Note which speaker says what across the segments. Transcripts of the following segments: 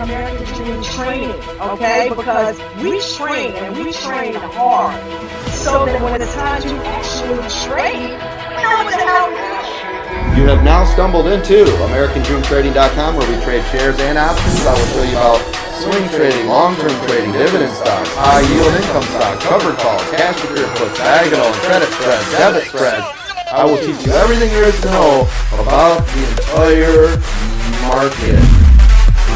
Speaker 1: American Dream Training, okay? Because we train and we train hard so that when it's time to actually trade, we know what the hell we're doing.
Speaker 2: You have now stumbled into AmericanDreamTrading.com, where we trade shares and options. I will show you about swing trading, long-term trading, dividend stocks, high-yield income stocks, covered calls, cash secure puts, diagonal and credit spreads, debit spreads. I will teach you everything there is to know about the entire market.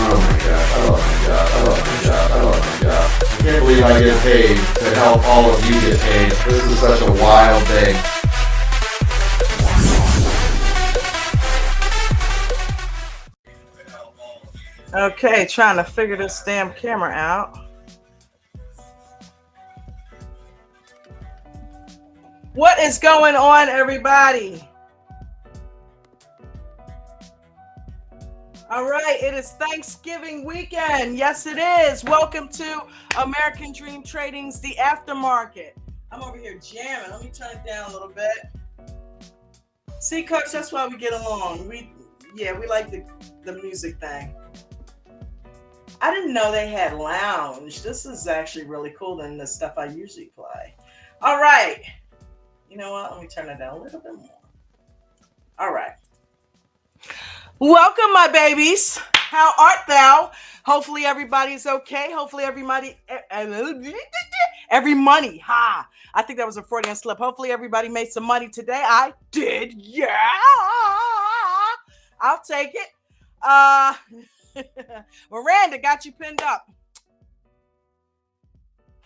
Speaker 2: Oh my god, oh my god, oh my god, oh my god. I can't believe I get paid to help all of you get paid. This is such a wild thing.
Speaker 1: Okay, trying to figure this damn camera out. What is going on, everybody? All right, it is Thanksgiving weekend. Yes, it is. Welcome to American Dream Trading's The Aftermarket. I'm over here jamming. Let me turn it down a little bit. See, Coach, that's why we get along. We like the music thing. I didn't know they had lounge. This is actually really cool than the stuff I usually play. All right. You know what? Let me turn it down a little bit more. All right. Welcome, my babies. How art thou? Hopefully everybody's okay. Hopefully every money. Ha! I think that was a Freudian slip. Hopefully everybody made some money today. I did. Yeah. I'll take it. Miranda got you pinned up.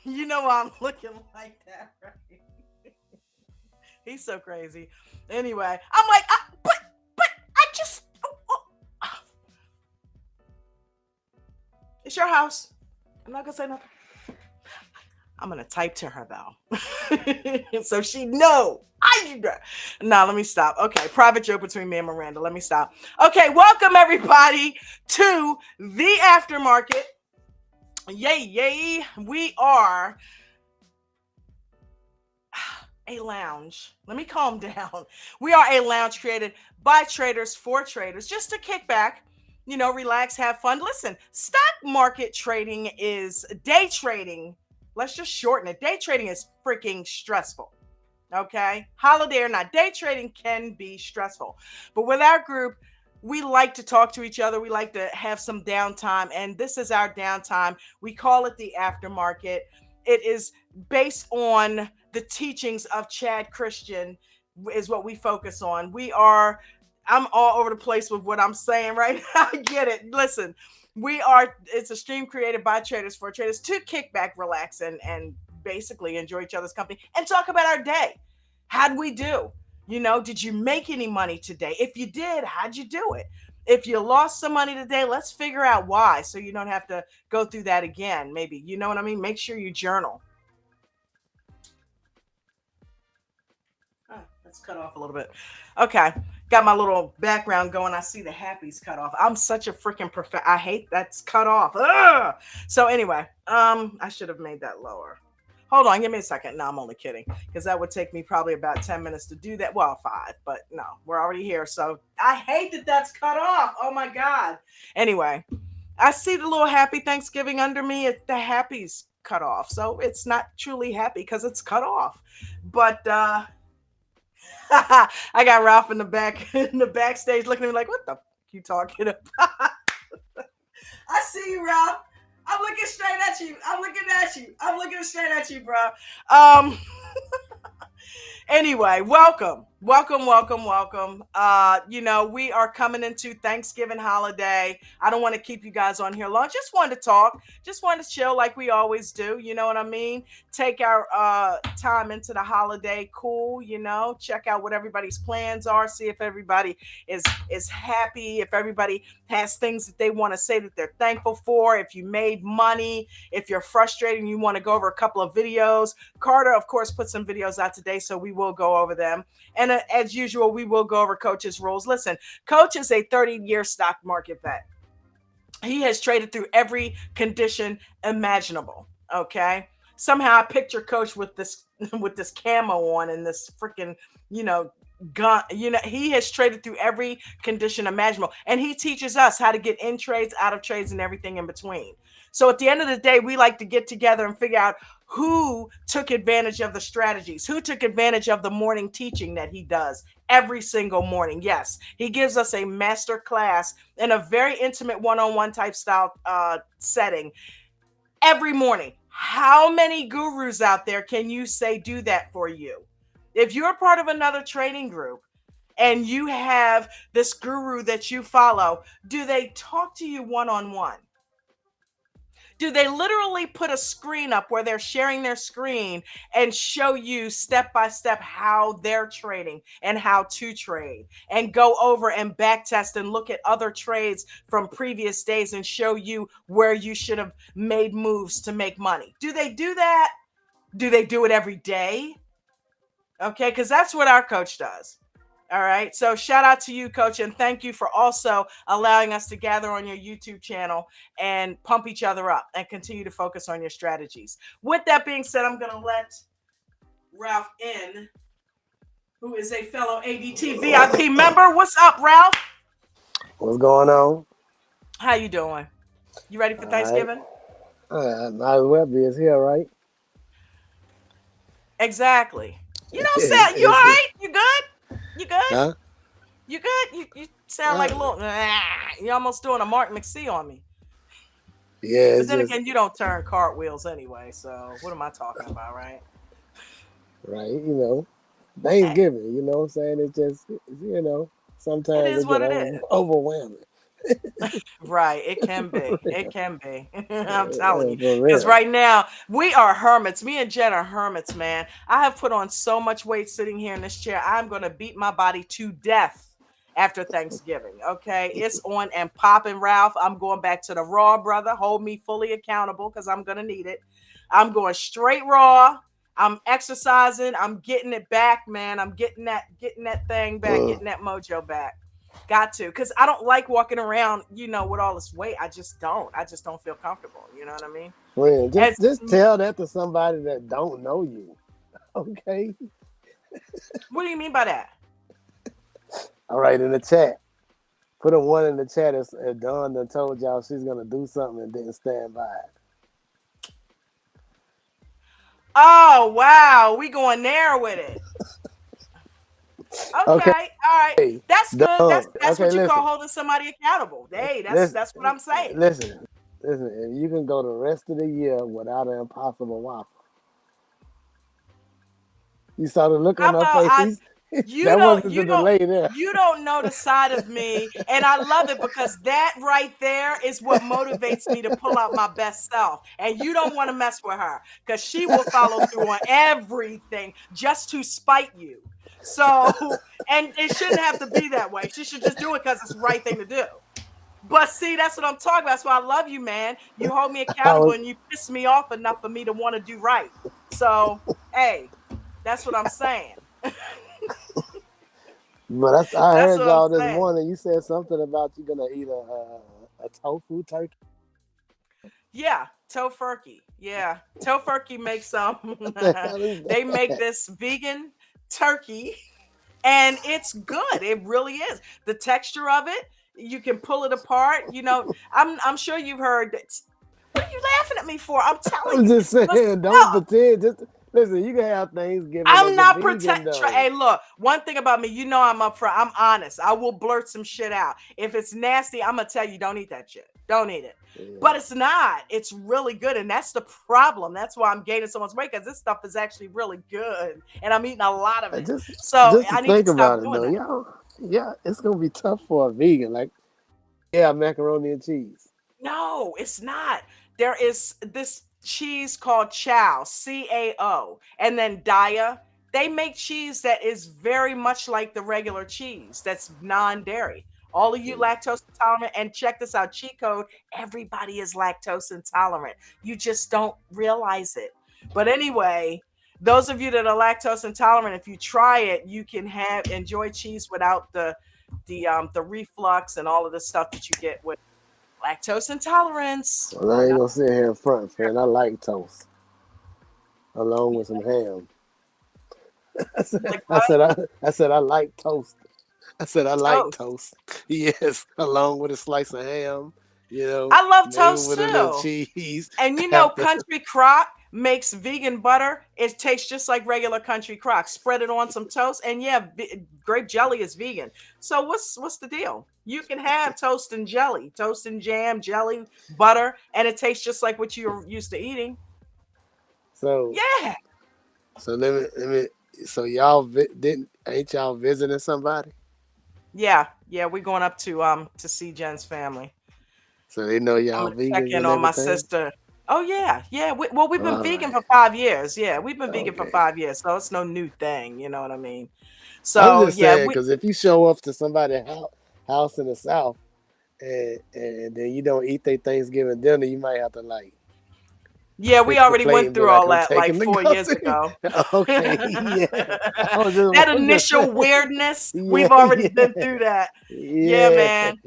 Speaker 1: You know why I'm looking like that, right? He's so crazy. Anyway, I'm like, but I just. It's your house. I'm not gonna say nothing. I'm gonna type to her though, so she know. Now let me stop. Okay, private joke between me and Miranda. Let me stop. Okay, welcome everybody to the Aftermarket. Yay! We are a lounge. Let me calm down. We are a lounge created by traders for traders, just to kick back. You know, relax, have fun. Listen, stock market trading is day trading. Let's just shorten it. Day trading is freaking stressful. Okay? Holiday or not, day trading can be stressful. But with our group, we like to talk to each other. We like to have some downtime. And this is our downtime. We call it the Aftermarket. It is based on the teachings of Chad Christian, is what we focus on. We are I'm all over the place with what I'm saying right now. I get it. Listen, it's a stream created by traders for traders to kick back, relax, and basically enjoy each other's company and talk about our day. How'd we do? Did you make any money today? If you did, how'd you do it? If you lost some money today, let's figure out why so you don't have to go through that again. Maybe, you know what I mean? Make sure you journal. Oh, that's cut off a little bit. Okay. Got my little background going. I see the happies cut off. I'm such a freaking I hate that's cut off. Ugh! So anyway, I should have made that lower. Hold on, give me a second. No, I'm only kidding. Because that would take me probably about 10 minutes to do that. Well, 5, but no, we're already here. So I hate that that's cut off. Oh my God. Anyway, I see the little happy Thanksgiving under me. The happy's cut off. So it's not truly happy because it's cut off. But I got Ralph in the back in the backstage looking at me like, what the f- you talking about? I see you, Ralph. I'm looking straight at you. I'm looking at you. I'm looking straight at you, bro. Um Anyway, welcome. We are coming into Thanksgiving holiday. I don't want to keep you guys on here long. Just wanted to talk, just wanted to chill like we always do. You know what I mean? Take our time into the holiday cool, check out what everybody's plans are, see if everybody is happy, if everybody has things that they want to say that they're thankful for, if you made money, if you're frustrated and you want to go over a couple of videos. Carter, of course, put some videos out today, so we will go over them. And as usual, we will go over Coach's rules. Listen, Coach is a 30-year stock market vet. He has traded through every condition imaginable. Okay. Somehow I picture Coach with this with this camo on and this freaking, you know, gun. He has traded through every condition imaginable. And he teaches us how to get in trades, out of trades, and everything in between. So at the end of the day, we like to get together and figure out who took advantage of the strategies, who took advantage of the morning teaching that he does every single morning. Yes, he gives us a master class in a very intimate one-on-one type style setting every morning. How many gurus out there can you say do that for you? If you're part of another trading group and you have this guru that you follow, do they talk to you one-on-one? Do they literally put a screen up where they're sharing their screen and show you step by step how they're trading and how to trade, and go over and back test and look at other trades from previous days and show you where you should have made moves to make money? Do they do that? Do they do it every day? Okay, because that's what our coach does. All right. So shout out to you, Coach, and thank you for also allowing us to gather on your YouTube channel and pump each other up and continue to focus on your strategies. With that being said, I'm going to let Ralph in, who is a fellow ADT VIP member. What's up, Ralph?
Speaker 3: What's going on?
Speaker 1: How you doing? You ready for
Speaker 3: All right.
Speaker 1: Thanksgiving?
Speaker 3: Might as well be. It's here, right?
Speaker 1: Exactly. You don't sound. You all
Speaker 3: It's
Speaker 1: right? You good? You good?
Speaker 3: huh?
Speaker 1: You good? You sound
Speaker 3: Uh,
Speaker 1: like a little. You're almost doing a Mark McC on me.
Speaker 3: yeah,
Speaker 1: But
Speaker 3: it's
Speaker 1: then
Speaker 3: just
Speaker 1: again, you don't turn cartwheels anyway, so what am I talking about, right?
Speaker 3: right.
Speaker 1: Hey,
Speaker 3: Thanksgiving. You know what I'm saying?
Speaker 1: it
Speaker 3: Sometimes
Speaker 1: is
Speaker 3: it get
Speaker 1: what it is.
Speaker 3: overwhelming.
Speaker 1: Right, it can be. It can be. I'm telling
Speaker 3: Yeah,
Speaker 1: you.
Speaker 3: for
Speaker 1: Because
Speaker 3: real.
Speaker 1: right now, we are hermits. Me and Jen are hermits, man. I have put on so much weight sitting here in this chair. I'm going to beat my body to death after Thanksgiving. Okay. It's on and popping, Ralph. I'm going back to the raw, brother. Hold me fully accountable because I'm going to need it. I'm going straight raw. I'm exercising. I'm getting it back, man. I'm getting that thing back,
Speaker 3: Mm.
Speaker 1: getting that mojo back. Got to, because I don't like walking around, with all this weight. I just don't. I just don't feel comfortable. You know what I mean?
Speaker 3: Friend,
Speaker 1: As
Speaker 3: just tell that to somebody that don't know you. Okay.
Speaker 1: What do you mean by that?
Speaker 3: All right, in the chat. Put a one in the chat if Dawn done told y'all she's gonna do something and didn't stand by it.
Speaker 1: Oh wow, we going there with it.
Speaker 3: Okay,
Speaker 1: Okay, all right, that's good. That's
Speaker 3: Dawn.
Speaker 1: that's
Speaker 3: Okay,
Speaker 1: what you call
Speaker 3: listen.
Speaker 1: holding somebody accountable. Hey, that's
Speaker 3: Listen,
Speaker 1: that's what I'm saying.
Speaker 3: listen, listen. If you can go the rest of the year without an impossible waffle, you saw the look
Speaker 1: How
Speaker 3: on her
Speaker 1: about I?
Speaker 3: face.
Speaker 1: You
Speaker 3: That
Speaker 1: don't
Speaker 3: wasn't the
Speaker 1: you don't
Speaker 3: delay there.
Speaker 1: you don't know the side of me, and I love it because that right there is what motivates me to pull out my best self. And you don't want to mess with her because she will follow through on everything just to spite you. So, and it shouldn't have to be that way. She should just do it because it's the right thing to do. But see, that's what I'm talking about. That's why I love you, man. You hold me
Speaker 3: I
Speaker 1: accountable
Speaker 3: was,
Speaker 1: and you piss me off enough for me to want to do right. So, hey, that's what I'm saying.
Speaker 3: but I
Speaker 1: That's
Speaker 3: heard
Speaker 1: what I'm
Speaker 3: y'all this
Speaker 1: saying.
Speaker 3: morning. You said something about you gonna eat a tofu turkey.
Speaker 1: Yeah, tofurkey. Yeah, tofurkey makes
Speaker 3: What the hell is
Speaker 1: they make
Speaker 3: that?
Speaker 1: this vegan turkey, and it's good. It really is. The texture of it, you can pull it apart. I'm sure you've heard. What are you laughing at me for? I'm telling
Speaker 3: I'm
Speaker 1: you,
Speaker 3: just
Speaker 1: it's good
Speaker 3: saying, don't
Speaker 1: stuff.
Speaker 3: pretend. Just listen. You can have Thanksgiving
Speaker 1: I'm
Speaker 3: as a
Speaker 1: not
Speaker 3: vegan
Speaker 1: protect.
Speaker 3: though.
Speaker 1: Hey, look. One thing about me, I'm up front. I'm honest. I will blurt some shit out. If it's nasty, I'm gonna tell you, don't eat that shit. Don't eat it. But
Speaker 3: Yeah.
Speaker 1: it's not. It's really good, and that's the problem. That's why I'm gaining so much weight because this stuff is actually really good, and I'm eating a lot of it.
Speaker 3: Just
Speaker 1: So
Speaker 3: just to
Speaker 1: I need to
Speaker 3: think
Speaker 1: stop
Speaker 3: about it
Speaker 1: doing
Speaker 3: though,
Speaker 1: that.
Speaker 3: y'all. Yeah, it's gonna be tough for a vegan. Like, yeah, macaroni and cheese.
Speaker 1: No, it's not. There is this cheese called Chow, CAO, and then Daya. They make cheese that is very much like the regular cheese that's non-dairy. All of you
Speaker 3: Mm.
Speaker 1: lactose intolerant, and check this out, cheat code, everybody is lactose intolerant. You just don't realize it. But anyway, those of you that are lactose intolerant, if you try it, you can enjoy cheese without the reflux and all of the stuff that you get with lactose intolerance
Speaker 3: Well,
Speaker 1: or
Speaker 3: I ain't
Speaker 1: not.
Speaker 3: gonna sit here in front, friend. I like toast along with some ham. I said,
Speaker 1: Like
Speaker 3: I
Speaker 1: what?
Speaker 3: said, I said, I like toast. I said, I like
Speaker 1: Toast.
Speaker 3: toast. Yes, along with a slice of ham.
Speaker 1: I love
Speaker 3: Maybe
Speaker 1: toast
Speaker 3: with a little
Speaker 1: too.
Speaker 3: cheese.
Speaker 1: And
Speaker 3: After,
Speaker 1: Country Crock makes vegan butter. It tastes just like regular Country Crock. Spread it on some toast, and yeah, grape jelly is vegan. So what's the deal? You can have toast and jelly, toast and jam, jelly, butter, and it tastes just like what you're used to eating.
Speaker 3: so,
Speaker 1: Yeah,
Speaker 3: so let me. So didn't ain't y'all visiting somebody?
Speaker 1: yeah. We're going up to see Jen's family.
Speaker 3: So they know
Speaker 1: I'm
Speaker 3: y'all
Speaker 1: gonna check
Speaker 3: vegans
Speaker 1: in
Speaker 3: and
Speaker 1: on my
Speaker 3: everything.
Speaker 1: sister. Oh yeah. Well, we've been
Speaker 3: All
Speaker 1: vegan
Speaker 3: right.
Speaker 1: for 5 years. Yeah, we've been vegan for
Speaker 3: Okay.
Speaker 1: 5 years, so it's no new thing. You know what I mean?
Speaker 3: I'm
Speaker 1: So
Speaker 3: just
Speaker 1: yeah,
Speaker 3: saying because if you show up to somebody's house in the South and then you don't eat their Thanksgiving dinner, you might have to like
Speaker 1: we
Speaker 3: fix the
Speaker 1: already
Speaker 3: plate
Speaker 1: went
Speaker 3: and be
Speaker 1: through
Speaker 3: like,
Speaker 1: all
Speaker 3: "I'm
Speaker 1: that like
Speaker 3: taking the
Speaker 1: 4 years
Speaker 3: grocery."
Speaker 1: ago.
Speaker 3: Okay, yeah.
Speaker 1: That
Speaker 3: I'm just saying.
Speaker 1: initial weirdness,
Speaker 3: Yeah,
Speaker 1: we've already been
Speaker 3: yeah,
Speaker 1: through that. Yeah,
Speaker 3: yeah.
Speaker 1: man.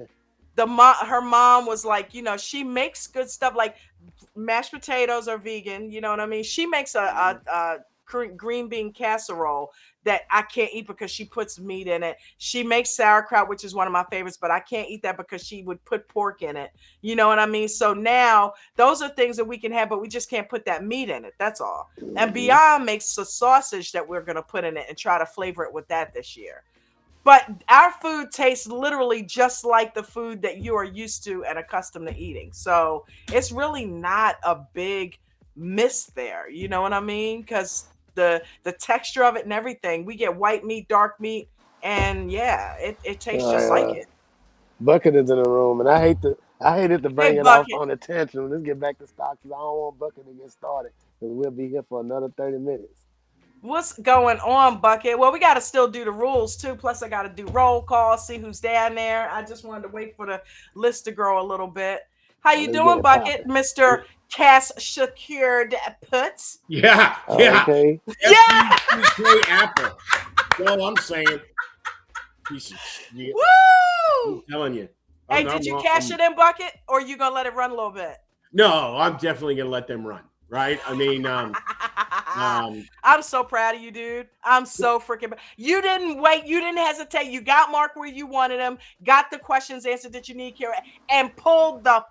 Speaker 1: Her mom was like, she makes good stuff like mashed potatoes are vegan. You know what I mean? She makes a green bean casserole that I can't eat because she puts meat in it. She makes sauerkraut, which is one of my favorites, but I can't eat that because she would put pork in it. You know what I mean? So now those are things that we can have, but we just can't put that meat in it. That's all. And
Speaker 3: Mhm.
Speaker 1: Beyond makes a sausage that we're going to put in it and try to flavor it with that this year. But our food tastes literally just like the food that you are used to and accustomed to eating. So it's really not a big miss there. You know what I mean? Because the texture of it and everything, we get white meat, dark meat, and yeah, it tastes
Speaker 3: All
Speaker 1: just like
Speaker 3: right,
Speaker 1: it.
Speaker 3: Bucket is in the room, and I hated to bring
Speaker 1: Hey,
Speaker 3: it off
Speaker 1: Bucket,
Speaker 3: on a tantrum. Let's get back to stocks. I don't want Bucket to get started because we'll be here for another 30 minutes.
Speaker 1: what's going on, Bucket? Well, we got to still do the rules too. Plus, I got to do roll call, see who's down there. I just wanted to wait for the list to grow a little bit. How
Speaker 3: Now
Speaker 1: you
Speaker 3: let's get
Speaker 1: doing,
Speaker 3: it
Speaker 1: Bucket?
Speaker 3: popping.
Speaker 1: Mister Cass secured puts.
Speaker 4: Yeah, yeah.
Speaker 3: Okay.
Speaker 1: Yeah.
Speaker 4: FCK Apple. That's all I'm saying. Piece of shit. I'm
Speaker 1: Woo!
Speaker 4: telling you.
Speaker 1: Hey, did you cash it in, Bucket, or you gonna let it run a little bit?
Speaker 4: No, I'm definitely gonna let them run. Right? I mean,
Speaker 1: I'm so proud of you, dude. I'm so freaking. You didn't wait. You didn't hesitate. You got Mark where you wanted him. Got the questions answered that you need, Kira, and pulled the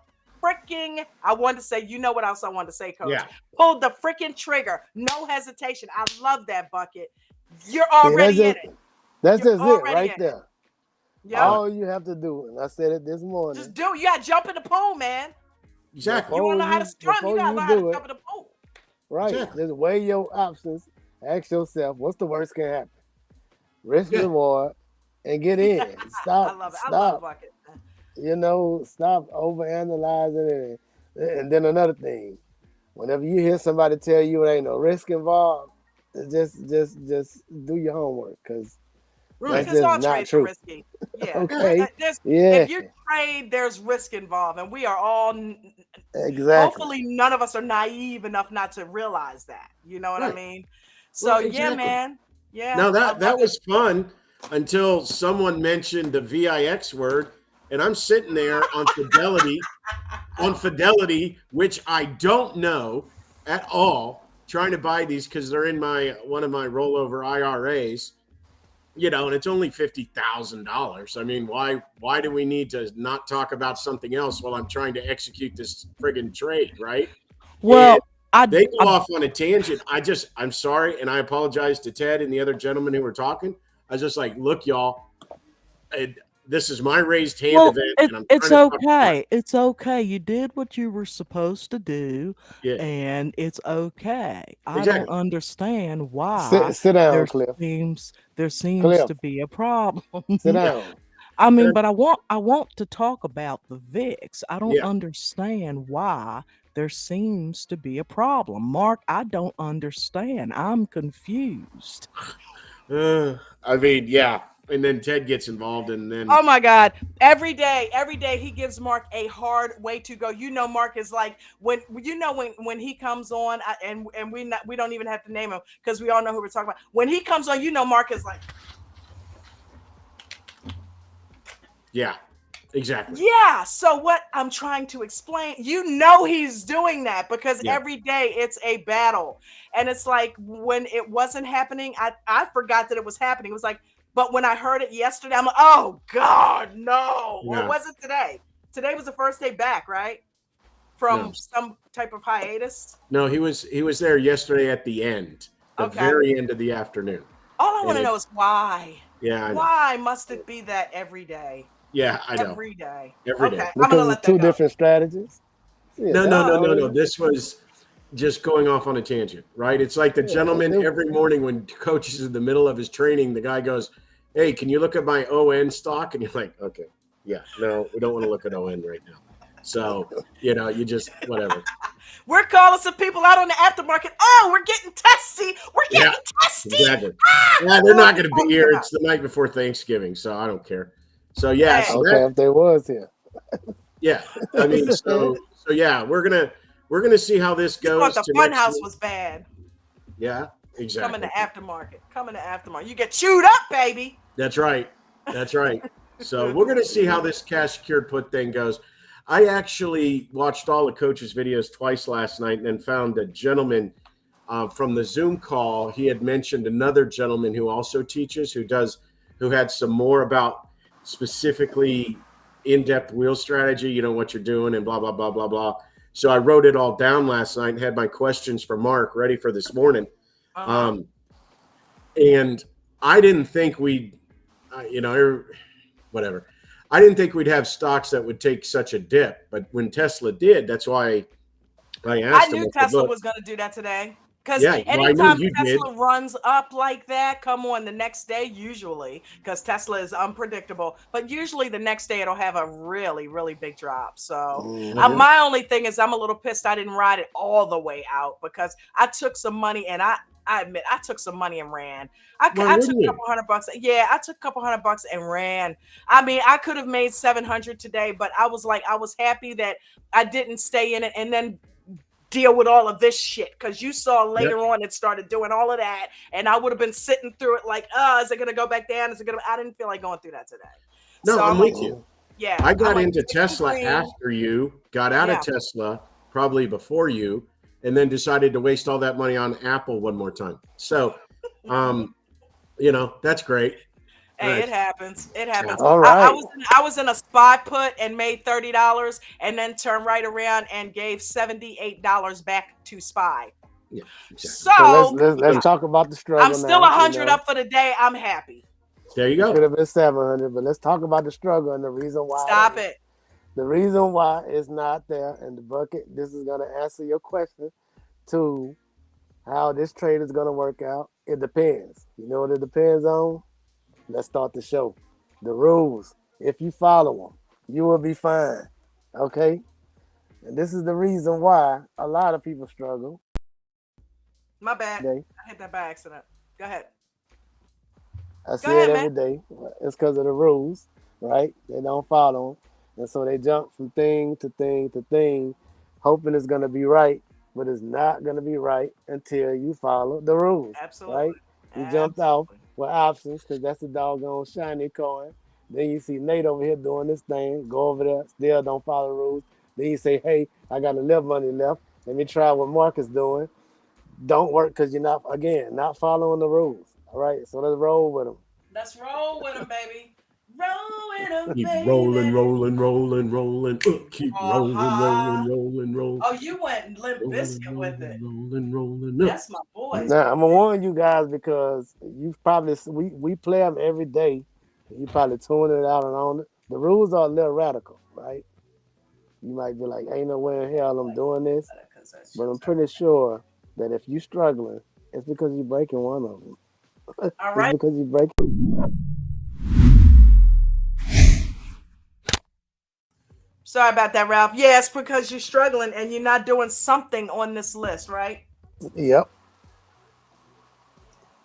Speaker 1: freaking. I wanted to say. You know what else I wanted to say, Coach?
Speaker 4: yeah.
Speaker 1: Pulled the freaking trigger. No hesitation. I love that, Bucket. You're
Speaker 3: See,
Speaker 1: already in it.
Speaker 3: that's
Speaker 1: You're
Speaker 3: just it
Speaker 1: already in
Speaker 3: right
Speaker 1: it.
Speaker 3: there.
Speaker 1: Yep.
Speaker 4: What?
Speaker 3: All you have to do, and I said it this
Speaker 1: Just
Speaker 3: morning,
Speaker 1: do it. You gotta jump in the pool, man.
Speaker 4: Exactly.
Speaker 1: You wanna know how to swim? You
Speaker 3: before
Speaker 1: gotta
Speaker 3: you
Speaker 1: learn how to
Speaker 3: do it,
Speaker 1: jump in the pool.
Speaker 3: right?
Speaker 4: Exactly.
Speaker 3: Just weigh your options. Ask yourself, what's the worst can happen? risk
Speaker 4: Yeah.
Speaker 3: reward, and get in.
Speaker 1: I love it. I love bucket.
Speaker 3: Stop overanalyzing it. And then another thing, whenever you hear somebody tell you it ain't no risk involved, just do your homework, because that's
Speaker 4: Right.
Speaker 1: Because
Speaker 3: just
Speaker 1: all
Speaker 3: not
Speaker 1: trades are
Speaker 3: true.
Speaker 1: risky. Yeah.
Speaker 4: Yeah.
Speaker 3: Okay.
Speaker 1: There's
Speaker 3: Yeah,
Speaker 1: if you trade, there's risk involved, and we are all.
Speaker 3: exactly.
Speaker 1: Hopefully, none of us are naive enough not to realize that. You know what I
Speaker 4: Right.
Speaker 1: mean?
Speaker 4: Well,
Speaker 1: So yeah,
Speaker 4: exactly.
Speaker 1: man. Yeah,
Speaker 4: Now
Speaker 1: I
Speaker 4: that
Speaker 1: love
Speaker 4: that
Speaker 1: it.
Speaker 4: was fun until someone mentioned the VIX word, and I'm sitting there on Fidelity, which I don't know at all, trying to buy these because they're in my one of my rollover IRAs. And it's only $50,000. I mean, why do we need to not talk about something else while I'm trying to execute this friggin' trade, right? And
Speaker 5: Well, I,
Speaker 4: they go
Speaker 5: I
Speaker 4: off on a tangent. I'm sorry, and I apologize to Ted and the other gentlemen who were talking. I was just like, look, y'all, this is my raised hand
Speaker 5: well,
Speaker 4: event, and I'm
Speaker 5: it's
Speaker 4: trying to talk smart.
Speaker 5: okay. It's okay. You did what you were supposed to do,
Speaker 4: Yeah,
Speaker 5: and it's okay. I don't
Speaker 4: exactly.
Speaker 5: understand why
Speaker 3: Sit down,
Speaker 5: there
Speaker 3: Cliff.
Speaker 5: seems
Speaker 3: Cliff,
Speaker 5: to be a problem.
Speaker 3: sit
Speaker 4: Yeah,
Speaker 3: down.
Speaker 5: I mean,
Speaker 4: and
Speaker 5: but I want to talk about the VIX. I don't
Speaker 4: yeah.
Speaker 5: understand why there seems to be a problem. Mark, I don't understand. I'm confused.
Speaker 4: I mean, yeah. And then Ted gets involved, and then
Speaker 1: Oh my God. Every day he gives Mark a hard way to go. You know, Mark is like when he comes on, and we don't even have to name him because we all know who we're talking about. When he comes on, Mark is like,
Speaker 4: yeah, exactly.
Speaker 1: yeah. So what I'm trying to explain, he's doing that because
Speaker 4: Yeah,
Speaker 1: every day it's a battle. And it's like when it wasn't happening, I forgot that it was happening. It was like, but when I heard it yesterday, I'm like, oh God, no. Or
Speaker 4: yeah.
Speaker 1: was it today? Today was the first day back, right?
Speaker 4: No,
Speaker 1: From some type of hiatus.
Speaker 4: no. He was there yesterday at the end, the
Speaker 1: Okay.
Speaker 4: very end of the afternoon,
Speaker 1: All I want
Speaker 4: and
Speaker 1: to know is why.
Speaker 4: yeah, I know.
Speaker 1: Why must it be that every day?
Speaker 4: Yeah, I know.
Speaker 1: Every day.
Speaker 4: Every day.
Speaker 1: Okay, I'm gonna
Speaker 3: Because
Speaker 1: let
Speaker 3: it's
Speaker 1: that
Speaker 3: two
Speaker 1: go.
Speaker 3: different strategies. See a
Speaker 4: No, no, no, no, no.
Speaker 3: dollar.
Speaker 4: This was just going off on a tangent, right? It's like the
Speaker 3: Yeah,
Speaker 4: gentleman every morning when coach is in the middle of his training, the guy goes, "Hey, can you look at my ON stock?" And you're like, "Okay, yeah, no, we don't want to look at ON right now." So, you just whatever.
Speaker 1: We're calling some people out on the aftermarket. Oh, we're getting testy. We're
Speaker 4: Yeah,
Speaker 1: getting testy.
Speaker 4: exactly.
Speaker 1: Ah,
Speaker 4: Yeah, they're
Speaker 1: what are
Speaker 4: not
Speaker 1: we
Speaker 4: going to be
Speaker 1: talking
Speaker 4: here.
Speaker 1: about?
Speaker 4: It's the night before Thanksgiving, so I don't care. So yeah,
Speaker 1: Hey,
Speaker 4: so
Speaker 3: okay,
Speaker 4: that
Speaker 3: if they was here.
Speaker 4: yeah, I mean, so yeah, we're gonna see how this
Speaker 1: you thought
Speaker 4: goes
Speaker 1: the
Speaker 4: to
Speaker 1: fun
Speaker 4: next
Speaker 1: house
Speaker 4: week.
Speaker 1: was bad.
Speaker 4: Yeah,
Speaker 1: Coming to
Speaker 4: exactly.
Speaker 1: aftermarket. Coming to aftermarket. You get chewed up, baby.
Speaker 4: That's right. That's right. So we're going to see how this cash secured put thing goes. I actually watched all the coaches' videos twice last night and then found a gentleman from the Zoom call. He had mentioned another gentleman who also teaches, who had some more about specifically in-depth wheel strategy, what you're doing and blah, blah, blah, blah, blah. So I wrote it all down last night and had my questions for Mark ready for this morning.
Speaker 1: Uh-huh.
Speaker 4: Um, and I didn't think whatever. I didn't think we'd have stocks that would take such a dip, but when Tesla did, that's why I
Speaker 1: I
Speaker 4: asked him.
Speaker 1: knew
Speaker 4: I said,
Speaker 1: Tesla
Speaker 4: "Look,
Speaker 1: was going to do that today. Because
Speaker 4: yeah, well, I knew
Speaker 1: anytime
Speaker 4: you did.
Speaker 1: Tesla runs up like that, come on the next day, usually, because Tesla is unpredictable, but usually the next day it'll have a really, really big drop. So
Speaker 3: Hmm.
Speaker 1: my only thing is I'm a little pissed I didn't ride it all the way out because I took some money and I admit I took some money and ran.
Speaker 4: Why
Speaker 1: I took
Speaker 4: wouldn't
Speaker 1: a
Speaker 4: you?
Speaker 1: couple $100. Yeah, I took a couple $100 and ran. I mean, I could have made 700 today, but I was happy that I didn't stay in it and then deal with all of this shit because you saw
Speaker 4: Yep.
Speaker 1: later on it started doing all of that and I would have been sitting through it like, oh, is it gonna go back down? I didn't feel like going through that today.
Speaker 4: No,
Speaker 1: So
Speaker 4: I'm
Speaker 1: I'm like,
Speaker 4: with you.
Speaker 1: yeah,
Speaker 4: I
Speaker 1: I'm
Speaker 4: got
Speaker 1: like,
Speaker 4: into
Speaker 1: stick to
Speaker 4: Tesla
Speaker 1: green.
Speaker 4: after you got out of
Speaker 1: Yeah.
Speaker 4: Tesla, probably before you, and then decided to waste all that money on Apple one more time. So, um, that's great. All
Speaker 1: Hey,
Speaker 4: right.
Speaker 1: it happens. It
Speaker 4: Yeah.
Speaker 1: happens.
Speaker 3: All
Speaker 1: I
Speaker 3: right.
Speaker 1: was I was in a spy put and made $30 and then turned right around and gave $78 back to spy.
Speaker 4: Yeah. Exactly.
Speaker 3: So let's
Speaker 1: So
Speaker 3: let's let's
Speaker 4: So
Speaker 3: talk about the
Speaker 1: I'm
Speaker 3: struggle
Speaker 1: still
Speaker 3: now.
Speaker 1: 100 up for the day. I'm happy.
Speaker 4: there you
Speaker 3: It
Speaker 4: go.
Speaker 3: could have been 700, but let's talk about the struggle and the reason why it
Speaker 1: Stop
Speaker 3: ain't.
Speaker 1: it.
Speaker 3: The reason why it's not there in the bucket. This is gonna answer your question to how this trade is gonna work out. It depends. You know what it depends on? let's start the show. The rules, if you follow them, you will be fine. Okay? And this is the reason why a lot of people struggle
Speaker 1: My bad.
Speaker 3: today.
Speaker 1: I hit that by accident. Go ahead.
Speaker 3: I
Speaker 1: Go
Speaker 3: see it
Speaker 1: ahead, man.
Speaker 3: every day. It's because of the rules, right? They don't follow them. And so they jump from thing to thing to thing, hoping it's going to be right, but it's not going to be right until you follow the rules,
Speaker 1: Absolutely.
Speaker 3: right? You jumped off
Speaker 1: Absolutely.
Speaker 3: with options because that's the doggone shiny coin. Then you see Nate over here doing this thing, go over there, still don't follow the rules. Then you say, hey, I got a little money left. Let me try what Mark is doing. Don't work because you're not, again, not following the rules. All right, so let's roll with them.
Speaker 1: Let's roll with them, baby. Roll with them,
Speaker 4: Keep rolling,
Speaker 1: baby.
Speaker 4: rolling, rolling, rolling. Keep rolling, rolling,
Speaker 1: Uh-huh.
Speaker 4: rolling, rolling.
Speaker 1: Oh, you went Limp
Speaker 4: Rolling,
Speaker 1: Biscuit with it.
Speaker 4: rolling, rolling, rolling up.
Speaker 1: That's my boys
Speaker 3: Now
Speaker 1: right
Speaker 3: I'm gonna warn you guys because you probably we play them every day. You probably tune it out and on it. The rules are a little radical, right? You might be like, "Ain't no way in hell I'm doing this,"
Speaker 1: there. Because that
Speaker 3: but I'm
Speaker 1: shit's
Speaker 3: pretty sure that if you're struggling, it's because you're breaking one of them.
Speaker 1: all
Speaker 3: It's
Speaker 1: right.
Speaker 3: because you're breaking.
Speaker 1: Sorry about that, Ralph. Yeah, it's because you're struggling and you're not doing something on this list, right?
Speaker 3: Yep,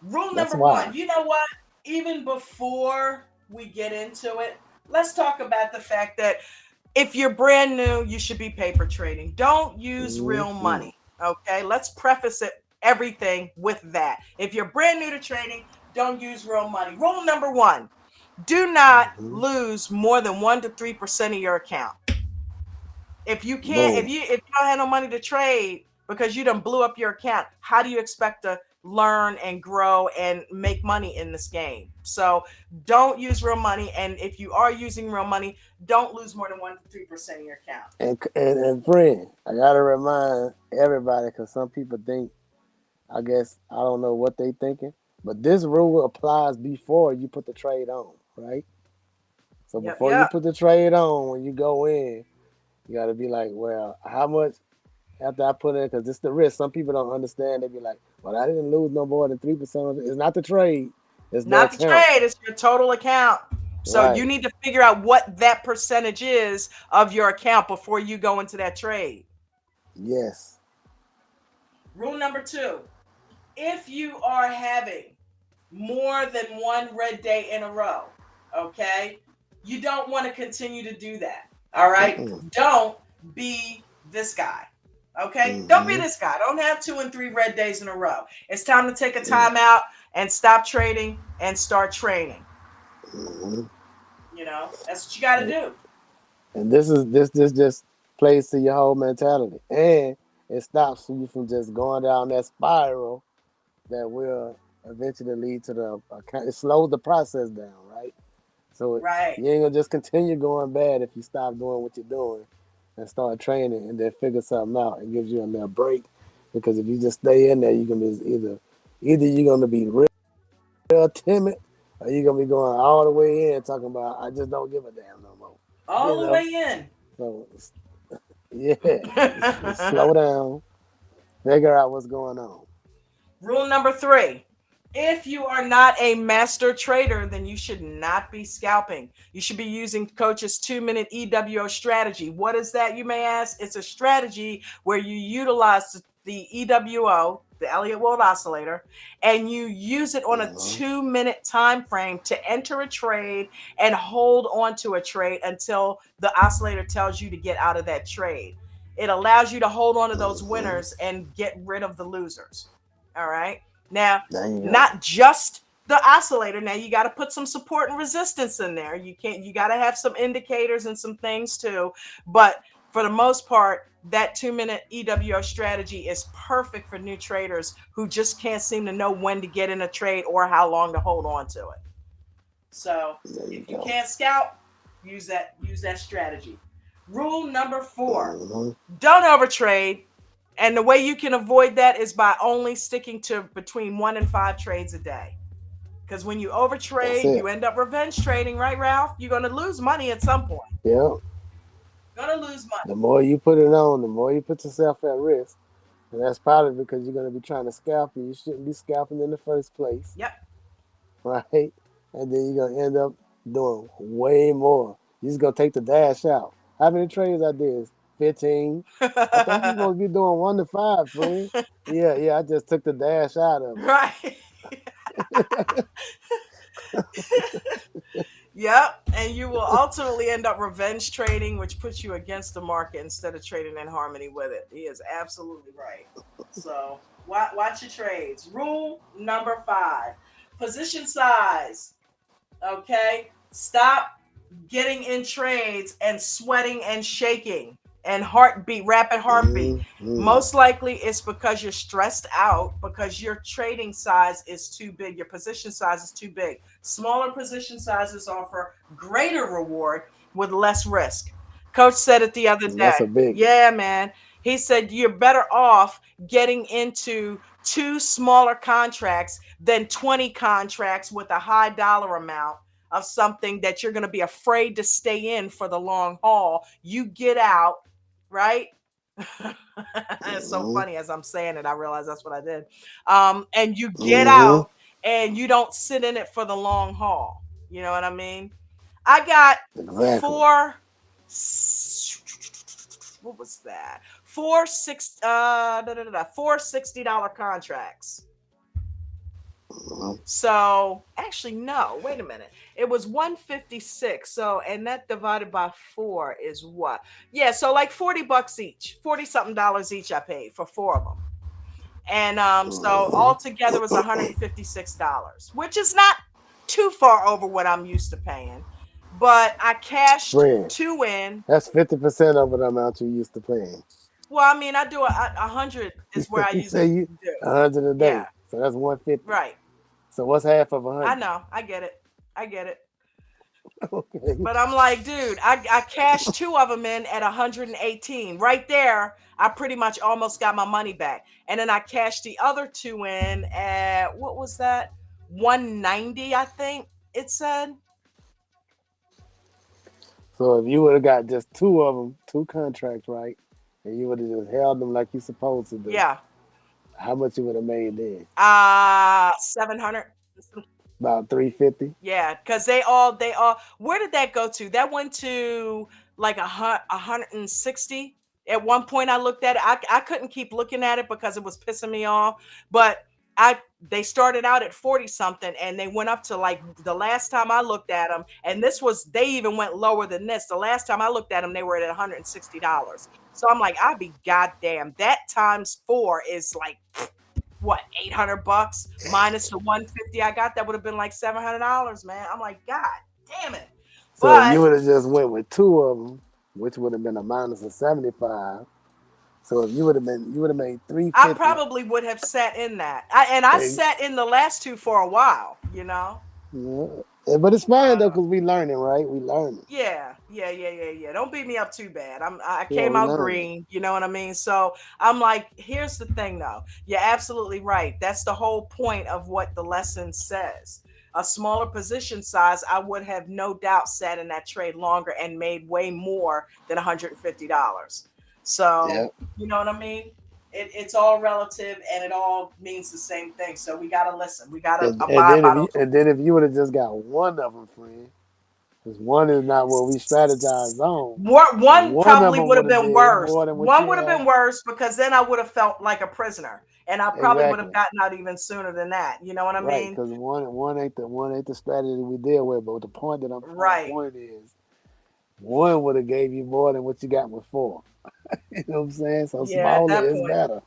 Speaker 1: Rule
Speaker 3: that's
Speaker 1: number
Speaker 3: why.
Speaker 1: one. You know what? Even before we get into it, let's talk about the fact that if you're brand new, you should be paper trading. Don't use real
Speaker 3: Mm-hmm.
Speaker 1: money. Okay. Let's preface it everything with that. If you're brand new to trading, don't use real money. Rule number one, do not
Speaker 3: Mm-hmm.
Speaker 1: lose more than 1 to 3% of your account. If you can't,
Speaker 3: Boom.
Speaker 1: if you don't have no money to trade because you done blew up your account, how do you expect to learn and grow and make money in this game? So don't use real money, and if you are using real money, don't lose more than 1 to 3% of your account.
Speaker 3: And friend, I gotta remind everybody because some people think. I guess I don't know what they thinking, but this rule applies before you put the trade on, right? So
Speaker 1: Yep,
Speaker 3: before you
Speaker 1: yep.
Speaker 3: put the trade on, when you go in, you got to be like, well, how much after I put in? Because it's the risk. Some people don't understand. They be like, well, I didn't lose no more than 3%. It's not the trade, it's the
Speaker 1: Not the
Speaker 3: account,
Speaker 1: trade, it's your total account. So you
Speaker 3: right?
Speaker 1: need to figure out what that percentage is of your account before you go into that trade.
Speaker 3: Yes.
Speaker 1: Rule number two, if you are having more than one red day in a row, okay, you don't want to continue to do that. All right.
Speaker 3: Mm-mm.
Speaker 1: Don't be this guy. Okay. Don't be
Speaker 3: Mm-hmm.
Speaker 1: this guy. Don't have 2 and 3 red days in a row. It's time to take a
Speaker 3: Mm-hmm.
Speaker 1: timeout and stop trading and start training.
Speaker 3: Mm-hmm.
Speaker 1: That's what you got to
Speaker 3: And,
Speaker 1: do.
Speaker 3: and this just plays to your whole mentality, and it stops you from just going down that spiral that will eventually lead to the account. It slows the process down, right? So
Speaker 1: Right.
Speaker 3: you ain't gonna just continue going bad if you stop doing what you're doing and start training and then figure something out. It gives you a little break because if you just stay in there, you're gonna be either you're gonna be real timid or you're gonna be going all the way in talking about I just don't give a damn no more. You
Speaker 1: All the
Speaker 3: know.
Speaker 1: way in.
Speaker 3: So yeah, slow down, figure out what's going on.
Speaker 1: Rule number three. If you are not a master trader, then you should not be scalping. You should be using Coach's 2 minute EWO strategy. What is that, you may ask? It's a strategy where you utilize the EWO, the Elliott Wald Oscillator, and you use it on a
Speaker 3: Uh-huh.
Speaker 1: 2 minute time frame to enter a trade and hold on to a trade until the oscillator tells you to get out of that trade. It allows you to hold on to those
Speaker 3: Uh-huh.
Speaker 1: winners and get rid of the losers. All right. Now,
Speaker 3: There you go.
Speaker 1: not just the oscillator. Now you got to put some support and resistance in there. You got to have some indicators and some things too. But for the most part, that 2 minute EWO strategy is perfect for new traders who just can't seem to know when to get in a trade or how long to hold on to it. So
Speaker 3: There you
Speaker 1: if you
Speaker 3: go.
Speaker 1: can't scalp, use that strategy. Rule number four,
Speaker 3: Uh-huh.
Speaker 1: don't overtrade. And the way you can avoid that is by only sticking to between 1 and 5 trades a day. Because when you
Speaker 3: That's
Speaker 1: overtrade,
Speaker 3: it.
Speaker 1: you end up revenge trading, right, Ralph? You're going to lose money at some point.
Speaker 3: Yeah.
Speaker 1: You're going to lose money.
Speaker 3: The more you put it on, the more you put yourself at risk. And that's probably because you're going to be trying to scalp and you shouldn't be scalping in the first place,
Speaker 1: Yep.
Speaker 3: right? and then you're gonna end up doing way more. You're just gonna take the dash out. How many trades I did? 15. I thought you supposed to be doing 1 to 5, friend. Yeah, yeah. I just took the dash out of
Speaker 1: Right.
Speaker 3: it.
Speaker 1: Yep. And you will ultimately end up revenge trading, which puts you against the market instead of trading in harmony with it. He is absolutely right. So watch your trades. Rule number 5, position size. Okay. Stop getting in trades and sweating and shaking and rapid heartbeat.
Speaker 3: Mm-hmm.
Speaker 1: Most likely it's because you're stressed out because your trading size is too big. Your position size is too big. Smaller position sizes offer greater reward with less risk. Coach said it the other
Speaker 3: And
Speaker 1: day.
Speaker 3: that's a biggie.
Speaker 1: Yeah, man. He said you're better off getting into 2 smaller contracts than 20 contracts with a high dollar amount of something that you're going to be afraid to stay in for the long haul. You get out, right? It's so
Speaker 3: Mm-hmm.
Speaker 1: funny as I'm saying it. I realize that's what I did. And you get
Speaker 3: Mm-hmm.
Speaker 1: out and you don't sit in it for the long haul. You know what I mean? I got
Speaker 3: Exactly.
Speaker 1: four. What was that? Four $60 contracts.
Speaker 3: Mm-hmm.
Speaker 1: So actually, no, wait a minute. It was 156. So and that divided by 4 is what? Yeah, so like $40 each, 40 something dollars each I paid for 4 of them. And so altogether was $156, which is not too far over what I'm used to paying. But I cashed
Speaker 3: Friend,
Speaker 1: 2 in.
Speaker 3: that's 50% of the amount you used to paying.
Speaker 1: Well, I mean, I do a hundred is where I
Speaker 3: You
Speaker 1: usually
Speaker 3: say you
Speaker 1: do.
Speaker 3: 100 a
Speaker 1: Yeah,
Speaker 3: day, so that's 150.
Speaker 1: right.
Speaker 3: So what's half of
Speaker 1: I
Speaker 3: 100?
Speaker 1: know. I get it. I get it.
Speaker 3: Okay.
Speaker 1: But I'm like, dude, I cashed 2 of them in at 118. Right there, I pretty much almost got my money back. And then I cashed the other 2 in at what was that? 190, I think it said.
Speaker 3: So if you would have got just 2 of them, 2 contracts, right, and you would have just held them like you supposed to do,
Speaker 1: Yeah.
Speaker 3: how much you would have made then?
Speaker 1: 700.
Speaker 3: About 350.
Speaker 1: Yeah, because they all where did that go to? That went to like 160. At one point I looked at it. I couldn't keep looking at it because it was pissing me off. But I they started out at 40 something and they went up to like the last time I looked at them, and this was they even went lower than this. The last time I looked at them, they were at $160. So I'm like, I'd be goddamn. That times 4 is like what, $800 minus the 150 I got, that would have been like $700, man. I'm like, God damn it.
Speaker 3: So if
Speaker 1: But
Speaker 3: you would have just went with 2 of them, which would have been a minus of 75. So if you would have made
Speaker 1: I
Speaker 3: 350.
Speaker 1: probably would have sat in that. I
Speaker 3: And,
Speaker 1: sat in the last 2 for a while, you know.
Speaker 3: but it's fine though,
Speaker 1: Uh,
Speaker 3: cause we learning, right? We learning.
Speaker 1: yeah. Don't beat me up too bad. I
Speaker 3: Yeah,
Speaker 1: came
Speaker 3: we
Speaker 1: out
Speaker 3: learning.
Speaker 1: green, you know what I mean? So I'm like, here's the thing though. You're absolutely right. That's the whole point of what the lesson says. A smaller position size, I would have no doubt sat in that trade longer and made way more than $150. So,
Speaker 3: Yeah.
Speaker 1: you know what I mean? It's all relative and it all means the same thing. So we gotta listen. We gotta
Speaker 3: And
Speaker 1: abide
Speaker 3: then
Speaker 1: by those
Speaker 3: and
Speaker 1: rules.
Speaker 3: then if you would have just got 1 of them, friend, because one is not what we strategize on.
Speaker 1: One
Speaker 3: One of
Speaker 1: probably
Speaker 3: them
Speaker 1: would
Speaker 3: would
Speaker 1: have
Speaker 3: have
Speaker 1: been
Speaker 3: did
Speaker 1: worse.
Speaker 3: more than what
Speaker 1: One
Speaker 3: you
Speaker 1: would have been
Speaker 3: had.
Speaker 1: worse because then I would have felt like a prisoner, and I probably would have
Speaker 3: Exactly.
Speaker 1: gotten out even sooner than that. You know what I
Speaker 3: Right,
Speaker 1: mean?
Speaker 3: because one ain't the strategy we deal with. But the point that I'm trying to
Speaker 1: Right.
Speaker 3: point is one would have gave you more than what you got with 4. You know what I'm saying? So
Speaker 1: Yeah. At
Speaker 3: smaller
Speaker 1: that
Speaker 3: is
Speaker 1: point,
Speaker 3: better.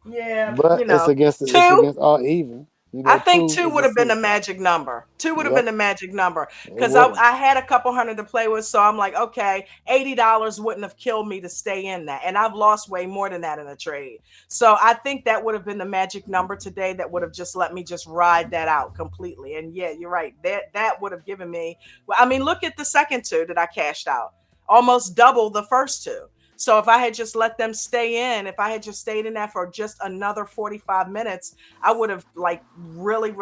Speaker 1: yeah.
Speaker 3: But
Speaker 1: You know,
Speaker 3: it's
Speaker 1: two.
Speaker 3: against all even.
Speaker 1: I think
Speaker 3: Two
Speaker 1: two
Speaker 3: is
Speaker 1: would
Speaker 3: a
Speaker 1: have been the
Speaker 3: sweet spot.
Speaker 1: magic number. Two would have been
Speaker 3: Yep,
Speaker 1: the magic number
Speaker 3: it
Speaker 1: because
Speaker 3: would have.
Speaker 1: I had a couple hundred to play with. So I'm like, okay, $80 wouldn't have killed me to stay in that. And I've lost way more than that in a trade. So I think that would have been the magic number today that would have just let me just ride that out completely. And yeah, you're right. That would have given me, well, I mean, look at the second 2 that I cashed out. Almost double the first 2. So if I had just let them stay in, if I had just stayed in that for just another 45 minutes, I would have like really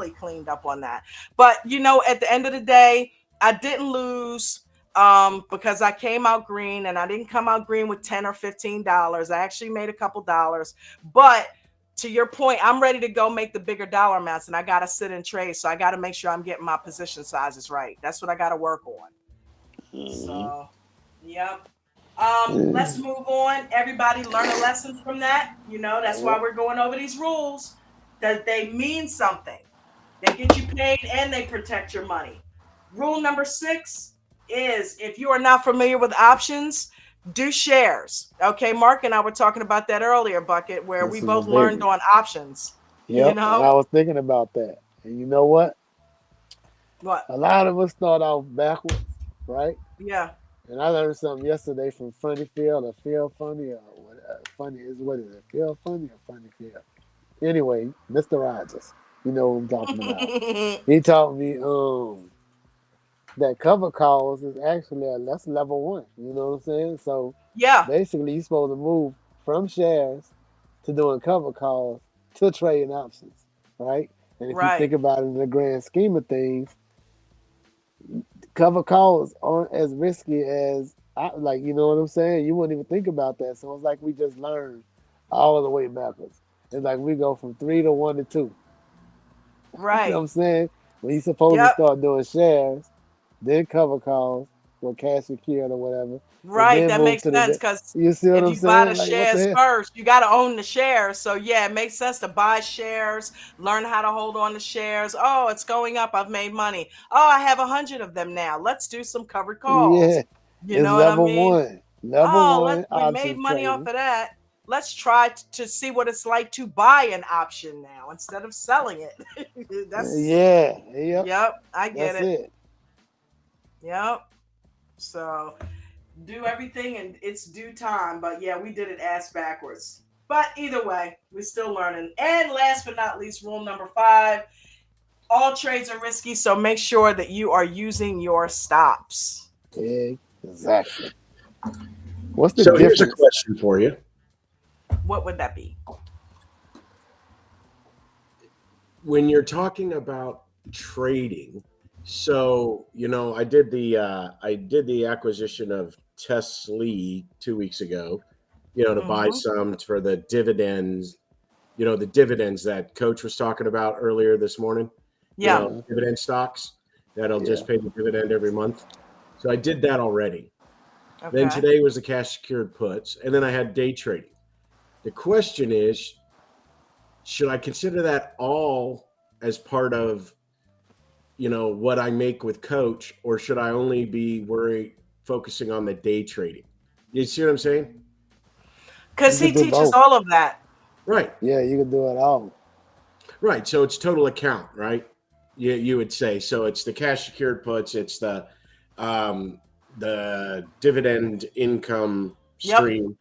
Speaker 1: cleaned up on that. But at the end of the day, I didn't lose because I came out green, and I didn't come out green with $10 or $15. I actually made a couple dollars, but to your point, I'm ready to go make the bigger dollar amounts, and I got to sit and trade. So I got to make sure I'm getting my position sizes right. That's what I got to work on.
Speaker 3: Mhm.
Speaker 1: So, yep. Let's
Speaker 3: Yeah.
Speaker 1: move on. Everybody learn a lesson from that. You know, that's why
Speaker 3: Yep.
Speaker 1: we're going over these rules, that they mean something. They get you paid and they protect your money. Rule number 6 is, if you are not familiar with options, do shares. Okay, Mark and I were talking about that earlier, Bucket, where we
Speaker 3: This is a
Speaker 1: both learned
Speaker 3: biggie.
Speaker 1: on options. You
Speaker 3: Yep. And I
Speaker 1: know
Speaker 3: was thinking about that. And you know what?
Speaker 1: what?
Speaker 3: A lot of us start off backwards, right?
Speaker 1: Yeah.
Speaker 3: And I learned something yesterday from Funny Field or Feel Funny or what, Funny is what is it? Feel Funny or Funny Field? Anyway, Mr. Rogers, you know what I'm talking about. He taught me that cover calls is actually that's level one. You know what I'm saying? So
Speaker 1: Yeah.
Speaker 3: basically, you're supposed to move from shares to doing cover calls to trading options, right? And if you
Speaker 1: Right.
Speaker 3: think about it in the grand scheme of things, cover calls aren't as risky as like you know what I'm saying. You wouldn't even think about that. So it's like we just learned all the way backwards. It's like we go from 3 to 1 to 2. You know what
Speaker 1: Right.
Speaker 3: I'm saying? When you're supposed to
Speaker 1: Yep.
Speaker 3: start doing shares, then cover calls or cash secured or whatever, and
Speaker 1: Right,
Speaker 3: then
Speaker 1: that
Speaker 3: move
Speaker 1: makes
Speaker 3: to the
Speaker 1: sense
Speaker 3: next.
Speaker 1: because
Speaker 3: You see what
Speaker 1: if
Speaker 3: I'm
Speaker 1: you buy the
Speaker 3: saying? Like what the
Speaker 1: shares
Speaker 3: hell?
Speaker 1: first, you got to own the shares. So yeah, it makes sense to buy shares, learn how to hold on to shares. Oh, it's going up. I've made money. Oh, I have 100 of them now. Let's do some covered calls.
Speaker 3: Yeah,
Speaker 1: You
Speaker 3: it's
Speaker 1: know what I
Speaker 3: level
Speaker 1: mean?
Speaker 3: one. Level
Speaker 1: Oh,
Speaker 3: one
Speaker 1: we made
Speaker 3: options
Speaker 1: money off
Speaker 3: trading.
Speaker 1: of that. Let's try to see what it's like to buy an option now instead of selling it. That's
Speaker 3: Yeah, yep,
Speaker 1: Yep, I get
Speaker 3: that's
Speaker 1: it.
Speaker 3: it.
Speaker 1: Yep. So do everything in its due time. But yeah, we did it ass backwards. But either way, we're still learning. And last but not least, rule number 5, all trades are risky. So make sure that you are using your stops.
Speaker 3: Exactly. What's the
Speaker 4: So here's a
Speaker 3: difference?
Speaker 4: question for you.
Speaker 1: What would that be?
Speaker 4: When you're talking about trading, so I did the acquisition of Tesla 2 weeks ago, to buy
Speaker 1: Mm-hmm.
Speaker 4: some for the dividends, the dividends that Coach was talking about earlier this morning,
Speaker 1: Yeah.
Speaker 3: Uh-huh.
Speaker 4: dividend stocks that'll
Speaker 3: Yeah.
Speaker 4: just pay the dividend every month. So I did that already. Then
Speaker 1: Okay.
Speaker 4: today was the cash secured puts, and then I had day trading. The question is, should I consider that all as part of what I make with Coach, or should I only be focusing on the day trading? You see what I'm saying?
Speaker 3: You
Speaker 1: Because he
Speaker 3: could do
Speaker 1: teaches
Speaker 3: both.
Speaker 1: all of that.
Speaker 4: Right,
Speaker 3: Yeah, you could do it all.
Speaker 4: right. So it's total account, right? You would say so. It's the cash secured puts. It's um, the dividend income
Speaker 1: Yep.
Speaker 4: stream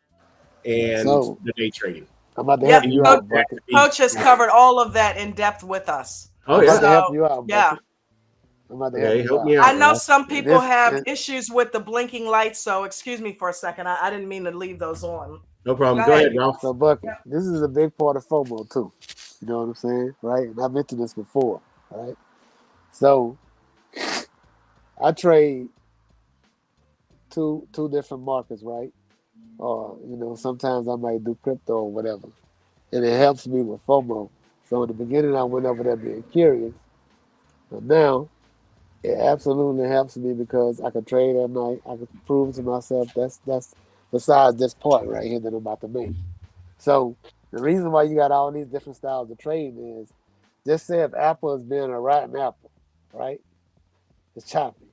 Speaker 4: and
Speaker 3: So
Speaker 4: the day trading.
Speaker 3: I'm about to
Speaker 1: Yep.
Speaker 3: help
Speaker 4: And you
Speaker 3: you
Speaker 4: want
Speaker 1: Coach,
Speaker 3: out,
Speaker 4: that
Speaker 3: Bucket.
Speaker 4: to be,
Speaker 1: Coach has covered all of that in depth with us.
Speaker 4: oh
Speaker 3: I'm about
Speaker 4: yeah.
Speaker 3: to help
Speaker 1: So
Speaker 3: you out,
Speaker 1: yeah.
Speaker 3: Bucket. I'm about to help
Speaker 4: Okay,
Speaker 3: you
Speaker 4: help me
Speaker 3: out.
Speaker 1: I
Speaker 4: out,
Speaker 1: know
Speaker 4: Ralph.
Speaker 1: some
Speaker 3: And
Speaker 1: people
Speaker 3: this,
Speaker 1: have
Speaker 3: and
Speaker 1: issues with the blinking lights, so excuse me for a second. I didn't mean to leave those on.
Speaker 4: No
Speaker 1: Go
Speaker 4: problem. Go
Speaker 1: ahead.
Speaker 4: ahead, Ralph.
Speaker 3: so Bucket, this is a big part of FOMO too. You know what I'm saying, right? And I mentioned this before, right? So I trade two different markets, right? Or sometimes I might do crypto or whatever, and it helps me with FOMO. So in the beginning, I went over there being curious, but now it absolutely helps me because I can trade at night. I can prove to myself that's besides this part right here that I'm about to make. So the reason why you got all these different styles of trading is just say if Apple is being a rotten apple, right? It's choppy.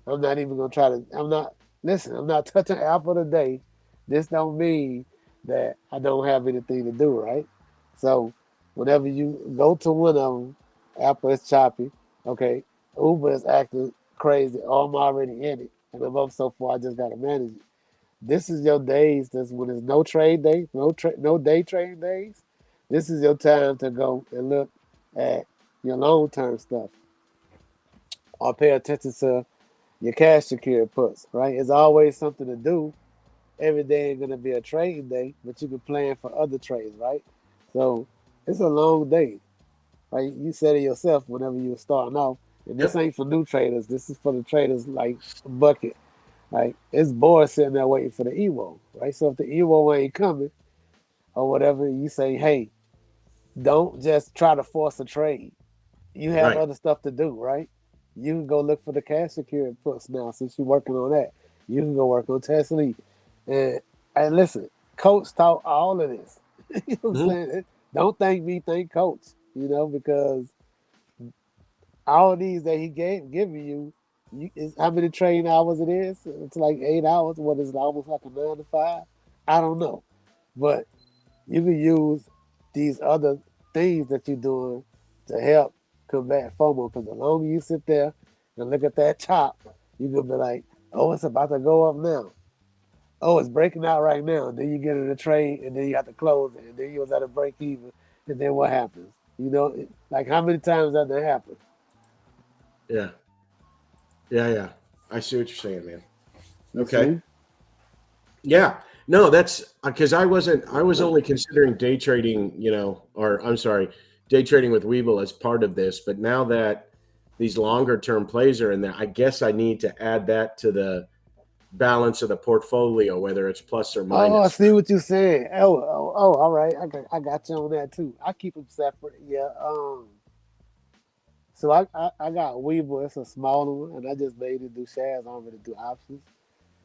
Speaker 3: I'm not even gonna try to. I'm not. Listen. I'm not touching Apple today. This don't mean that I don't have anything to do, right? So whenever you go to one of them, Apple is choppy. Okay, Uber is acting crazy. Oh, I'm already in it, and I'm up so far. I just gotta manage it. This is your days. This when there's no trade day, no day trading days. This is your time to go and look at your long term stuff or pay attention to your cash secured puts, right? It's always something to do. Every day ain't gonna be a trading day, but you can plan for other trades, right? So it's a long day. Right? You said it yourself whenever you were starting off. And this
Speaker 4: Yep.
Speaker 3: ain't for new traders. This is for the traders like Bucket. Right? It's bored sitting there waiting for the Evo, right? So if the Evo ain't coming or whatever, you say, hey, don't just try to force a trade. You have
Speaker 4: Right.
Speaker 3: other stuff to do, right? You can go look for the cash secured puts now since you're working on that. You can go work on Tesla. And listen, coach taught all of this. You know what I'm
Speaker 4: Mhm.
Speaker 3: saying? Don't thank me, thank coach. Because all these that he giving you, is how many training hours it is? It's like 8 hours. What is it, almost like a 9 to 5? I don't know. But you can use these other things that you're doing to help combat FOMO. Because the longer you sit there and look at that chop, you can be like, oh, it's about to go up now. Oh, it's breaking out right now. And then you get in a trade, and then you have to close it, and then you was at a break even, and then what happens? Like how many times that happened?
Speaker 4: Yeah. Yeah. I see what you're saying, man.
Speaker 3: You
Speaker 4: Okay.
Speaker 3: see?
Speaker 4: Yeah. No, that's because I was only considering day trading, or I'm sorry, day trading with Weeble as part of this. But now that these longer term plays are in there, I guess I need to add that to the balance of the portfolio, whether it's plus or
Speaker 3: Oh, I
Speaker 4: minus.
Speaker 3: see what you're saying. Oh, all right. I got you on that too. I keep them separate. Yeah. So I got Weeble. It's a smaller one, and I just made it do shares. I don't really do options.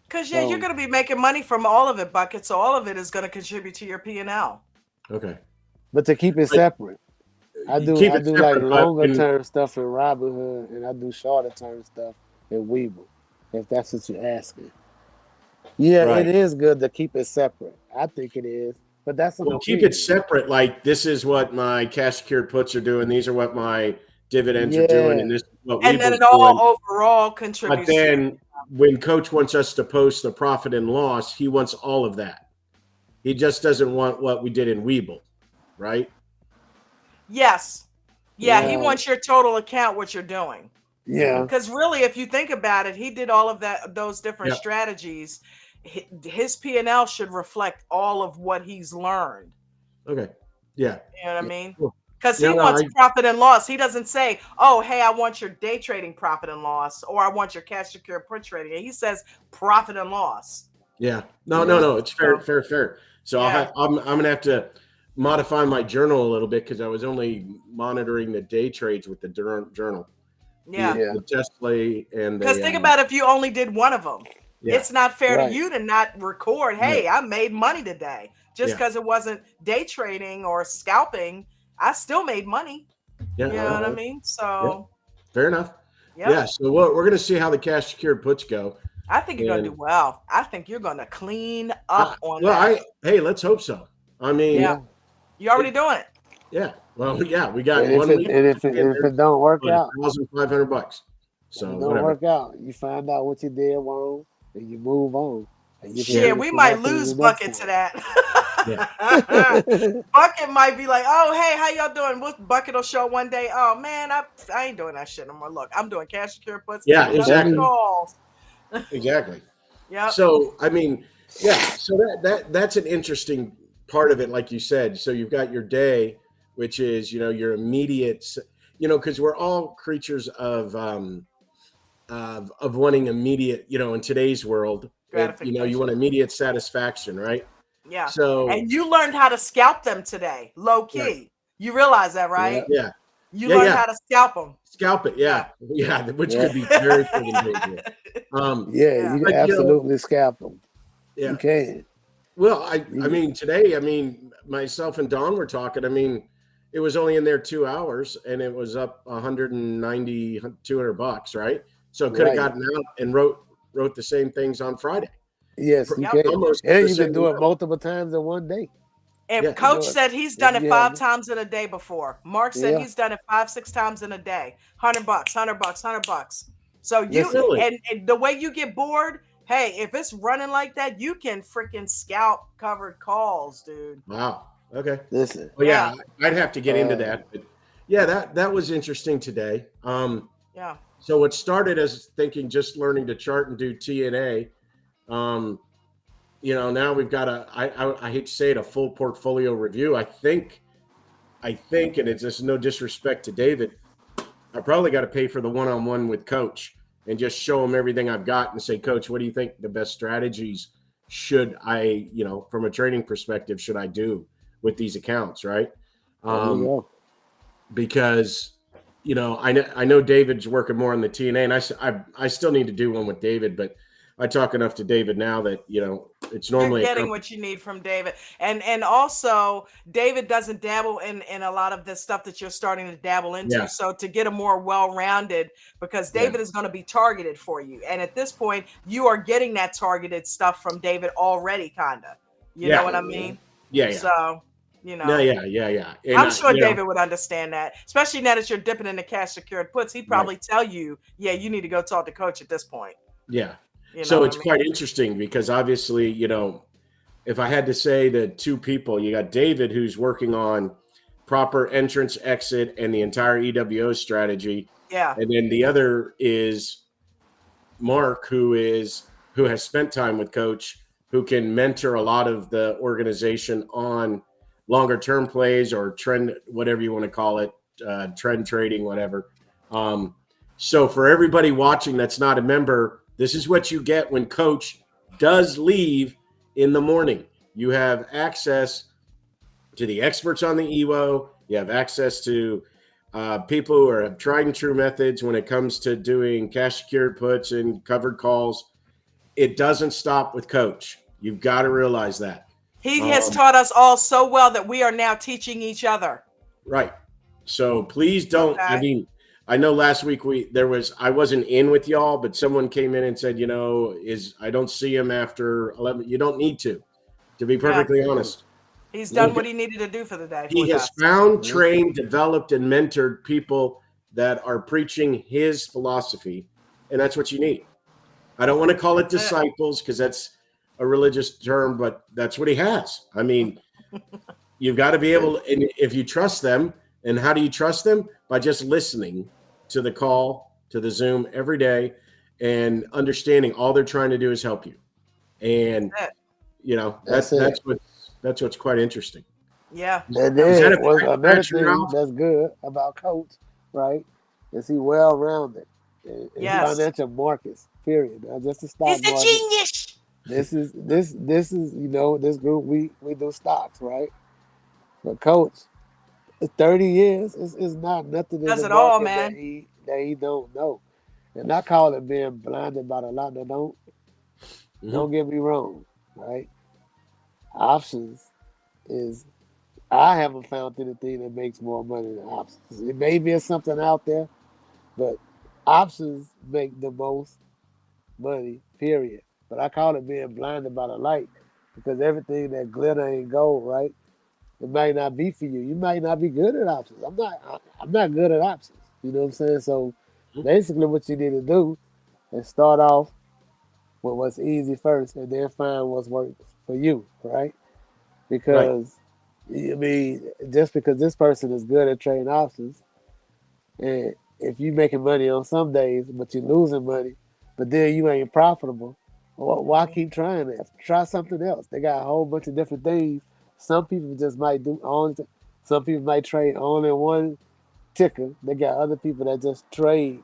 Speaker 1: Because yeah, you're
Speaker 3: So,
Speaker 1: going to be making money from all of it, Bucket. So all of it is going to contribute to your P&L.
Speaker 4: Okay.
Speaker 3: but to keep it
Speaker 4: But
Speaker 3: separate, I
Speaker 4: you
Speaker 3: do
Speaker 4: keep
Speaker 3: I
Speaker 4: it
Speaker 3: do like
Speaker 4: separate, but
Speaker 3: longer term stuff in Robinhood, and I do shorter term stuff in Weeble. If that's what you're asking. Yeah, it
Speaker 4: right.
Speaker 3: is good to keep it separate. I think it is, but that's an
Speaker 4: Well, keep it
Speaker 3: opinion.
Speaker 4: separate. Like this is what my cash secured puts are doing. These are what my dividends are doing, and
Speaker 3: Yeah,
Speaker 4: this is what
Speaker 1: And then
Speaker 4: Weeble's
Speaker 1: it all
Speaker 4: doing.
Speaker 1: overall
Speaker 4: But
Speaker 1: contributes to your.
Speaker 4: then when coach wants us to post the profit and loss, he wants all of that. He just doesn't want what we did in Weeble, right?
Speaker 1: Yes. Yeah, he
Speaker 3: well,
Speaker 1: wants your total account, what you're doing.
Speaker 3: yeah,
Speaker 1: Because really, if you think about it, he did all of those different
Speaker 4: Yeah.
Speaker 1: strategies. His P&L should reflect all of what he's learned.
Speaker 4: Okay. Yeah.
Speaker 1: You know what I
Speaker 4: Yeah.
Speaker 1: mean?
Speaker 4: Cool.
Speaker 1: Because
Speaker 4: Yeah.
Speaker 1: he
Speaker 4: No,
Speaker 1: wants profit and loss. He doesn't say, oh, hey, I want your day trading profit and loss, or I want your cash secure put trading. He says profit and loss.
Speaker 4: yeah. No. No.
Speaker 3: yeah,
Speaker 4: No. It's fair.
Speaker 1: So,
Speaker 4: Fair. Fair. So
Speaker 1: yeah.
Speaker 4: I'm gonna have to modify my journal a little bit because I was only monitoring the day trades with the journal,
Speaker 1: Yeah.
Speaker 3: yeah,
Speaker 4: the Tesla and
Speaker 1: Because
Speaker 4: the
Speaker 1: think about if you only did one of them.
Speaker 4: yeah.
Speaker 1: It's not fair to
Speaker 3: right.
Speaker 1: you to not record,
Speaker 4: Right.
Speaker 1: hey, I made money today. Just
Speaker 4: Yeah.
Speaker 1: because it wasn't day trading or scalping, I still made money.
Speaker 4: Yeah.
Speaker 1: You know what I
Speaker 3: Uh-huh.
Speaker 1: mean?
Speaker 4: Yeah.
Speaker 1: So,
Speaker 4: Fair enough.
Speaker 1: yep.
Speaker 4: Yeah. So we're going to see how the cash secured puts go.
Speaker 1: I think you're going to
Speaker 4: And
Speaker 1: do well. I think you're going to clean up on that.
Speaker 4: hey, let's hope so. I mean,
Speaker 1: Yeah.
Speaker 3: Yeah,
Speaker 1: You're already doing it.
Speaker 4: yeah. Well, yeah, we got
Speaker 3: and if
Speaker 4: 1
Speaker 3: it
Speaker 4: week.
Speaker 3: and if it,
Speaker 4: And
Speaker 3: if
Speaker 4: there's
Speaker 3: it don't work
Speaker 4: about
Speaker 3: out,
Speaker 4: $1,500.
Speaker 3: if
Speaker 4: So
Speaker 3: it don't
Speaker 4: whatever.
Speaker 3: work out, you find out what you did wrong, and you move on, and you
Speaker 4: Yeah.
Speaker 1: Shit,
Speaker 3: prepare
Speaker 1: we
Speaker 3: for
Speaker 1: might
Speaker 3: working in
Speaker 1: lose
Speaker 3: the next
Speaker 1: Bucket to
Speaker 3: one.
Speaker 4: Yeah.
Speaker 1: that. Bucket might be like, oh, hey, how y'all doing? Bucket will show one day. Oh, man, I ain't doing that shit no more. Look, I'm doing cash secure puts
Speaker 4: Yeah.
Speaker 1: and nothing
Speaker 3: Telling
Speaker 4: Exactly.
Speaker 3: you.
Speaker 1: calls.
Speaker 4: Exactly.
Speaker 1: Yep.
Speaker 4: So I mean, yeah. So that's an interesting part of it, like you said. So you've got your day, which is your immediate, because we're all creatures of wanting immediate, in today's world, you want
Speaker 1: Gratification.
Speaker 4: immediate satisfaction, right?
Speaker 1: Yeah.
Speaker 4: So
Speaker 1: And you learned how to scalp them today, low
Speaker 4: right,
Speaker 1: key. You realize that,
Speaker 3: Yeah,
Speaker 1: right?
Speaker 4: yeah,
Speaker 1: You
Speaker 4: yeah,
Speaker 1: learned
Speaker 4: yeah.
Speaker 1: how to scalp them.
Speaker 4: Scalp it,
Speaker 1: Yeah.
Speaker 4: yeah, which
Speaker 3: yeah,
Speaker 4: could be very friggin' dangerous.
Speaker 3: yeah.
Speaker 1: Yeah.
Speaker 3: You can
Speaker 4: But
Speaker 3: absolutely scalp them. You
Speaker 4: yeah.
Speaker 3: can.
Speaker 4: Well, I
Speaker 3: You,
Speaker 4: mean, today, I mean, myself and Don were talking. I mean, it was only in there 2 hours, and it was up 190, $200, right? So it could have
Speaker 3: right.
Speaker 4: gotten out and wrote the same things on Friday,
Speaker 3: Yes, you
Speaker 1: Yep.
Speaker 3: can.
Speaker 4: almost
Speaker 3: And
Speaker 4: the
Speaker 3: you
Speaker 4: same
Speaker 3: can do it
Speaker 4: amount.
Speaker 3: multiple times in one day.
Speaker 1: And
Speaker 4: Yeah,
Speaker 3: You can
Speaker 1: coach
Speaker 3: do it
Speaker 1: said he's
Speaker 3: if
Speaker 1: done it
Speaker 3: you
Speaker 1: 5
Speaker 3: have.
Speaker 1: times in a day before. Mark said
Speaker 3: Yeah.
Speaker 1: he's done it 5, 6 times in a day. $100, $100, $100. So
Speaker 3: Listen.
Speaker 4: really.
Speaker 1: and the way you get bored, hey, if it's running like that, you can freaking scalp covered calls, dude.
Speaker 4: Wow. Okay.
Speaker 3: Listen.
Speaker 4: Well,
Speaker 1: Yeah.
Speaker 4: yeah, I'd have to get into
Speaker 3: Uh,
Speaker 4: that, but yeah, that was interesting today.
Speaker 1: Yeah.
Speaker 4: So what started as thinking just learning to chart and do TNA. Um, now we've got I hate to say it, a full portfolio review. I think, and it's just no disrespect to David, I probably got to pay for the one-on-one with coach and just show him everything I've got and say, coach, what do you think the best strategies should I, from a trading perspective, should I do with these accounts, right?
Speaker 3: There you go.
Speaker 4: Because I know David's working more on the TNA, and I still need to do one with David, but I talk enough to David now that it's
Speaker 1: You're
Speaker 4: normally
Speaker 1: getting what you need from David. And also David doesn't dabble in a lot of the stuff that you're starting to dabble into.
Speaker 4: Yeah.
Speaker 1: So to get a more well-rounded, because David is going to be targeted for you. And at this point, you are getting that targeted stuff from David already, kinda. You know what I mean?
Speaker 4: Yeah.
Speaker 1: So,
Speaker 4: No, yeah. And,
Speaker 1: I'm sure David would understand that, especially now that you're dipping into cash secured puts. He'd probably tell you, yeah, you need to go talk to coach at this point.
Speaker 4: Yeah.
Speaker 1: You
Speaker 4: So
Speaker 1: know
Speaker 4: it's quite interesting because obviously, if I had to say the two people, you got David who's working on proper entrance, exit, and the entire EWO strategy.
Speaker 1: Yeah.
Speaker 4: And then the other is Mark, who has spent time with coach, who can mentor a lot of the organization on longer term plays or trend, whatever you want to call it, trend trading, whatever. So for everybody watching that's not a member, this is what you get when coach does leave in the morning. You have access to the experts on the EWO. You have access to people who have tried and true methods when it comes to doing cash secured puts and covered calls. It doesn't stop with coach. You've got to realize that.
Speaker 1: He has taught us all so well that we are now teaching each other.
Speaker 4: Right. So please don't.
Speaker 1: Okay.
Speaker 4: I mean, I know last week I wasn't in with y'all, but someone came in and said, I don't see him after 11. You don't need to be perfectly honest.
Speaker 1: He's done what he needed to do for the day.
Speaker 4: He has found, trained, developed, and mentored people that are preaching his philosophy, and that's what you need. I don't want to call it disciples because that's a religious term, but that's what he has. I mean, you've got to be able, and if you trust them, and how do you trust them? By just listening to the call, to the Zoom every day, and understanding all they're trying to do is help you. And that's what's quite interesting.
Speaker 1: Yeah.
Speaker 3: And then another thing that's good about coach, right, is he well-rounded in financial markets, period. Not just the stock market.
Speaker 1: He's a genius.
Speaker 3: This is this group we do stocks, right? But coach, 30 years is not nothing in the
Speaker 1: all,
Speaker 3: market
Speaker 1: man.
Speaker 3: that he don't know. And I call it being blinded by a lot that don't. Mm-hmm. Don't get me wrong, right? Options is, I haven't found anything that makes more money than options. It may be something out there, but options make the most money, period. But I call it being blinded by the light, because everything that glitter ain't gold, right? It might not be for you. You might not be good at options. I'm not good at options. You know what I'm saying? So basically what you need to do is start off with what's easy first and then find what's works for you, right? Because, I mean, just because this person is good at trading options, and if you're making money on some days, but you're losing money, but then you ain't profitable, why keep trying that? Try something else. They got a whole bunch of different things. Some people just might some people might trade only one ticker. They got other people that just trade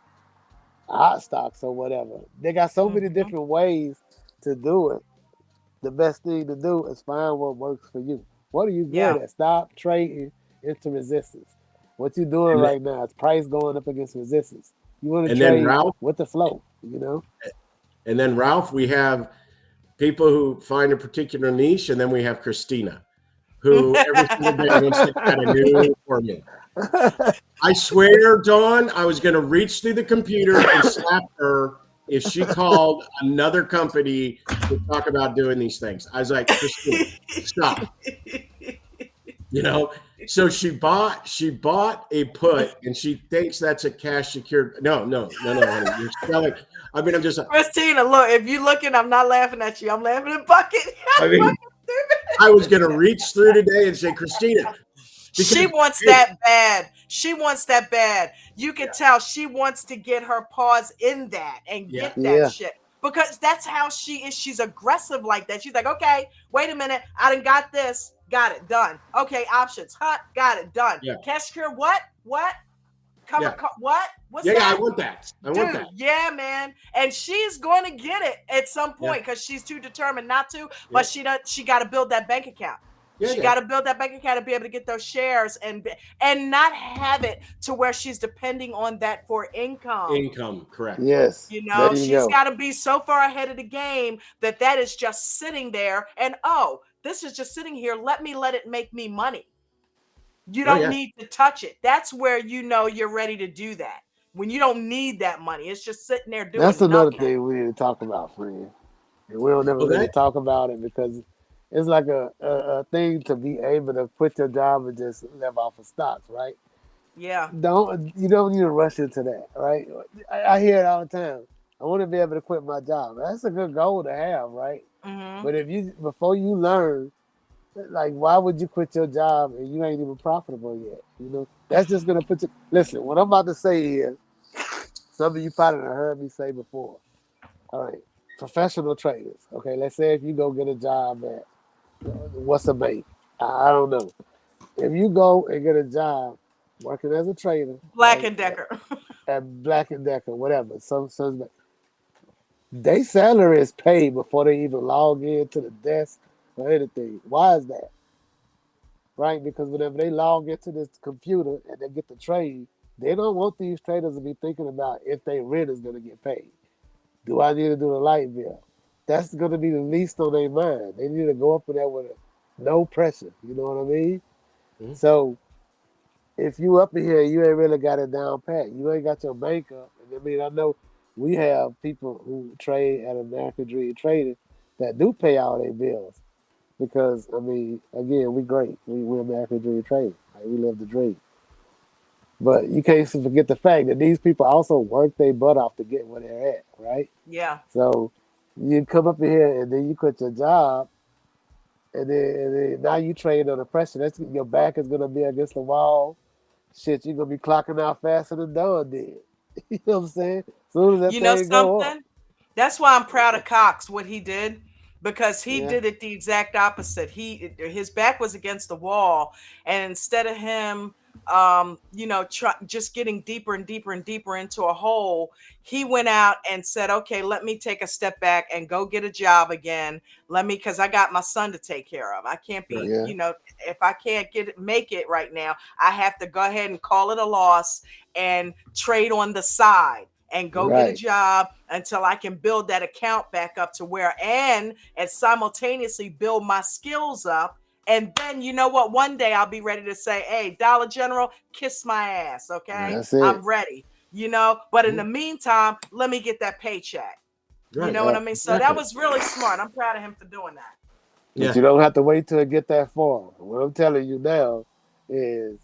Speaker 3: hot stocks or whatever. They got so many different ways to do it. The best thing to do is find what works for you. What are you good at? Stop trading into resistance. What you're doing right now is price going up against resistance. You want to trade with the flow,
Speaker 4: And then, Ralph, we have people who find a particular niche, and then we have Christina, who every single day wants to add a new formula. I swear, Dawn, I was going to reach through the computer and slap her if she called another company to talk about doing these things. I was like, Christina, stop. So she bought a put, and she thinks that's a cash secured. No, honey, you're selling. I mean, I'm just
Speaker 1: Christina. Look, if you're looking, I'm not laughing at you. I'm laughing at Bucket.
Speaker 4: I was gonna reach through today and say, Christina,
Speaker 1: she wants that bad. She wants that bad. You can tell she wants to get her paws in that and get that shit. Because that's how she is. She's aggressive like that. She's like, okay, wait a minute. I done got this. Got it. Done. Okay, options. Got it. Done.
Speaker 4: Yeah.
Speaker 1: Cash secure. What? Cover. What? What's that?
Speaker 4: Yeah, I want that. I want that.
Speaker 1: Yeah, man. And she's going to get it at some point because she's too determined not to. But she got to build that bank account. She got to build that bank account to be able to get those shares and not have it to where she's depending on that for income.
Speaker 4: Income, correct.
Speaker 3: Yes.
Speaker 1: You
Speaker 3: There
Speaker 1: know,
Speaker 3: you
Speaker 1: she's
Speaker 3: go.
Speaker 1: got to be so far ahead of the game that is just sitting there and, oh, this is just sitting here. Let it make me money. You don't need to touch it. That's where you know you're ready to do that. When you don't need that money, it's just sitting there doing
Speaker 3: That's another
Speaker 1: nothing.
Speaker 3: thing we need to talk about, friend. And we don't never
Speaker 4: Well,
Speaker 3: really
Speaker 4: that
Speaker 3: talk about it because it's like a thing to be able to quit your job and just live off of stocks, right?
Speaker 1: Yeah.
Speaker 3: You don't need to rush into that, right? I hear it all the time. I want to be able to quit my job. That's a good goal to have, right?
Speaker 1: Mm-hmm.
Speaker 3: But before you learn, like, why would you quit your job and you ain't even profitable yet? You know, that's just gonna put you. Listen, what I'm about to say here, some of you probably have heard me say before. All right, professional traders. Okay, let's say if you go get a job at what's a bank, I don't know. If you go and get a job working as a trader,
Speaker 1: Black
Speaker 3: right,
Speaker 1: and Decker.
Speaker 3: at Black and Decker, whatever, they salary is paid before they even log into the desk or anything. Why is that? Right? Because whenever they log into this computer and they get the trade, they don't want these traders to be thinking about if their rent is going to get paid. Do I need to do the light bill? That's going to be the least on their mind. They need to go up in there with no pressure. You know what I mean?
Speaker 4: Mhm.
Speaker 3: So if you up in here, you ain't really got it down pat. You ain't got your bank up. And I mean, I know we have people who trade at American Dream Trading that do pay all their bills. Because I mean, again, we great. We're American Dream Trading. Right? We live the dream. But you can't forget the fact that these people also work their butt off to get where they're at, right?
Speaker 1: Yeah.
Speaker 3: So you come up in here and then you quit your job, and then now you trade under pressure. Your back is gonna be against the wall. Shit, you're gonna be clocking out faster than Don did. You know what I'm saying? As soon as that
Speaker 1: You know
Speaker 3: thing go up,
Speaker 1: something? That's why I'm proud of Cox, what he did, because he
Speaker 3: yeah,
Speaker 1: did it the exact opposite. His back was against the wall, and instead of him, just getting deeper and deeper and deeper into a hole, he went out and said, "Okay, let me take a step back and go get a job again. Because I got my son to take care of. I can't be,
Speaker 4: Right.
Speaker 3: yeah,
Speaker 1: if I can't make it right now, I have to go ahead and call it a loss and trade on the side." And go get a
Speaker 3: right,
Speaker 1: job until I can build that account back up to where and simultaneously build my skills up. And then you know what? One day I'll be ready to say, hey, Dollar General, kiss my ass. Okay.
Speaker 3: that's it.
Speaker 1: I'm ready. But in the meantime, let me get that paycheck. You
Speaker 4: Right.
Speaker 1: know what
Speaker 3: Yeah.
Speaker 1: I mean? So that
Speaker 4: Exactly.
Speaker 1: was really smart. I'm proud of him for doing that.
Speaker 3: But
Speaker 4: Yeah.
Speaker 3: you don't have to wait till it get that far. What I'm telling you now is,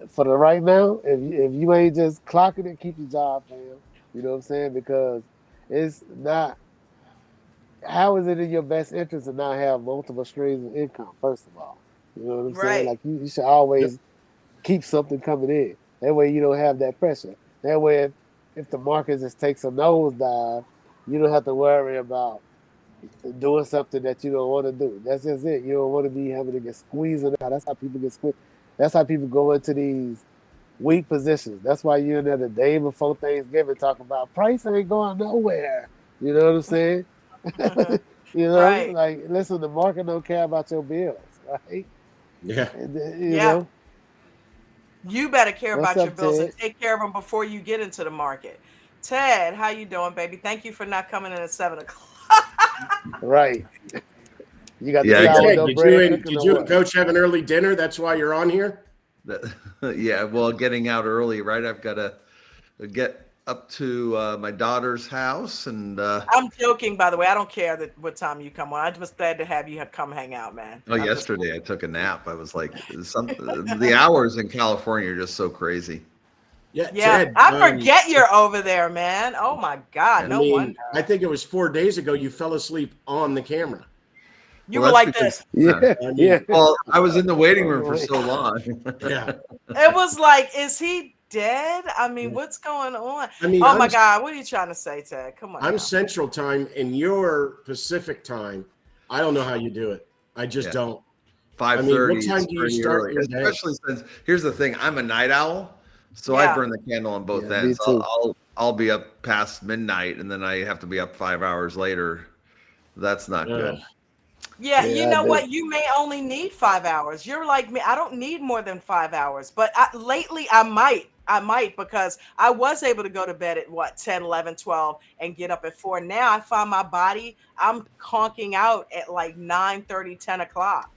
Speaker 3: for the right now, if you ain't just clocking it, keep your job, man. You know what I'm saying? Because it's not. How is it in your best interest to not have multiple streams of income? First of all, you know what I'm saying?
Speaker 1: Right.
Speaker 3: Like you should
Speaker 4: Yep.
Speaker 3: always keep something coming in. That way you don't have that pressure. That way, if the market just takes a nosedive, you don't have to worry about doing something that you don't want to do. That's just it. You don't want to be having to get squeezed out. That's how people get squeezed. That's how people go into these weak positions. That's why you're in there the day before Thanksgiving talking about price ain't going nowhere. You know what I'm saying? You know,
Speaker 1: Right.
Speaker 3: like, listen, the market don't care about your bills, right?
Speaker 4: Yeah.
Speaker 3: And you
Speaker 1: Yeah.
Speaker 3: know,
Speaker 1: You better care
Speaker 3: what's
Speaker 1: about your
Speaker 3: up,
Speaker 1: bills and
Speaker 3: Ted?
Speaker 1: take care of them before you get into the market. Ted, how you doing, baby? Thank you for not coming in at 7 o'clock.
Speaker 3: Right. You got the
Speaker 6: Yeah,
Speaker 4: Hey Ted,
Speaker 3: sourdough
Speaker 4: did you
Speaker 3: bread
Speaker 4: and
Speaker 3: cooking
Speaker 4: did
Speaker 3: or
Speaker 4: you and
Speaker 3: what?
Speaker 4: Coach have an early dinner? That's why you're on here.
Speaker 6: yeah. Well, getting out early, right? I've got to get up to my daughter's house, and
Speaker 1: I'm joking, by the way. I don't care what time you come on. I was glad to have you come hang out, man. I'm just
Speaker 6: yesterday I took a nap. I was like, the hours in California are just so crazy.
Speaker 4: Yeah,
Speaker 1: yeah.
Speaker 4: Ted.
Speaker 1: I forget you're over there, man. Oh my God,
Speaker 6: Yeah.
Speaker 4: I
Speaker 1: no
Speaker 4: mean,
Speaker 1: wonder.
Speaker 4: I think it was 4 days ago you fell asleep on the camera.
Speaker 1: You
Speaker 6: Well,
Speaker 1: were
Speaker 6: that's
Speaker 1: like
Speaker 6: because,
Speaker 1: this.
Speaker 3: Yeah,
Speaker 4: I
Speaker 3: yeah.
Speaker 4: mean,
Speaker 6: well, I was in the waiting
Speaker 3: On the
Speaker 6: room for
Speaker 3: way.
Speaker 6: so long.
Speaker 4: yeah.
Speaker 1: It was like, is he dead? I mean, what's going on?
Speaker 4: I mean,
Speaker 1: Oh my God, what are you trying to say, Ted? Come on
Speaker 4: I'm
Speaker 1: now.
Speaker 4: Central Time and you're Pacific Time. I don't know how you do it. I just
Speaker 6: Yeah.
Speaker 4: don't. I mean, what
Speaker 6: 5:30
Speaker 4: time
Speaker 6: is
Speaker 4: do you
Speaker 6: pretty
Speaker 4: start
Speaker 6: early,
Speaker 4: your day?
Speaker 6: especially since here's the thing: I'm a night owl, so I
Speaker 1: Yeah.
Speaker 6: burn the candle on both
Speaker 3: Yeah, me
Speaker 6: ends.
Speaker 3: too.
Speaker 6: I'll be up past midnight, and then I have to be up 5 hours later. That's not
Speaker 4: Ugh.
Speaker 6: good.
Speaker 1: Yeah, you
Speaker 3: Yeah, I
Speaker 1: know
Speaker 3: do.
Speaker 1: what? You may only need 5 hours. You're like me. I don't need more than 5 hours. But lately, I might. I might because I was able to go to bed at what 10, 11, 12, and get up at 4. Now I find my body, I'm conking out at like 9:30, 10 o'clock.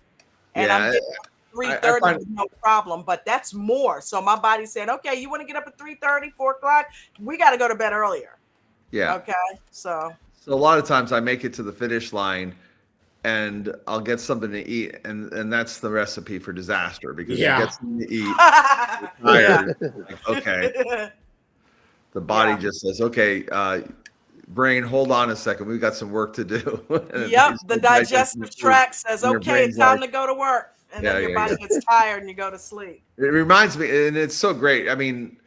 Speaker 1: And I'm
Speaker 6: Yeah,
Speaker 1: getting up at
Speaker 6: I
Speaker 1: 3:30
Speaker 6: find
Speaker 1: with no problem. But that's more. So my body's saying, okay, you want to get up at 3:30, 4 o'clock? We got to go to bed earlier.
Speaker 6: yeah.
Speaker 1: Okay. So
Speaker 6: So a lot of times I make it to the finish line and I'll get something to eat, and that's the recipe for disaster because you
Speaker 4: Yeah.
Speaker 6: get something to eat, you're
Speaker 1: yeah.
Speaker 6: tired, like, okay, the body
Speaker 1: yeah.
Speaker 6: just says, okay, brain, hold on a second, we've got some work to do, and
Speaker 1: Yep,
Speaker 6: you
Speaker 1: the
Speaker 6: start digesting the
Speaker 1: digestive
Speaker 6: food,
Speaker 1: tract says,
Speaker 6: and your
Speaker 1: "Okay,
Speaker 6: brain's
Speaker 1: it's time
Speaker 6: like,
Speaker 1: to go to work," and
Speaker 6: yeah,
Speaker 1: then your
Speaker 6: yeah,
Speaker 1: body
Speaker 6: yeah.
Speaker 1: gets tired and you go to sleep.
Speaker 6: It reminds me, and it's so great. I mean,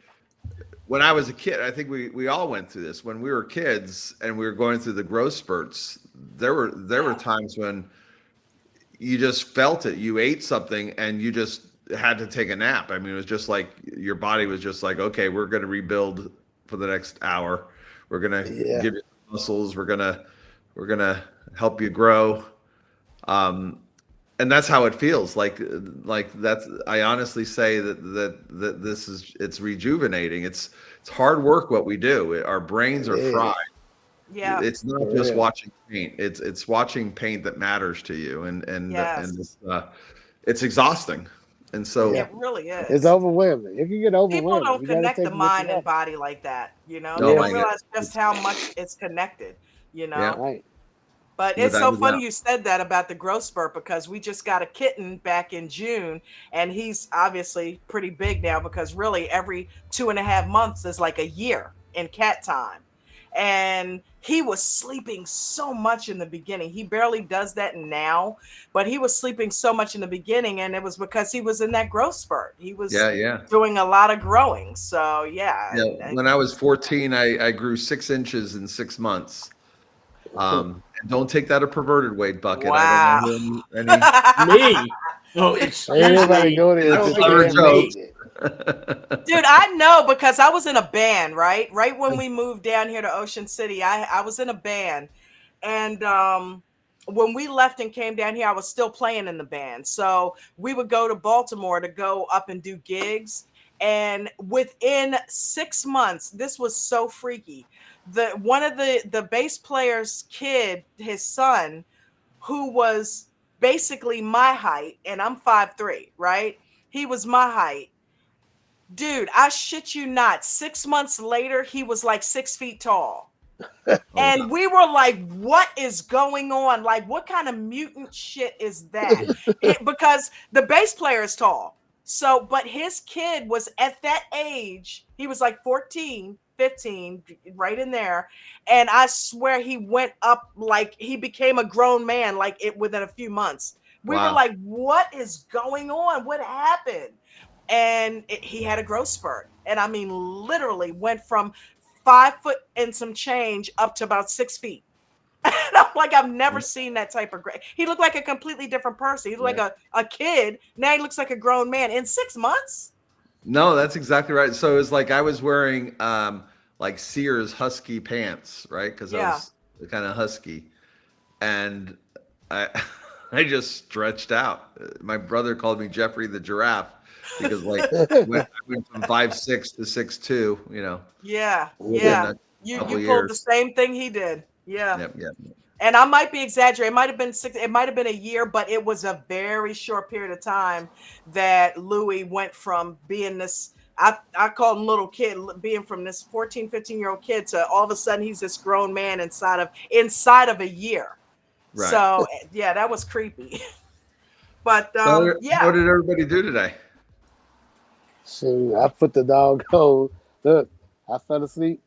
Speaker 6: when I was a kid, I think we all went through this. When we were kids and we were going through the growth spurts, there were
Speaker 1: Yeah,
Speaker 6: times when you just felt it. You ate something and you just had to take a nap. I mean, it was just like your body was just like, okay, we're going to rebuild for the next hour. We're going to
Speaker 3: Yeah,
Speaker 6: give you muscles. We're going to help you grow. Um, and that's how it feels. Like that's, I honestly say that this is, it's rejuvenating. It's hard work what we do. Our brains
Speaker 3: it
Speaker 6: are
Speaker 3: is
Speaker 6: fried.
Speaker 1: yeah,
Speaker 6: It's not
Speaker 3: for
Speaker 6: just
Speaker 3: real.
Speaker 6: watching paint. It's watching paint that matters to you, and
Speaker 1: yes,
Speaker 6: it's exhausting. And
Speaker 3: Yeah,
Speaker 1: it
Speaker 6: so,
Speaker 1: really
Speaker 3: it's
Speaker 1: is.
Speaker 3: overwhelming. It can get
Speaker 1: People
Speaker 3: overwhelming.
Speaker 1: don't
Speaker 3: You got to
Speaker 1: connect the
Speaker 3: take mental
Speaker 1: mind and
Speaker 3: rest.
Speaker 1: body like that. They
Speaker 6: oh
Speaker 3: Yeah,
Speaker 1: don't
Speaker 6: my God,
Speaker 1: realize just
Speaker 6: it's,
Speaker 1: how much it's connected. You
Speaker 6: yeah,
Speaker 1: know.
Speaker 3: right.
Speaker 1: But it's
Speaker 6: without
Speaker 1: so
Speaker 6: a
Speaker 1: funny
Speaker 6: doubt.
Speaker 1: you said that about the growth spurt because we just got a kitten back in June, and he's obviously pretty big now because really every 2.5 months is like a year in cat time. And he was sleeping so much in the beginning. He barely does that now, but he was sleeping so much in the beginning, and it was because he was in that growth spurt. He was
Speaker 6: Yeah, yeah,
Speaker 1: doing a lot of growing. So yeah,
Speaker 6: yeah. When I was 14, I grew 6 inches in 6 months. And don't take that a perverted weight bucket. I don't
Speaker 1: wow.
Speaker 6: want to hear any
Speaker 4: Me? Oh,
Speaker 3: Ain't
Speaker 4: excuse
Speaker 3: nobody
Speaker 4: me.
Speaker 3: go
Speaker 4: I
Speaker 3: there
Speaker 4: don't
Speaker 3: to
Speaker 4: think
Speaker 6: other
Speaker 3: can't
Speaker 4: it's
Speaker 3: make
Speaker 6: jokes.
Speaker 4: me.
Speaker 3: it.
Speaker 1: Dude, I know because I was in a band, right? Right when we moved down here to Ocean City, I was in a band. And when we left and came down here, I was still playing in the band. So we would go to Baltimore to go up and do gigs. And within 6 months, this was so freaky. The one of the bass player's kid, his son, who was basically my height, and I'm 5'3", right? He was my height. Dude, I shit you not. 6 months later, he was like 6 feet tall.
Speaker 6: Oh wow.
Speaker 1: And we were like, what is going on? Like, what kind of mutant shit is that? Because the bass player is tall. So, but his kid was at that age, he was like 14, 15, right in there. And I swear he went up like he became a grown man, like it within a few months. We were
Speaker 6: Wow.
Speaker 1: like, what is going on? What happened? And he had a growth spurt. And I mean, literally went from 5 foot and some change up to about 6 feet. And I'm like, I've never seen that type of he looked like a completely different person. He looked
Speaker 6: Yeah.
Speaker 1: like a kid. Now he looks like a grown man in 6 months.
Speaker 6: No, that's exactly right. So it's like I was wearing like Sears husky pants, right? Because I
Speaker 1: Yeah.
Speaker 6: was kind of husky, and I I just stretched out. My brother called me Jeffrey the giraffe because like I went from 5'6" to 6'2",
Speaker 1: Yeah.
Speaker 6: within
Speaker 1: Yeah.
Speaker 6: a couple
Speaker 1: You pulled the
Speaker 6: years.
Speaker 1: same thing he did. Yeah.
Speaker 6: Yep, yep.
Speaker 1: And I might be exaggerating. It might have been it might have been a year, but it was a very short period of time that Louis went from being this, I call him little kid, being from this 14, 15-year-old kid to all of a sudden he's this grown man inside of a year.
Speaker 6: Right.
Speaker 1: So yeah, that was creepy. But
Speaker 6: So how
Speaker 1: yeah.
Speaker 6: did everybody do today?
Speaker 3: Shoot, I put the dog on. Look, I fell asleep.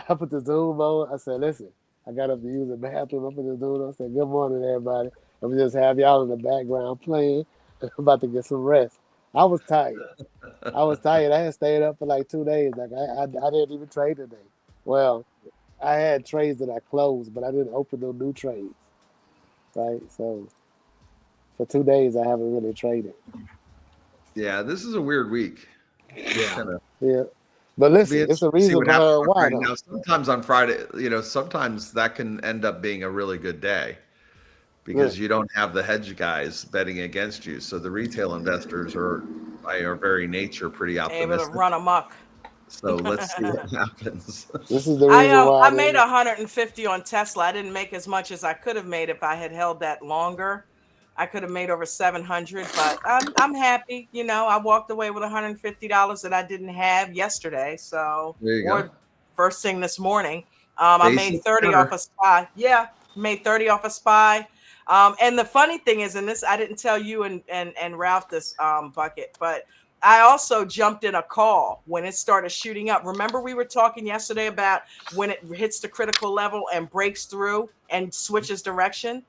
Speaker 3: I put the Zoom on. I said, listen, I got up to use the bathroom. I put the Zoom on. I said, good morning, everybody. I'm just have y'all in the background playing. I'm about to get some rest. I was tired. I was tired. I had stayed up for like 2 days. Like I didn't even trade today. Well, I had trades that I closed, but I didn't open no new trades. Right. So for 2 days, I haven't really traded.
Speaker 6: Yeah, this is a weird week. Just
Speaker 4: Yeah.
Speaker 6: kind of
Speaker 3: Yeah. But
Speaker 6: be
Speaker 3: listen, it's a
Speaker 6: interesting to see
Speaker 3: reason
Speaker 6: what happens
Speaker 3: behind
Speaker 6: on
Speaker 3: why
Speaker 6: Friday.
Speaker 3: though.
Speaker 6: Now, sometimes on Friday, sometimes that can end up being a really good day. because you don't have the hedge guys betting against you. So the retail investors are, by our very nature, pretty
Speaker 1: Able to
Speaker 6: optimistic.
Speaker 1: run amok.
Speaker 6: So let's see what happens.
Speaker 3: This is the reason why
Speaker 1: I made 150 on Tesla. I didn't make as much as I could have made if I had held that longer. I could have made over 700, but I'm happy. You know, I walked away with $150 that I didn't have yesterday. So,
Speaker 6: There you go.
Speaker 1: or first thing this morning, I made
Speaker 6: Basic
Speaker 1: 30 off
Speaker 6: counter.
Speaker 1: a SPY. Yeah, made 30 off a SPY. And the funny thing is, and this I didn't tell you and Ralph this bucket, but I also jumped in a call when it started shooting up. Remember, we were talking yesterday about when it hits the critical level and breaks through and switches direction.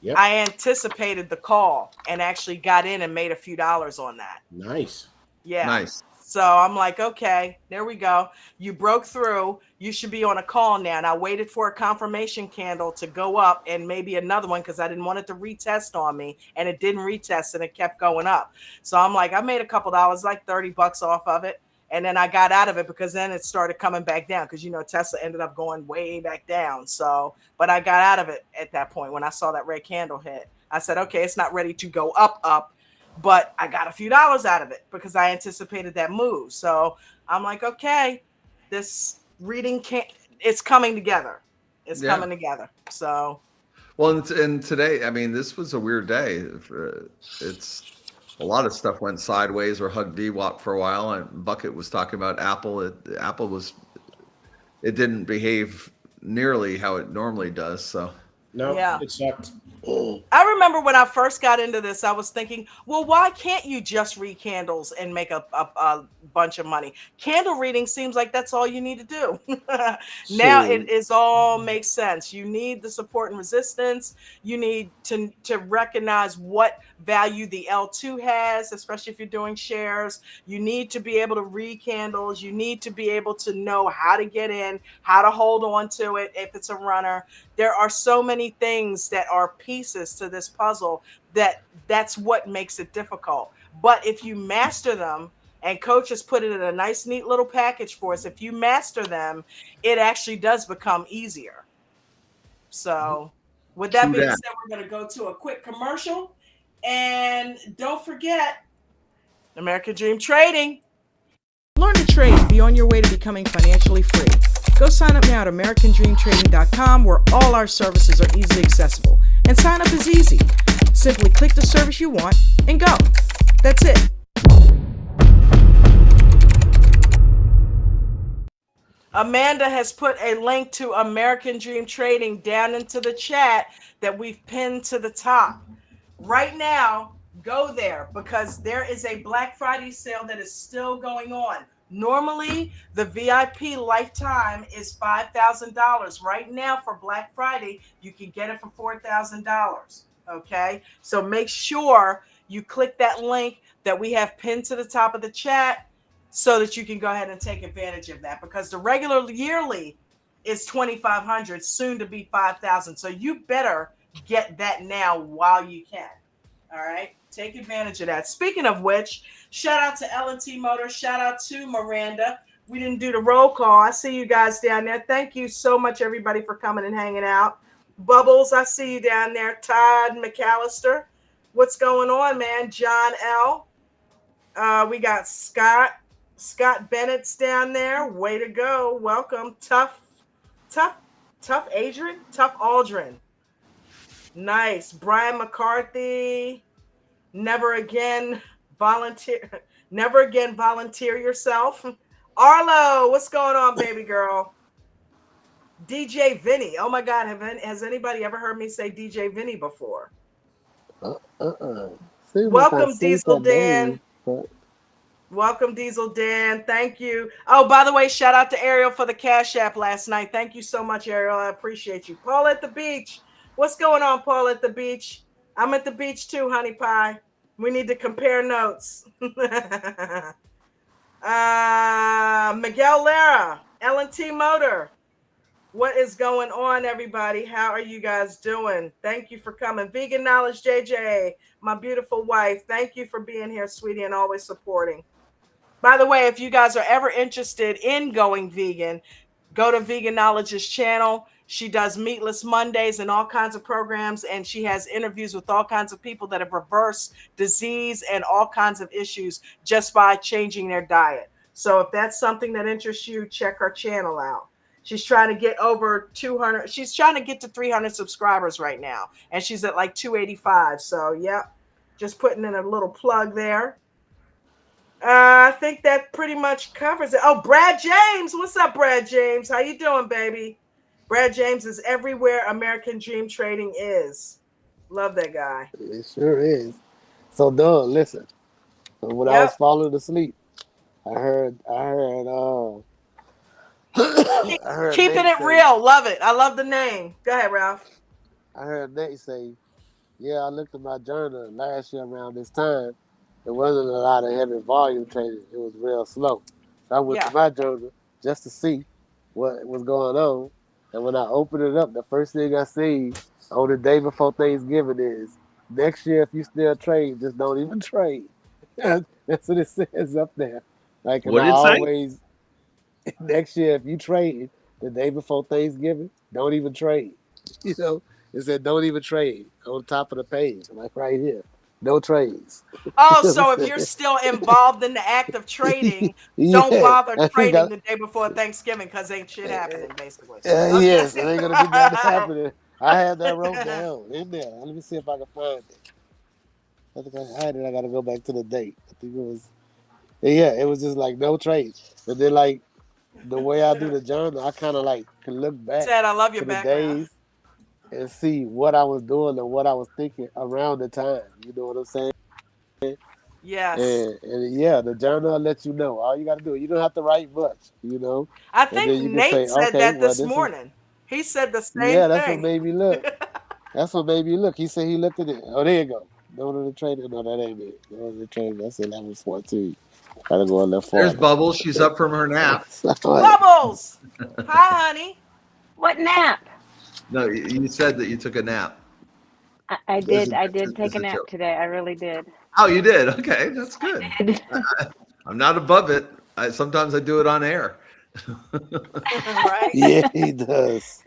Speaker 4: Yep.
Speaker 1: I anticipated the call and actually got in and made a few dollars on that.
Speaker 4: Nice.
Speaker 1: Yeah.
Speaker 6: Nice.
Speaker 1: So I'm like, okay, there we go. You broke through. You should be on a call now. And I waited for a confirmation candle to go up and maybe another one because I didn't want it to retest on me. And it didn't retest and it kept going up. So I'm like, I made a couple dollars, like $30 off of it. And then I got out of it because then it started coming back down because, you know, Tesla ended up going way back down. So, but I got out of it at that point when I saw that red candle hit. I said, okay, it's not ready to go up. But I got a few dollars out of it because I anticipated that move. So I'm like, okay, this reading it's coming together. It's coming together. So,
Speaker 6: well, and today, I mean, this was a weird day. It's a lot of stuff went sideways or hugged DWAP for a while. And Bucket was talking about Apple. It didn't behave nearly how it normally does. So
Speaker 4: No,
Speaker 1: yeah.
Speaker 4: it sucked.
Speaker 1: I remember when I first got into this, I was thinking, well, why can't you just read candles and make a bunch of money? Candle reading seems like that's all you need to do. Now it is all makes sense. You need the support and resistance. You need to recognize what value the L2 has, especially if you're doing shares. You need to be able to read candles. You need to be able to know how to get in, how to hold on to it if it's a runner. There are so many things that are pieces to this puzzle that's what makes it difficult. But if you master them, and coach has put it in a nice, neat little package for us, if you master them, it actually does become easier. So with that
Speaker 6: True
Speaker 1: being
Speaker 6: that.
Speaker 1: said, we're going to go to a quick commercial. And don't forget, American Dream Trading. Learn to trade and be on your way to becoming financially free. Go sign up now at AmericanDreamTrading.com, where all our services are easily accessible. And sign up is easy. Simply click the service you want and go. That's it. Amanda has put a link to American Dream Trading down into the chat that we've pinned to the top. Right now, go there because there is a Black Friday sale that is still going on. Normally, the VIP lifetime is $5,000. Right now, for Black Friday, you can get it for $4,000. Okay, so make sure you click that link that we have pinned to the top of the chat so that you can go ahead and take advantage of that, because the regular yearly is $2,500, soon to be $5,000. So you better get that now while you can. All right, take advantage of that. Speaking of which, shout out to L&T Motors. Shout out to Miranda. We didn't do the roll call. I see you guys down there. Thank you so much, everybody, for coming and hanging out. Bubbles, I see you down there. Todd McAllister. What's going on, man? John L. We got Scott Bennett's down there. Way to go. Welcome. Tough Adrian? Tough Aldrin. Nice. Brian McCarthy. Never again volunteer yourself. Arlo, what's going on, baby girl? DJ Vinny. Oh my God, has anybody ever heard me say DJ Vinny before? Welcome, Diesel Dan. Welcome, Diesel Dan. Thank you. Oh, by the way, shout out to Ariel for the Cash App last night. Thank you so much, Ariel. I appreciate you. Paul at the beach. What's going on, Paul at the beach? I'm at the beach too, honey pie. We need to compare notes. Miguel Lara, L&T Motor. What is going on, everybody? How are you guys doing? Thank you for coming. Vegan Knowledge JJ, my beautiful wife. Thank you for being here, sweetie, and always supporting. By the way, if you guys are ever interested in going vegan, Go to Vegan Knowledge's channel. She does Meatless Mondays and all kinds of programs, and she has interviews with all kinds of people that have reversed disease and all kinds of issues just by changing their diet. So if that's something that interests you, check her channel out. She's trying to get over 200. She's trying to get to 300 subscribers right now, and she's at like 285. So, yep, just putting in a little plug there. I think that pretty much covers it. Oh, Brad James. What's up, Brad James? How you doing, baby? Brad James is everywhere American Dream Trading is. Love that guy.
Speaker 3: It sure is. So, Doug, listen. When I was
Speaker 1: Yep.
Speaker 3: falling asleep, I heard,
Speaker 1: Keep,
Speaker 3: I heard
Speaker 1: keeping
Speaker 3: Nate
Speaker 1: it
Speaker 3: say,
Speaker 1: real. Love it. I love the name. Go ahead, Ralph.
Speaker 3: I heard Nate say, yeah, I looked at my journal last year around this time. There wasn't a lot of heavy volume trading. It was real slow. So I went to
Speaker 1: Yeah.
Speaker 3: my journal just to see what was going on. And when I opened it up, the first thing I see on the day before Thanksgiving is next year, if you still trade, just don't even trade. That's what it says up there. Like, and
Speaker 6: What
Speaker 3: I
Speaker 6: did it say?
Speaker 3: always, next year, if you trade the day before Thanksgiving, don't even trade. You know, it said don't even trade on the top of the page, like right here. No trades. You
Speaker 1: Oh,
Speaker 3: know what I'm
Speaker 1: so if you're
Speaker 3: saying?
Speaker 1: still involved in the act of trading, don't
Speaker 3: Yeah,
Speaker 1: bother
Speaker 3: I think
Speaker 1: trading the day before Thanksgiving because ain't shit happening, basically.
Speaker 3: yes, it
Speaker 1: Okay.
Speaker 3: ain't gonna be nothing happening. I had that wrote down in there. Let me see if I can find it. I think I had it. I gotta go back to the date. I think it was. Yeah, it was just like no trades. And then like the way I do the journal, I kind of like can look back
Speaker 1: Said, I love your
Speaker 3: to the
Speaker 1: background.
Speaker 3: days and see what I was doing and what I was thinking around the time. You know what I'm saying?
Speaker 1: Yes.
Speaker 3: And yeah, the journal will let you know. All you got to do, you don't have to write much.
Speaker 1: I
Speaker 3: And
Speaker 1: think
Speaker 3: then you can
Speaker 1: Nate
Speaker 3: say,
Speaker 1: said
Speaker 3: okay,
Speaker 1: that
Speaker 3: well,
Speaker 1: this
Speaker 3: this is,
Speaker 1: morning. He said the same
Speaker 3: yeah, that's what
Speaker 1: thing.
Speaker 3: made me look. That's what made me look. He said he looked at it. Oh, there you go. Go to the trader. No, that ain't it. Go to the trader. That's 11:14. Gotta go a little
Speaker 6: There's
Speaker 3: farther.
Speaker 6: Bubbles. She's up from her nap.
Speaker 3: So,
Speaker 1: Bubbles. Hi, honey.
Speaker 7: What nap?
Speaker 6: No, you said that you took a nap.
Speaker 7: I
Speaker 6: Is
Speaker 7: did.
Speaker 6: it,
Speaker 7: I did
Speaker 6: is
Speaker 7: take a
Speaker 6: it
Speaker 7: nap today. I really did.
Speaker 6: oh, you did. Okay, that's good.
Speaker 7: I did.
Speaker 6: I'm not above it. Sometimes I do it on air.
Speaker 1: Right?
Speaker 3: yeah, he does.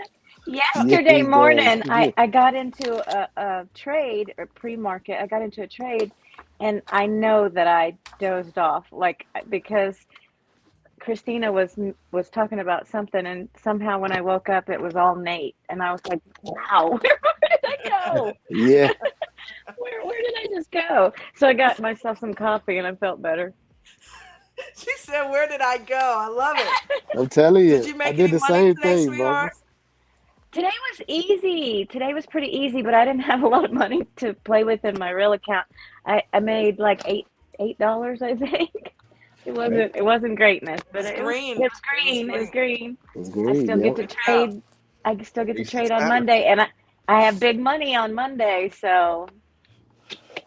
Speaker 3: Yeah,
Speaker 7: Yesterday
Speaker 3: he does.
Speaker 7: morning, I got into a trade or pre-market. I got into a trade, and I know that I dozed off, like because Christina was talking about something, and somehow when I woke up, it was all Nate, and I was like, "Wow, where did I go?
Speaker 3: Yeah,
Speaker 7: Where did I just go?" So I got myself some coffee, and I felt better.
Speaker 1: She said, where did I go? I love it.
Speaker 3: I'm telling
Speaker 1: Did
Speaker 3: you,
Speaker 1: you
Speaker 3: I
Speaker 1: make
Speaker 3: did
Speaker 1: any
Speaker 3: the
Speaker 1: money
Speaker 3: same
Speaker 1: today,
Speaker 3: thing,
Speaker 1: sweetheart?
Speaker 3: Bubbles.
Speaker 7: Today was easy. Today was pretty easy, but I didn't have a lot of money to play with in my real account. I made like $8, I think.
Speaker 3: Okay,
Speaker 7: It wasn't greatness, but
Speaker 1: It's green.
Speaker 7: it was
Speaker 1: It was
Speaker 7: green. It was
Speaker 1: green.
Speaker 7: green.
Speaker 3: it's
Speaker 7: I
Speaker 3: green.
Speaker 7: still get
Speaker 3: Yep.
Speaker 7: to
Speaker 1: Good job.
Speaker 7: trade. I still get to
Speaker 6: Patience
Speaker 7: trade on
Speaker 6: matters.
Speaker 7: Monday, and I have big money on Monday, so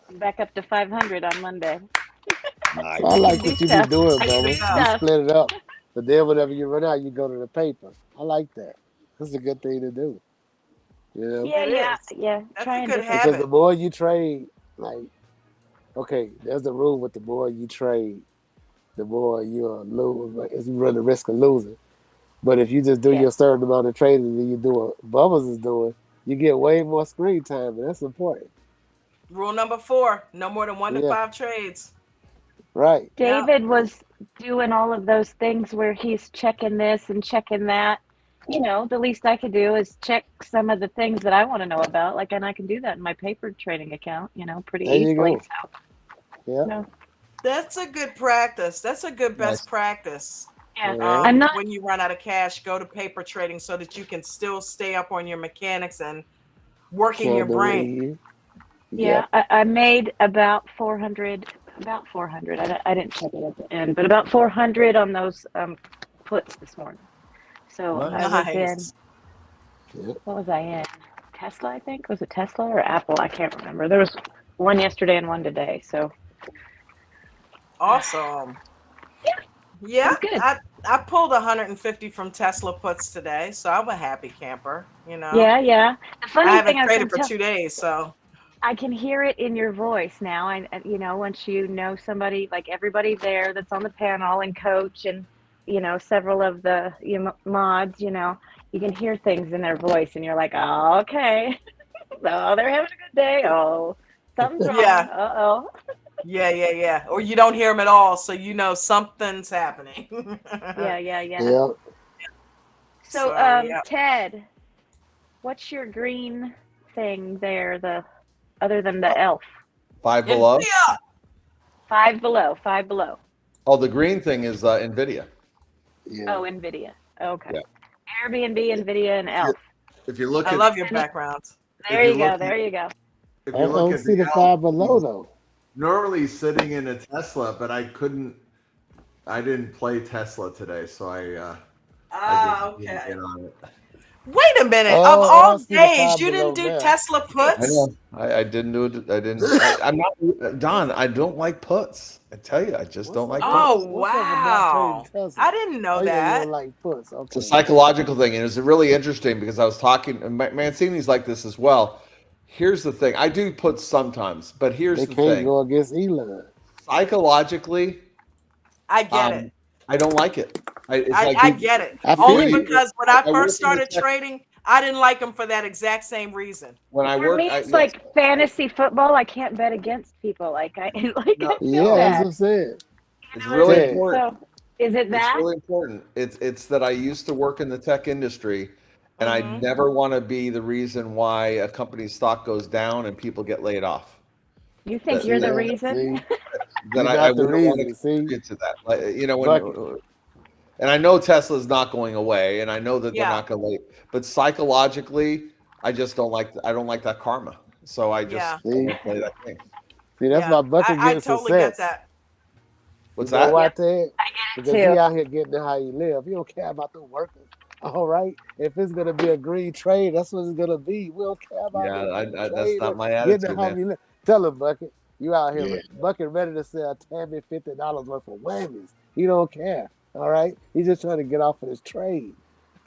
Speaker 7: I'm back up to 500 on Monday.
Speaker 3: So I
Speaker 7: I
Speaker 6: Nice.
Speaker 7: can
Speaker 3: like
Speaker 7: do
Speaker 3: what you be
Speaker 7: stuff.
Speaker 3: doing,
Speaker 7: I
Speaker 1: That's
Speaker 7: can
Speaker 1: good
Speaker 7: do
Speaker 3: Bubbles.
Speaker 1: stuff.
Speaker 3: You
Speaker 7: stuff.
Speaker 3: split it up, but then whenever you run out, you go to the paper. I like that. That's a good thing to do. You know,
Speaker 7: Yeah,
Speaker 1: It
Speaker 7: yeah,
Speaker 1: is.
Speaker 7: yeah.
Speaker 1: That's a
Speaker 7: Trying
Speaker 1: good
Speaker 7: different.
Speaker 3: because
Speaker 1: habit.
Speaker 3: the more you trade, like okay, there's a rule with the more you trade, the more you'll lose. Like, you run the risk of losing. But if you just do
Speaker 7: Yeah.
Speaker 3: your certain amount of trading than you do what Bubbles is doing, you get way more screen time, and that's important.
Speaker 1: Rule number 4, no more than one to
Speaker 3: Yeah,
Speaker 1: five trades.
Speaker 3: right.
Speaker 1: Yeah.
Speaker 7: David was doing all of those things where he's checking this and checking that. The least I could do is check some of the things that I want to know about. Like, and I can do that in my paper trading account, pretty
Speaker 3: There you
Speaker 7: easily.
Speaker 3: go.
Speaker 7: So,
Speaker 3: Yeah.
Speaker 7: no,
Speaker 1: That's a good practice. That's a good best
Speaker 6: Nice.
Speaker 1: practice.
Speaker 7: yeah,
Speaker 3: Uh-huh.
Speaker 7: I'm not.
Speaker 1: When you run out of cash, go to paper trading so that you can still stay up on your mechanics and working your
Speaker 3: Candle
Speaker 1: brain.
Speaker 3: in.
Speaker 7: Yeah,
Speaker 3: Yep.
Speaker 7: I made about 400. About 400. I didn't check it at the end, but about 400 on those puts this morning. So I
Speaker 6: Nice.
Speaker 7: was in.
Speaker 1: Nice.
Speaker 3: Yep.
Speaker 7: What was I in? Tesla, I think. Was it Tesla or Apple? I can't remember. There was one yesterday and one today. So
Speaker 1: Awesome.
Speaker 7: it
Speaker 1: Yeah,
Speaker 7: was good.
Speaker 1: I pulled 150 from Tesla puts today, so I'm a happy camper, you know.
Speaker 7: Yeah, yeah. The
Speaker 1: I
Speaker 7: funny thing
Speaker 1: haven't
Speaker 7: I was
Speaker 1: traded
Speaker 7: going to
Speaker 1: for
Speaker 7: tell,
Speaker 1: 2 days, so
Speaker 7: I can hear it in your voice now. Once you know somebody, like everybody there that's on the panel and coach, and several of the mods, you can hear things in their voice, and you're like, oh, okay. Oh, they're having a good day. Oh, something's wrong.
Speaker 1: Yeah.
Speaker 7: Uh-oh.
Speaker 1: Yeah. Or you don't hear them at all, so you know something's happening.
Speaker 7: Yeah.
Speaker 3: Yeah.
Speaker 7: So,
Speaker 1: yeah.
Speaker 7: Ted, what's your green thing there, other than the elf?
Speaker 6: Five Below.
Speaker 1: Yeah.
Speaker 7: Five Below.
Speaker 6: Oh, the green thing is NVIDIA.
Speaker 3: Yeah.
Speaker 7: Oh, NVIDIA. Okay.
Speaker 6: Yeah.
Speaker 7: Airbnb, NVIDIA, and elf.
Speaker 6: If you look
Speaker 1: I
Speaker 6: at,
Speaker 1: love your backgrounds.
Speaker 7: There you go. There you go.
Speaker 6: if
Speaker 3: I
Speaker 6: you look
Speaker 3: don't
Speaker 6: at
Speaker 3: see the
Speaker 6: Elf,
Speaker 3: Five Below though.
Speaker 6: normally sitting in a Tesla, but I didn't play Tesla today, so I didn't
Speaker 1: Okay.
Speaker 6: get on it.
Speaker 1: Wait a minute.
Speaker 3: Oh,
Speaker 1: Of
Speaker 3: I
Speaker 1: all
Speaker 3: see the
Speaker 1: days,
Speaker 3: Five
Speaker 1: you
Speaker 3: Below
Speaker 1: didn't do
Speaker 3: now.
Speaker 1: Tesla
Speaker 6: I
Speaker 1: puts?
Speaker 6: know. I didn't do it. I'm not Don. I don't like puts. I tell you, I just don't like puts.
Speaker 1: Oh,
Speaker 3: What's up with not
Speaker 1: wow.
Speaker 3: trading Tesla?
Speaker 1: I didn't know
Speaker 3: Oh, yeah, you
Speaker 1: that.
Speaker 3: don't like puts.
Speaker 6: It's a
Speaker 3: Okay.
Speaker 6: psychological thing, and it's really interesting because I was talking. Mancini's like this as well. Here's the thing: I do puts sometimes, but here's
Speaker 3: They
Speaker 6: the
Speaker 3: can't
Speaker 6: thing:
Speaker 3: go against Elon.
Speaker 6: psychologically,
Speaker 1: I get it.
Speaker 6: I don't like it. It's
Speaker 1: I
Speaker 6: like
Speaker 1: get it.
Speaker 3: I feel
Speaker 1: Only
Speaker 3: you.
Speaker 1: because when I
Speaker 6: I work in
Speaker 1: first
Speaker 6: the
Speaker 1: started
Speaker 6: tech-
Speaker 1: trading, I didn't like them for that exact same reason.
Speaker 6: when I
Speaker 7: For
Speaker 6: work.
Speaker 7: me, it's like fantasy football. I can't bet against people. Like I
Speaker 6: No.
Speaker 7: I feel
Speaker 3: Yeah, that's
Speaker 7: bad.
Speaker 3: what I'm saying.
Speaker 6: It's
Speaker 7: You know
Speaker 6: really
Speaker 7: what I mean?
Speaker 6: important.
Speaker 7: So, is it
Speaker 6: It's
Speaker 7: that?
Speaker 6: really important. It's that I used to work in the tech industry, and I
Speaker 1: Mhm.
Speaker 6: never want to be the reason why a company's stock goes down and people get laid off.
Speaker 7: You think
Speaker 6: That-
Speaker 7: you're the
Speaker 3: Yeah,
Speaker 7: reason?
Speaker 3: see,
Speaker 6: That
Speaker 3: you're
Speaker 6: I
Speaker 3: not the
Speaker 6: wouldn't want to
Speaker 3: reason. See,
Speaker 6: contribute to that. Like,
Speaker 3: Bucket.
Speaker 6: and I know Tesla's not going away, and I know that they're
Speaker 1: Yeah.
Speaker 6: not going to. But psychologically, I just don't like. I don't like that karma. So I just
Speaker 1: Yeah.
Speaker 6: don't wanna play that game.
Speaker 3: See, that's
Speaker 1: Yeah.
Speaker 3: why Bucket
Speaker 1: I
Speaker 3: getting
Speaker 1: totally get
Speaker 3: success.
Speaker 1: that.
Speaker 6: What's
Speaker 3: You know
Speaker 6: that?
Speaker 3: why,
Speaker 7: Yep.
Speaker 3: Ted?
Speaker 7: I
Speaker 3: Because
Speaker 7: get
Speaker 3: he
Speaker 7: it too.
Speaker 3: out here getting to how he live. He don't care about the workers. All right. If it's gonna be a green trade, that's what it's gonna be. We don't care about
Speaker 6: Yeah,
Speaker 3: no green
Speaker 6: that's
Speaker 3: trade
Speaker 6: not
Speaker 3: or
Speaker 6: my
Speaker 3: getting to
Speaker 6: attitude,
Speaker 3: how
Speaker 6: man.
Speaker 3: he live. Tell him, Bucket. You out here,
Speaker 6: Yeah.
Speaker 3: Bucket ready to sell Tammy $50 worth of whammies. He don't care. All right. He's just trying to get off of this trade.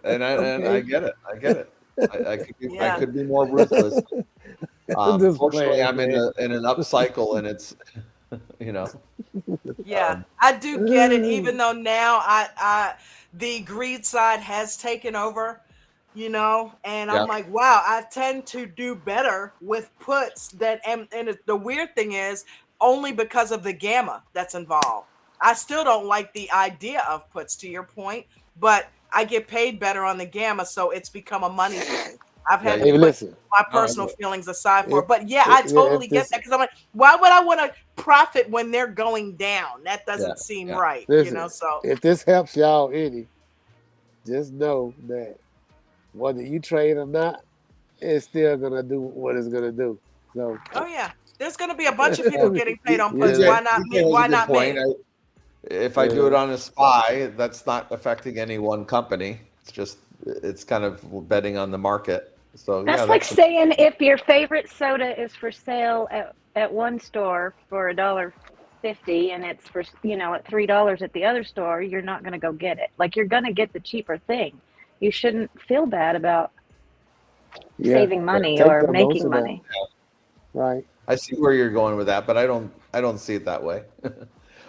Speaker 6: And I
Speaker 3: Okay.
Speaker 6: get it. I get it. I
Speaker 1: Yeah.
Speaker 6: could be more ruthless.
Speaker 3: Just
Speaker 6: Fortunately,
Speaker 3: playing,
Speaker 6: I'm in
Speaker 3: man.
Speaker 6: an up cycle, and it's you know.
Speaker 1: Yeah.
Speaker 6: Um,
Speaker 1: I do get it, even though now the greed side has taken over, and
Speaker 6: Yeah.
Speaker 1: I'm like, wow, I tend to do better with puts the weird thing is only because of the gamma that's involved. I still don't like the idea of puts, to your point, but I get paid better on the gamma, so it's become a money thing. I've
Speaker 6: Yeah.
Speaker 1: had to
Speaker 3: Hey,
Speaker 1: put
Speaker 3: listen.
Speaker 1: my
Speaker 6: No, I
Speaker 1: personal
Speaker 6: know.
Speaker 1: feelings aside for
Speaker 3: If
Speaker 1: it. But yeah, I totally
Speaker 3: if
Speaker 1: get
Speaker 3: this
Speaker 1: that because I'm like, why would I want to profit when they're going down? That
Speaker 6: Yeah.
Speaker 1: doesn't seem
Speaker 6: Yeah.
Speaker 1: right,
Speaker 3: listen,
Speaker 1: so
Speaker 3: if this helps y'all any, just know that whether you trade or not, it's still gonna do what it's gonna do. So
Speaker 1: oh yeah. There's gonna be a bunch of people getting paid on
Speaker 3: you
Speaker 1: puts.
Speaker 3: know,
Speaker 1: Why not me?
Speaker 6: TJ has a
Speaker 1: Why
Speaker 6: good
Speaker 1: not
Speaker 6: point.
Speaker 1: me?
Speaker 6: If I do it on a SPY, that's not affecting any one company. It's kind of betting on the market. So yeah,
Speaker 7: That's like saying if your favorite soda is for sale at one store for $1.50 and it's for at $3 at the other store, you're not going to go get it. Like you're going to get the cheaper thing. You shouldn't feel bad about saving money
Speaker 3: take
Speaker 7: or
Speaker 3: the most
Speaker 7: making
Speaker 3: of that.
Speaker 7: money.
Speaker 3: Right.
Speaker 6: I see where you're going with that, but I don't see it that way.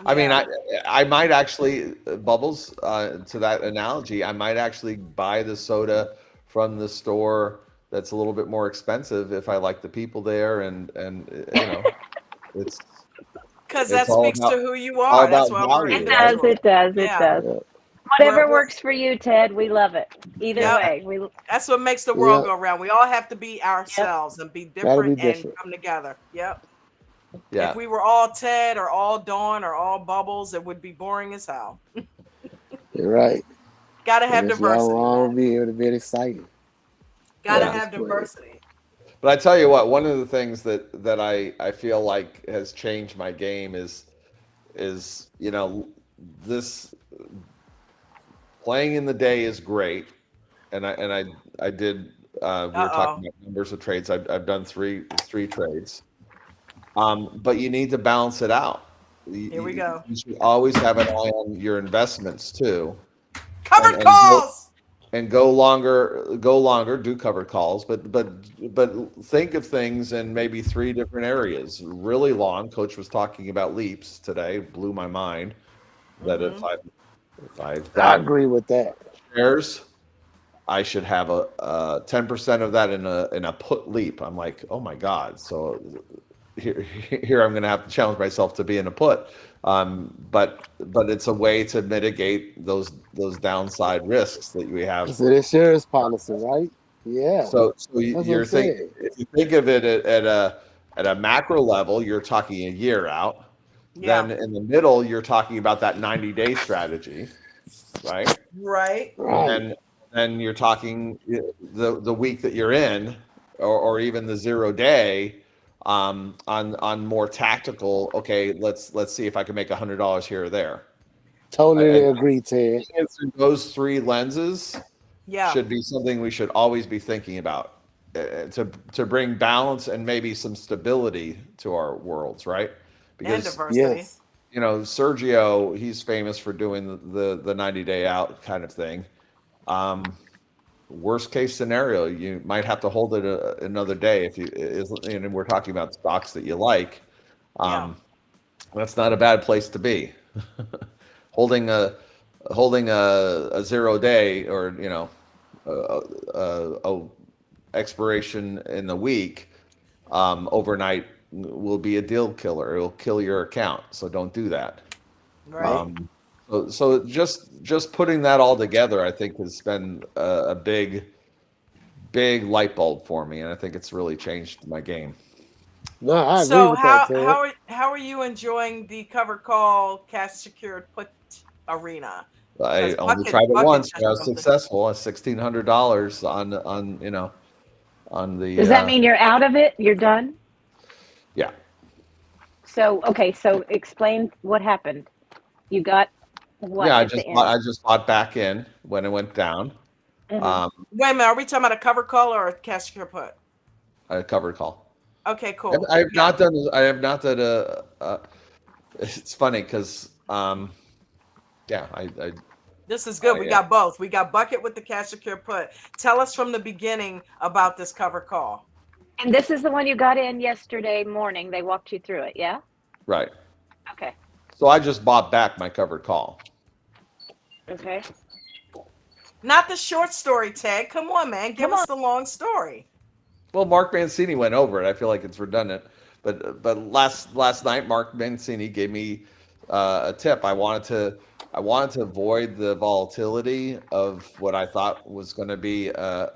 Speaker 6: I mean, I might actually, Bubbles, to that analogy, I might actually buy the soda from the store that's a little bit more expensive if I like the people there, and it's
Speaker 1: because that
Speaker 6: all
Speaker 1: speaks
Speaker 6: about
Speaker 1: to who you
Speaker 6: all
Speaker 1: are. That's
Speaker 6: about
Speaker 1: what we're
Speaker 6: value,
Speaker 7: It
Speaker 6: right?
Speaker 7: does. It does. It
Speaker 1: Yeah.
Speaker 7: does.
Speaker 3: Yeah.
Speaker 7: Whatever
Speaker 1: We're-
Speaker 7: works for you, Ted. We love it. Either
Speaker 1: Yep.
Speaker 7: way,
Speaker 1: That's what makes the world
Speaker 3: Yep.
Speaker 1: go round. We all have to be ourselves and be
Speaker 3: Gotta
Speaker 1: different,
Speaker 3: be different.
Speaker 1: and come together. Yep.
Speaker 6: Yeah.
Speaker 1: If we were all Ted or all Dawn or all Bubbles, it would be boring as hell.
Speaker 3: You're right.
Speaker 1: Gotta have
Speaker 3: Unless y'all
Speaker 1: diversity.
Speaker 3: all
Speaker 1: Man.
Speaker 3: be able to be exciting.
Speaker 1: Gotta
Speaker 6: Yeah.
Speaker 1: have diversity.
Speaker 6: But I tell you what, one of the things that I feel like has changed my game is this playing in the day is great, and I did we were talking about numbers of trades. I've done three trades, but you need to balance it out.
Speaker 1: Here we go.
Speaker 6: You should always have an eye on your investments too.
Speaker 1: Covered
Speaker 6: and
Speaker 1: calls.
Speaker 6: go longer, do covered calls, but think of things in maybe three different areas. Really long. Coach was talking about leaps today, blew my mind. That if If I've
Speaker 3: I
Speaker 6: got
Speaker 3: agree with that.
Speaker 6: shares, I should have a 10% of that in a put leap. I'm like, oh my god! So here I'm going to have to challenge myself to be in a put. But it's a way to mitigate those downside risks that we have.
Speaker 3: It's an insurance policy, right? Yeah,
Speaker 6: So
Speaker 3: that's what I'm
Speaker 6: you're think
Speaker 3: saying.
Speaker 6: if you think of it at a macro level, you're talking a year out.
Speaker 1: Yeah.
Speaker 6: Then in the middle, you're talking about that 90-day strategy, right?
Speaker 1: Right.
Speaker 3: Right.
Speaker 6: And then you're talking the week that you're in, or even the 0 day, on more tactical. Okay, let's see if I can make $100 here or there.
Speaker 3: Totally
Speaker 6: And
Speaker 3: agree, Ted.
Speaker 6: through those three lenses
Speaker 1: Yeah.
Speaker 6: should be something we should always be thinking about, to bring balance and maybe some stability to our worlds, right?
Speaker 1: And
Speaker 6: Because
Speaker 1: diversity.
Speaker 3: Yes.
Speaker 6: Sergio, he's famous for doing the 90-day out kind of thing. Um, Worst case scenario, you might have to hold it another day if and we're talking about stocks that you like.
Speaker 1: Yeah.
Speaker 6: Um, that's not a bad place to be. holding a holding a 0 day, or a expiration in the week, overnight, will be a deal killer. It'll kill your account. So don't do that.
Speaker 1: Right.
Speaker 3: Nope.
Speaker 6: So just putting that all together, I think, has been a big light bulb for me, and I think it's really changed my game.
Speaker 3: No, I agree
Speaker 1: So
Speaker 3: with that,
Speaker 1: how
Speaker 3: Ted.
Speaker 1: how are you enjoying the covered call cash secured put arena?
Speaker 6: I
Speaker 1: Because
Speaker 6: only tried it
Speaker 1: bucket
Speaker 6: once,
Speaker 1: just
Speaker 6: but I was
Speaker 1: jumped in.
Speaker 6: successful at $1,600 on the
Speaker 7: Does that mean you're out of it? You're done?
Speaker 6: yeah.
Speaker 7: So, okay, so explain what happened. You got what
Speaker 6: Yeah,
Speaker 7: at the end?
Speaker 6: I just bought back in when it went down.
Speaker 7: Hmm.
Speaker 6: Um,
Speaker 1: Wait a minute, are we talking about a covered call or a cash secured put?
Speaker 6: a covered call.
Speaker 1: Okay, cool.
Speaker 6: I have
Speaker 1: Yeah.
Speaker 6: not done. I have not done it's funny because yeah,
Speaker 1: This is good. We
Speaker 6: I
Speaker 1: got both. We got bucket with the cash secured put. Tell us from the beginning about this covered call.
Speaker 7: And this is the one you got in yesterday morning. They walked you through it, yeah?
Speaker 6: right.
Speaker 7: Okay.
Speaker 6: So I just bought back my covered call.
Speaker 7: Okay.
Speaker 1: Not the short story, Ted. Come on, man. Give
Speaker 7: Come
Speaker 1: us
Speaker 7: on.
Speaker 1: the long story.
Speaker 6: Well, Mark Mancini went over it. I feel like it's redundant, but last night Mark Mancini gave me a tip. I wanted to avoid the volatility of what I thought was going to be a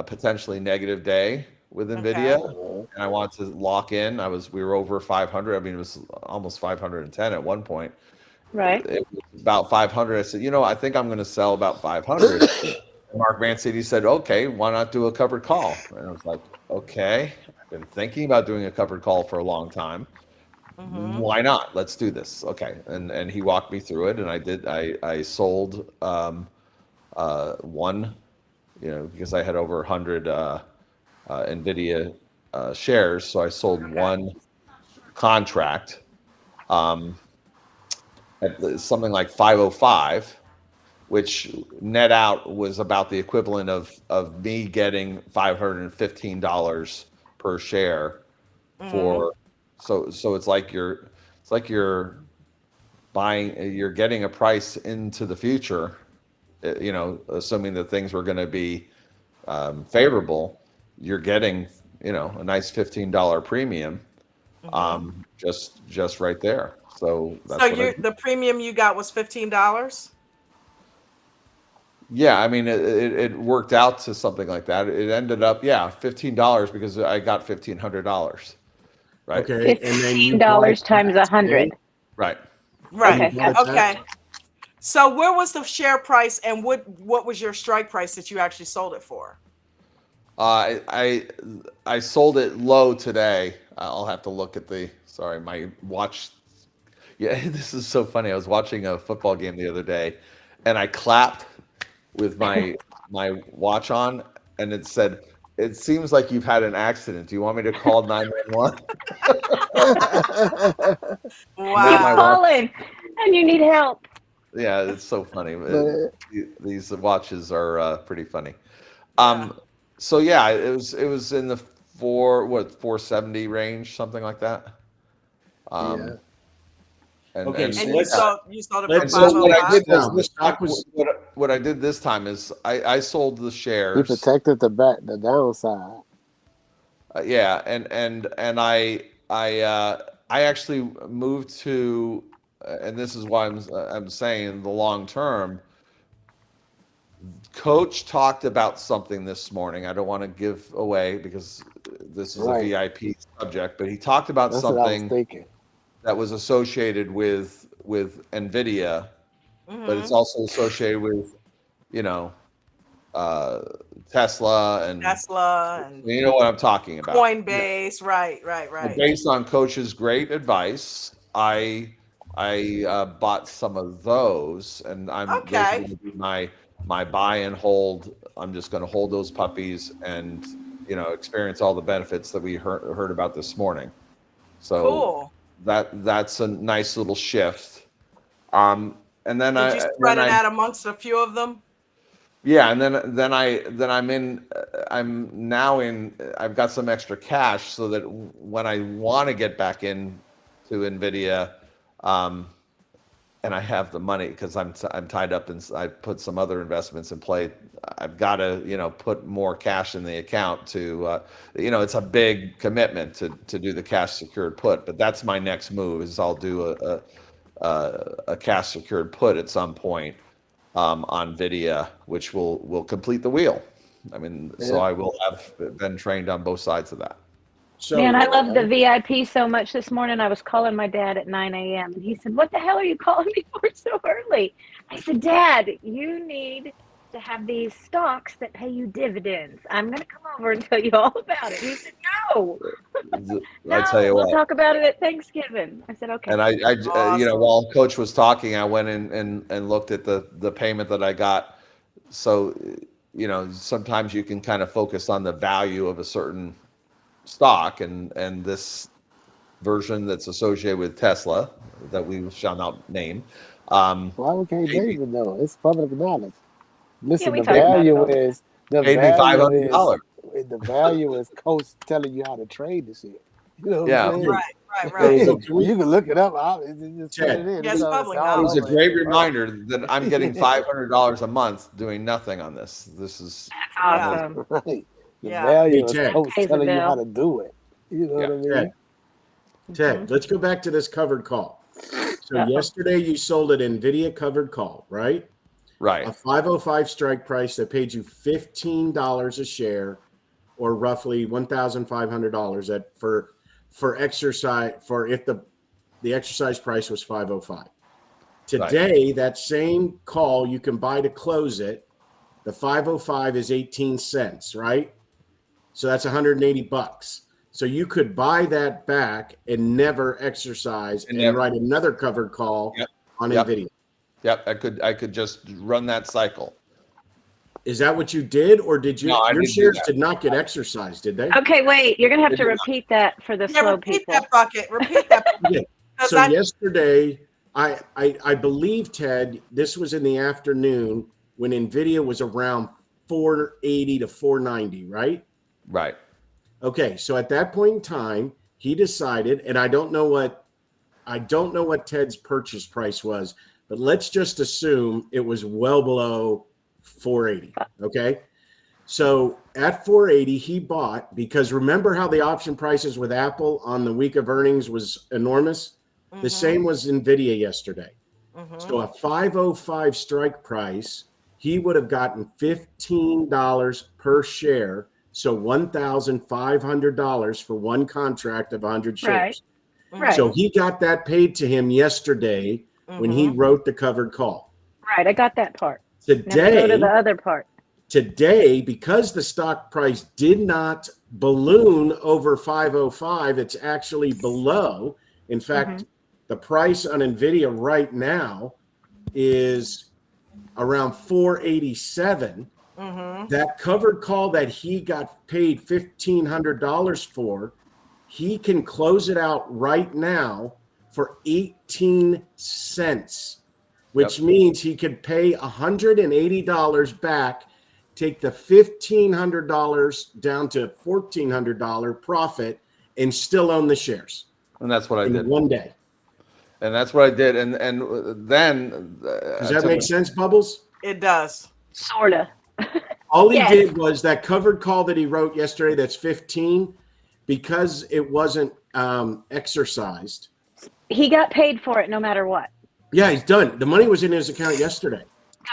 Speaker 6: potentially negative day with
Speaker 1: Okay.
Speaker 6: Nvidia, and I wanted to lock in. We were over 500. I mean, it was almost 510 at one point.
Speaker 7: Right.
Speaker 6: It was about 500. I said, I think I'm going to sell about 500. Mark Mancini said, okay, why not do a covered call? And I was like, okay, I've been thinking about doing a covered call for a long time.
Speaker 1: Mm-hmm.
Speaker 6: Why not? Let's do this. Okay. And he walked me through it, and I did. I sold one, because I had over 100 NVIDIA shares. So I sold
Speaker 1: Okay.
Speaker 6: one contract at something like 505, which net out was about the equivalent of me getting $515 per share
Speaker 1: Mm-hmm.
Speaker 6: for. So it's like you're you're getting a price into the future, assuming that things were going to be favorable. You're getting a nice $15 premium,
Speaker 1: Mm-hmm.
Speaker 6: just right there. So
Speaker 1: So
Speaker 6: that's what I
Speaker 1: you
Speaker 6: did.
Speaker 1: the premium you got was $15?
Speaker 6: Yeah, I mean, it worked out to something like that. It ended up, yeah, $15 because I got $1,500, right?
Speaker 4: Okay, and then you bought
Speaker 7: $15
Speaker 4: it
Speaker 7: times
Speaker 4: back today.
Speaker 7: 100.
Speaker 6: Right.
Speaker 4: And you
Speaker 1: Right.
Speaker 7: Okay,
Speaker 4: bought it
Speaker 7: gotcha.
Speaker 4: back.
Speaker 1: Okay. So where was the share price and what was your strike price that you actually sold it for?
Speaker 6: I sold it low today. I'll have to look at sorry, my watch. Yeah, this is so funny. I was watching a football game the other day, and I clapped with my watch on, and it said, "It seems like you've had an accident. Do you want me to call 911?" Then
Speaker 7: You've
Speaker 6: my
Speaker 1: Wow.
Speaker 6: watch.
Speaker 7: fallen and you need help.
Speaker 6: Yeah, it's so funny.
Speaker 3: but
Speaker 6: These watches are pretty funny.
Speaker 1: Yeah.
Speaker 6: So yeah, it was in the 470 range, something like that.
Speaker 3: yeah,
Speaker 6: Um,
Speaker 4: Okay,
Speaker 2: and
Speaker 4: so
Speaker 1: And
Speaker 4: let's
Speaker 1: you sold it for
Speaker 4: let's
Speaker 2: and
Speaker 4: let's
Speaker 2: so what
Speaker 4: break
Speaker 2: I
Speaker 1: 505.
Speaker 4: this
Speaker 2: did was
Speaker 4: down. The stock was
Speaker 6: what I did this time is I sold the
Speaker 3: He
Speaker 6: shares.
Speaker 3: protected the downside.
Speaker 6: Yeah, and I actually moved to, and this is why I'm saying the long term. Coach talked about something this morning. I don't want to give away because this is a
Speaker 3: Right.
Speaker 6: VIP subject, but he talked about
Speaker 3: That's what I was
Speaker 6: something
Speaker 3: thinking.
Speaker 6: that was associated with Nvidia, but it's
Speaker 1: Mm-hmm.
Speaker 6: also associated with, you know, uh, Tesla, and
Speaker 1: Tesla and
Speaker 6: you know what I'm talking about.
Speaker 1: Coinbase. Right, right,
Speaker 6: So
Speaker 1: right.
Speaker 6: based on Coach's great advice, I bought some of those, and those are
Speaker 1: Okay.
Speaker 6: going to be my buy and hold. I'm just going to hold those puppies and experience all the benefits that we heard about this morning. So
Speaker 1: Cool.
Speaker 6: that's a nice little shift. Um, and then
Speaker 1: Did you spread it out amongst a few of them?
Speaker 6: yeah, and I'm now in. I've got some extra cash so that when I want to get back in to Nvidia, um, and I have the money because I'm tied up and I put some other investments in play. I've got to put more cash in the account to it's a big commitment to do the cash secured put, but that's my next move is I'll do a cash secured put at some point on Nvidia, which will complete the wheel. I mean, so
Speaker 3: Yeah.
Speaker 6: I will have been trained on both sides of that.
Speaker 7: Man,
Speaker 4: so
Speaker 7: I love the VIP so much this morning. I was calling my dad at 9 a.m. and he said, "What the hell are you calling me for so early?" I said, "Dad, you need to have these stocks that pay you dividends. I'm going to come over and tell you all about it." He said, "No,
Speaker 6: I tell
Speaker 7: no,
Speaker 6: you
Speaker 7: we'll
Speaker 6: what.
Speaker 7: talk about it at Thanksgiving." I said, "Okay."
Speaker 6: And
Speaker 1: Awesome.
Speaker 6: while Coach was talking, I went in and looked at the payment that I got. So, sometimes you can kind of focus on the value of a certain stock, and this version that's associated with Tesla that we shall not name,
Speaker 3: Why we can't
Speaker 6: paid me,
Speaker 3: name it though? It's public knowledge.
Speaker 7: Yeah,
Speaker 3: Listen,
Speaker 7: we talk about it all the time.
Speaker 3: the
Speaker 6: paid me
Speaker 3: value is
Speaker 6: $500.
Speaker 3: Coach telling you how to trade the shit. You know what I'm
Speaker 6: Yeah,
Speaker 3: saying?
Speaker 1: Right, right,
Speaker 6: it was
Speaker 1: right.
Speaker 6: a
Speaker 3: You can look it up. Just put it
Speaker 4: Ted,
Speaker 3: in.
Speaker 1: Yeah, it's
Speaker 3: It's
Speaker 1: public
Speaker 3: all
Speaker 6: it was a
Speaker 3: over
Speaker 1: knowledge.
Speaker 6: great
Speaker 3: everywhere.
Speaker 6: reminder that I'm getting $500 a month doing nothing on this. This is
Speaker 1: Yeah,
Speaker 6: amazing.
Speaker 7: Awesome.
Speaker 3: Right. The
Speaker 1: yeah.
Speaker 4: hey
Speaker 3: value is
Speaker 4: Ted,
Speaker 3: Coach
Speaker 7: Pays a
Speaker 3: telling you how
Speaker 7: bill.
Speaker 3: to do it. You know
Speaker 6: Yeah.
Speaker 3: what I mean?
Speaker 4: Ted, let's go back to this covered call. So
Speaker 7: Uh-oh.
Speaker 4: yesterday you sold an Nvidia covered call, right?
Speaker 6: Right.
Speaker 4: A 505 strike price that paid you $15 a share, or roughly $1,500 for exercise for if the exercise price was 505. Today, that same call you can buy to close it. The 505 is 18 cents, right? So that's 180 bucks. So you could buy that back and never exercise and
Speaker 6: never.
Speaker 4: write another covered call
Speaker 6: Yep.
Speaker 4: on
Speaker 6: Yep.
Speaker 4: Nvidia.
Speaker 6: Yep. I could just run that cycle.
Speaker 4: Is that what you did, or did
Speaker 6: No, I
Speaker 4: your
Speaker 6: didn't do
Speaker 4: shares
Speaker 6: that.
Speaker 4: did not get exercised? Did they?
Speaker 7: Okay, wait. You're going to have to
Speaker 6: Did not.
Speaker 7: repeat that for the
Speaker 1: Yeah,
Speaker 7: slow
Speaker 1: repeat
Speaker 7: people.
Speaker 1: that bucket. Repeat that bucket.
Speaker 4: Okay.
Speaker 1: 'Cause
Speaker 4: So yesterday, I believe, Ted, this was in the afternoon when Nvidia was around 480 to 490, right?
Speaker 6: Right.
Speaker 4: Okay, so at that point in time, he decided, and I don't know what Ted's purchase price was, but let's just assume it was well below 480. Okay. So at 480, he bought, because remember how the option prices with Apple on the week of earnings was enormous? The same was Nvidia yesterday. So a 505 strike price, he would have gotten $15 per share. So $1,500 for one contract of 100 shares.
Speaker 7: Right.
Speaker 4: So he got that paid to him yesterday when he wrote the covered call.
Speaker 7: Right. I got that part. Now go to the other part.
Speaker 4: Today, because the stock price did not balloon over 505, it's actually below. In fact, the price on Nvidia right now is around 487. That covered call that he got paid $1,500 for, he can close it out right now for 18 cents, which means he could pay $180 back, take the $1,500 down to $1,400 profit, and still own the shares
Speaker 6: And that's what I
Speaker 4: in
Speaker 6: did.
Speaker 4: one day.
Speaker 6: And that's what I did. And then
Speaker 4: Does that make sense, Bubbles?
Speaker 1: It does.
Speaker 7: Sorta.
Speaker 4: All he
Speaker 7: Yes.
Speaker 4: did was that covered call that he wrote yesterday, that's 15, because it wasn't exercised.
Speaker 7: He got paid for it no matter what.
Speaker 4: Yeah, he's done. The money was in his account yesterday.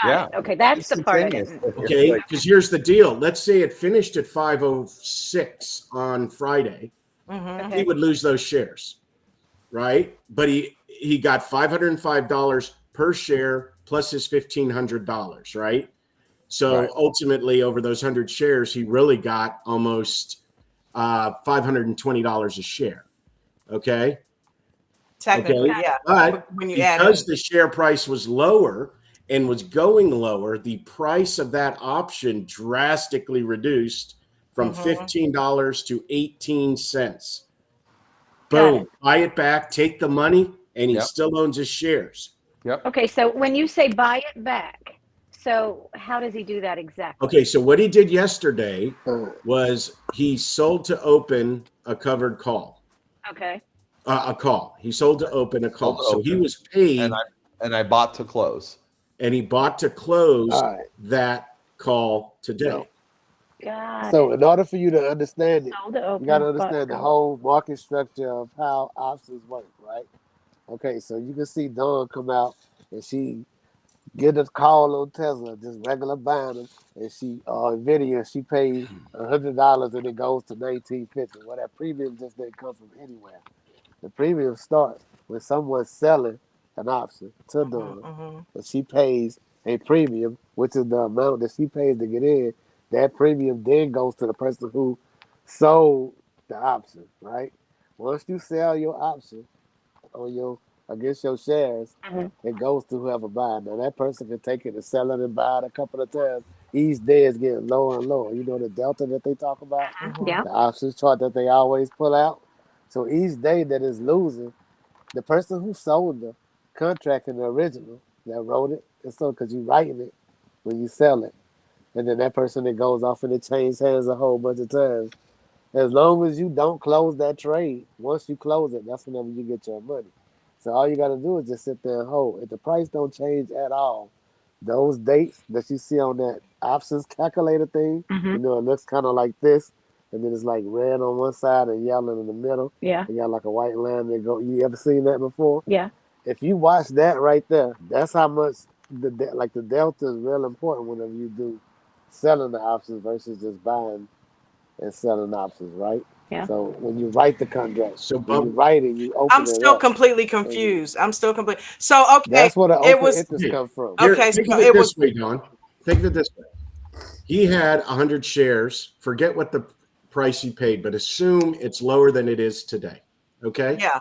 Speaker 6: Yeah.
Speaker 7: Okay, that's the part I didn't.
Speaker 4: Okay, because here's the deal. Let's say it finished at 506 on Friday.
Speaker 1: Mm-hmm.
Speaker 4: He would lose those shares, right? But he got $505 per share plus his $1,500, right? So ultimately, over those 100 shares, he really got almost $520 a share. Okay.
Speaker 1: Technically,
Speaker 4: Okay.
Speaker 1: yeah.
Speaker 4: But
Speaker 1: when you
Speaker 4: because the share price was lower and was going lower, the price of that option drastically reduced from $15 to 18 cents. Boom. Buy it back, take the money, and he still owns his shares.
Speaker 6: Yep.
Speaker 7: Okay, so when you say buy it back, so how does he do that exactly?
Speaker 4: Okay, so what he did yesterday was he sold to open a covered call.
Speaker 7: Okay.
Speaker 4: A call. He sold to open a call.
Speaker 6: Sold to
Speaker 4: So
Speaker 6: open.
Speaker 4: he was paid.
Speaker 6: And I bought to close.
Speaker 4: And he bought to close
Speaker 3: All right.
Speaker 4: that call today.
Speaker 3: So in order for you to understand it,
Speaker 7: Sold to open,
Speaker 3: you got to
Speaker 7: bought to
Speaker 3: understand the
Speaker 7: close.
Speaker 3: whole market structure of how options work, right? Okay, so you can see Dawn come out and she get a call on Tesla, just regular buying them, and she Nvidia, she pays $100 and it goes to $19.50. Well, that premium just didn't come from anywhere. The premium starts when someone's selling an option to Dawn, and she pays a premium, which is the amount that she pays to get in. That premium then goes to the person who sold the option, right? Once you sell your option on your against your shares, it goes to whoever buys. Now that person can take it and sell it and buy it a couple of times. Each day is getting lower and lower. You know the delta that they talk about,
Speaker 7: Yeah.
Speaker 3: the options chart that they always pull out. So each day that is losing, the person who sold the contract in the original that wrote it, and so because you writing it when you sell it, and then that person that goes off and it changes hands a whole bunch of times. As long as you don't close that trade, once you close it, that's whenever you get your money. So all you got to do is just sit there and hold. If the price don't change at all, those dates that you see on that options calculator thing, you know, it looks kind of like this, and then it's like red on one side and yellow in the middle.
Speaker 7: Yeah.
Speaker 3: You got like a white line that go. You ever seen that before?
Speaker 7: Yeah.
Speaker 3: If you watch that right there, that's how much the delta is real important whenever you do selling the options versus just buying and selling options, right?
Speaker 7: Yeah.
Speaker 3: So when you write the contract,
Speaker 4: So
Speaker 3: when you write it, you open
Speaker 1: I'm
Speaker 3: it
Speaker 1: still
Speaker 3: up.
Speaker 1: completely confused. I'm still complete. So okay,
Speaker 3: That's where the
Speaker 1: it
Speaker 3: open
Speaker 1: was
Speaker 3: interest comes from.
Speaker 4: Here,
Speaker 1: okay.
Speaker 4: think
Speaker 1: So
Speaker 4: of it
Speaker 1: it
Speaker 4: this
Speaker 1: was
Speaker 4: way, Don. Think of it this way. He had 100 shares. Forget what the price he paid, but assume it's lower than it is today. Okay?
Speaker 1: yeah.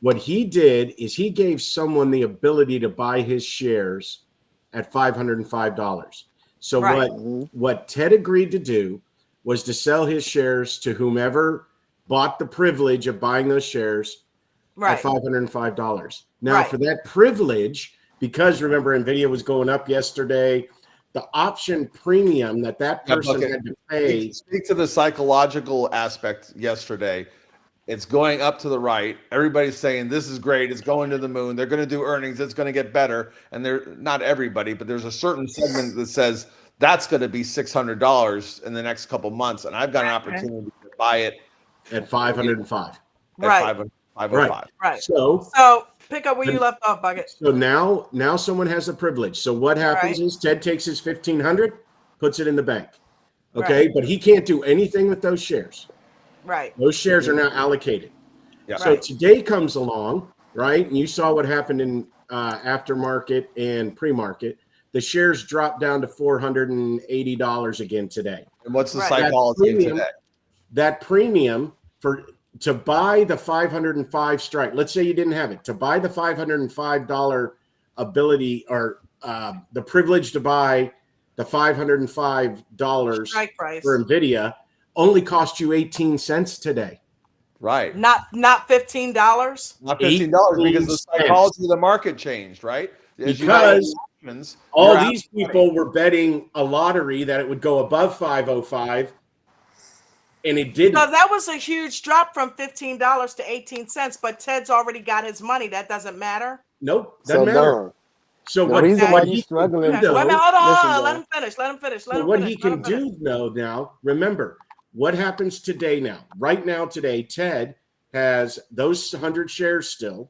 Speaker 4: What he did is he gave someone the ability to buy his shares at $505. So
Speaker 1: Right.
Speaker 4: what Ted agreed to do was to sell his shares to whomever bought the privilege of buying those shares
Speaker 1: Right.
Speaker 4: at $505. Now,
Speaker 1: Right.
Speaker 4: for that privilege, because remember, NVIDIA was going up yesterday, the option premium that person
Speaker 6: Bucket,
Speaker 4: had to pay.
Speaker 6: Speak to the psychological aspect yesterday. It's going up to the right. Everybody's saying this is great. It's going to the moon. They're going to do earnings. It's going to get better. And they're not everybody, but there's a certain segment that says that's going to be $600 in the next couple months. And I've got an opportunity to buy it
Speaker 4: At 505.
Speaker 6: at
Speaker 1: Right.
Speaker 6: 505.
Speaker 1: Right.
Speaker 4: So
Speaker 1: pick up where you left off, Bucket.
Speaker 4: So now someone has the privilege. So what happens is Ted takes his 1,500, puts it in the bank. Okay, but he can't do anything with those shares.
Speaker 1: Right.
Speaker 4: Those shares are now allocated.
Speaker 6: Yeah.
Speaker 4: So today comes along, right? And you saw what happened in aftermarket and pre-market. The shares dropped down to $480 again today.
Speaker 6: And what's the
Speaker 1: Right.
Speaker 6: psychology of today?
Speaker 4: That premium to buy the 505 strike, let's say you didn't have it, to buy the $505 ability or the privilege to buy the $505
Speaker 1: Strike price.
Speaker 4: for NVIDIA only cost you 18 cents today.
Speaker 6: Right.
Speaker 1: Not $15.
Speaker 6: Not $15 because the psychology of the market changed, right?
Speaker 4: Because all these people were betting a lottery that it would go above 505. and it didn't.
Speaker 1: So that was a huge drop from $15 to 18 cents, but Ted's already got his money. That doesn't matter.
Speaker 4: Nope,
Speaker 3: So
Speaker 4: doesn't matter.
Speaker 3: Don,
Speaker 4: So
Speaker 3: the
Speaker 4: what,
Speaker 3: reason
Speaker 1: Okay.
Speaker 3: why
Speaker 4: what
Speaker 3: you
Speaker 4: he can
Speaker 3: struggling,
Speaker 4: do,
Speaker 1: Okay. Wait a minute.
Speaker 4: though,
Speaker 1: Hold on.
Speaker 3: listen,
Speaker 1: Let
Speaker 3: Don.
Speaker 1: him finish. Let him finish. Let
Speaker 4: so
Speaker 1: him
Speaker 4: what
Speaker 1: finish.
Speaker 4: he
Speaker 1: Let
Speaker 4: can
Speaker 1: him finish.
Speaker 4: do though now, remember, what happens today now? Right now, today, Ted has those 100 shares still,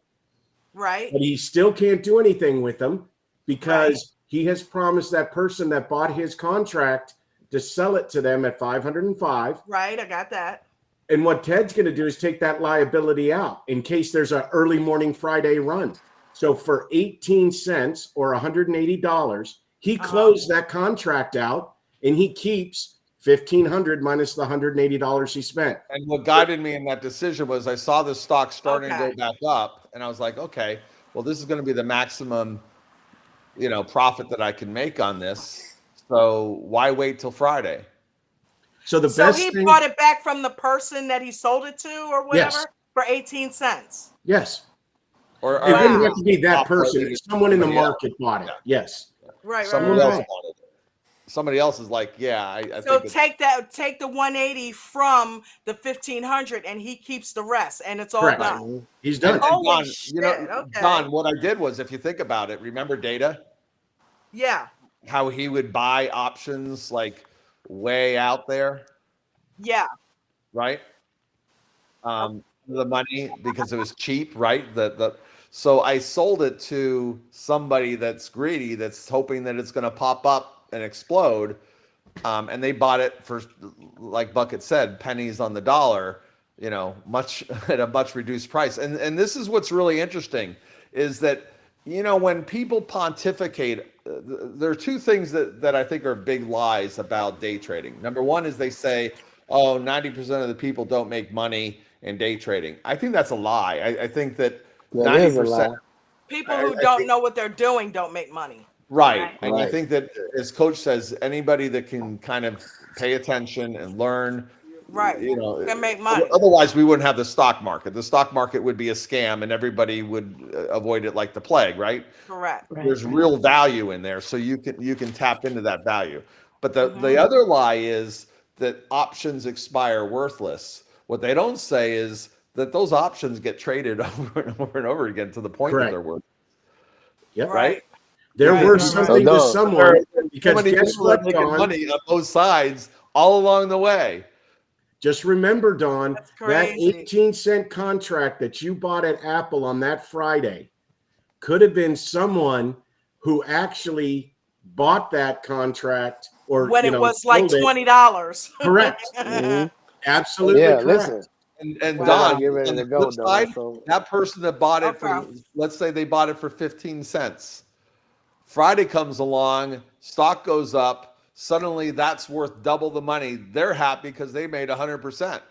Speaker 1: Right.
Speaker 4: but he still can't do anything with them because he has promised that person that bought his contract to sell it to them at 505.
Speaker 1: Right. I got that.
Speaker 4: And what Ted's going to do is take that liability out in case there's an early morning Friday run. So for 18 cents or $180, he closed that contract out and he keeps 1,500 minus the $180 he spent.
Speaker 6: And what guided me in that decision was I saw the stock starting to
Speaker 1: Okay.
Speaker 6: go back up, and I was like, okay, well, this is going to be the maximum, profit that I can make on this. So why wait till Friday?
Speaker 4: So the
Speaker 1: So
Speaker 4: best
Speaker 1: he
Speaker 4: thing,
Speaker 1: bought it back from the person that he sold it to or whatever
Speaker 4: Yes.
Speaker 1: for 18 cents.
Speaker 4: yes,
Speaker 6: Or
Speaker 4: it didn't
Speaker 1: Wow.
Speaker 4: have to be that person.
Speaker 6: Operating
Speaker 4: Someone in the
Speaker 6: somebody else.
Speaker 4: market bought it. Yes.
Speaker 1: Right.
Speaker 6: Somebody
Speaker 1: Right.
Speaker 6: else
Speaker 1: Right.
Speaker 6: wanted it. Somebody else is like, yeah, I
Speaker 1: So
Speaker 6: think
Speaker 1: take the 180 from the 1,500 and he keeps the rest and it's all
Speaker 4: Correct.
Speaker 1: done.
Speaker 4: He's done.
Speaker 6: And
Speaker 1: Holy
Speaker 6: Don,
Speaker 1: shit. Okay.
Speaker 6: Don, what I did was, if you think about it, remember Data?
Speaker 1: Yeah.
Speaker 6: How he would buy options like way out there,
Speaker 1: Yeah.
Speaker 6: right? The money because it was cheap, right? So I sold it to somebody that's greedy, that's hoping that it's going to pop up and explode, and they bought it for, like Bucket said, pennies on the dollar, much at a much reduced price. And this is what's really interesting is that when people pontificate, there are two things that I think are big lies about day trading. Number one is they say, oh, 90% of the people don't make money in day trading. I think that's a lie. I think that
Speaker 3: That is a
Speaker 6: 90%.
Speaker 3: lie.
Speaker 1: People who don't know what they're doing don't make money.
Speaker 6: Right.
Speaker 7: Right.
Speaker 6: And I
Speaker 3: Right.
Speaker 6: think that, as Coach says, anybody that can kind of pay attention and learn,
Speaker 1: Right. Can make money.
Speaker 6: otherwise we wouldn't have the stock market. The stock market would be a scam and everybody would avoid it like the plague, right?
Speaker 1: Correct.
Speaker 7: Right.
Speaker 6: There's real value in there, so you can tap into that value. But the
Speaker 1: Mhm.
Speaker 6: other lie is that options expire worthless. What they don't say is that those options get traded over and over and over again to the point
Speaker 4: Correct.
Speaker 6: that they're worth.
Speaker 4: Yep.
Speaker 6: Right.
Speaker 4: They're
Speaker 1: Right,
Speaker 4: worth
Speaker 1: right,
Speaker 4: something
Speaker 3: right.
Speaker 4: to
Speaker 3: So,
Speaker 4: someone
Speaker 6: There are
Speaker 4: because
Speaker 6: so many
Speaker 4: guess
Speaker 6: people that
Speaker 4: what,
Speaker 6: are making
Speaker 4: Don?
Speaker 6: money on both sides all along the way.
Speaker 4: Just remember, Don,
Speaker 1: That's
Speaker 4: that
Speaker 1: crazy.
Speaker 4: 18-cent contract that you bought at Apple on that Friday could have been someone who actually bought that contract or
Speaker 1: When it was like
Speaker 4: sold it.
Speaker 1: $20.
Speaker 4: Correct.
Speaker 3: Mhm.
Speaker 4: Absolutely
Speaker 3: Yeah,
Speaker 4: correct.
Speaker 3: listen.
Speaker 6: And
Speaker 3: Well, I gotta
Speaker 6: Don,
Speaker 3: get ready
Speaker 6: on
Speaker 3: to
Speaker 6: the
Speaker 3: go,
Speaker 6: flip
Speaker 3: Don.
Speaker 6: side,
Speaker 3: So
Speaker 6: that person that bought it for,
Speaker 1: Okay.
Speaker 6: let's say they bought it for 15 cents. Friday comes along, stock goes up. Suddenly that's worth double the money. They're happy because they made 100%.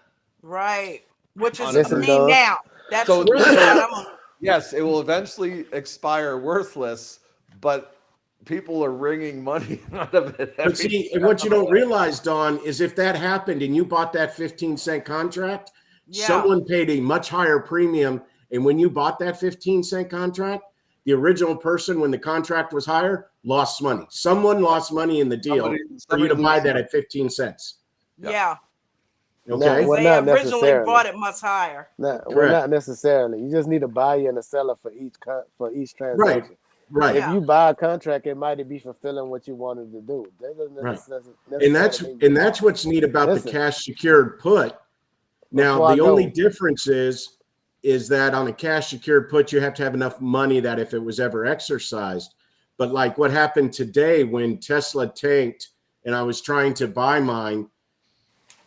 Speaker 1: Right. Which is
Speaker 3: listen,
Speaker 1: me
Speaker 3: Don.
Speaker 1: now. That's
Speaker 6: So,
Speaker 1: me that I'm on.
Speaker 6: yes, it will eventually expire worthless, but people are wringing money out of it.
Speaker 4: But
Speaker 6: every
Speaker 4: see,
Speaker 6: step
Speaker 4: and what you
Speaker 6: of the
Speaker 4: don't
Speaker 6: way.
Speaker 4: realize, Don, is if that happened and you bought that 15-cent contract,
Speaker 1: Yeah.
Speaker 4: someone paid a much higher premium. And when you bought that 15-cent contract, the original person, when the contract was higher, lost money. Someone lost money in the deal for you
Speaker 6: Somebody
Speaker 4: to buy
Speaker 6: loses
Speaker 4: that
Speaker 6: money.
Speaker 4: at 15 cents.
Speaker 1: Yeah.
Speaker 4: Okay.
Speaker 3: Well,
Speaker 1: They
Speaker 3: not
Speaker 1: originally
Speaker 3: necessarily.
Speaker 1: bought it much higher.
Speaker 4: Correct.
Speaker 3: Not necessarily. You just need a buyer and a seller for each transaction.
Speaker 4: Right.
Speaker 3: If you buy a contract, it might be fulfilling what you wanted to do. That doesn't
Speaker 4: Right.
Speaker 3: necessarily
Speaker 4: And that's
Speaker 3: mean you bought.
Speaker 4: what's neat about
Speaker 3: Listen.
Speaker 4: the cash secured put. Now,
Speaker 3: Before I
Speaker 4: the only
Speaker 3: go,
Speaker 4: difference is that on a cash secured put, you have to have enough money that if it was ever exercised. But like what happened today when Tesla tanked and I was trying to buy mine,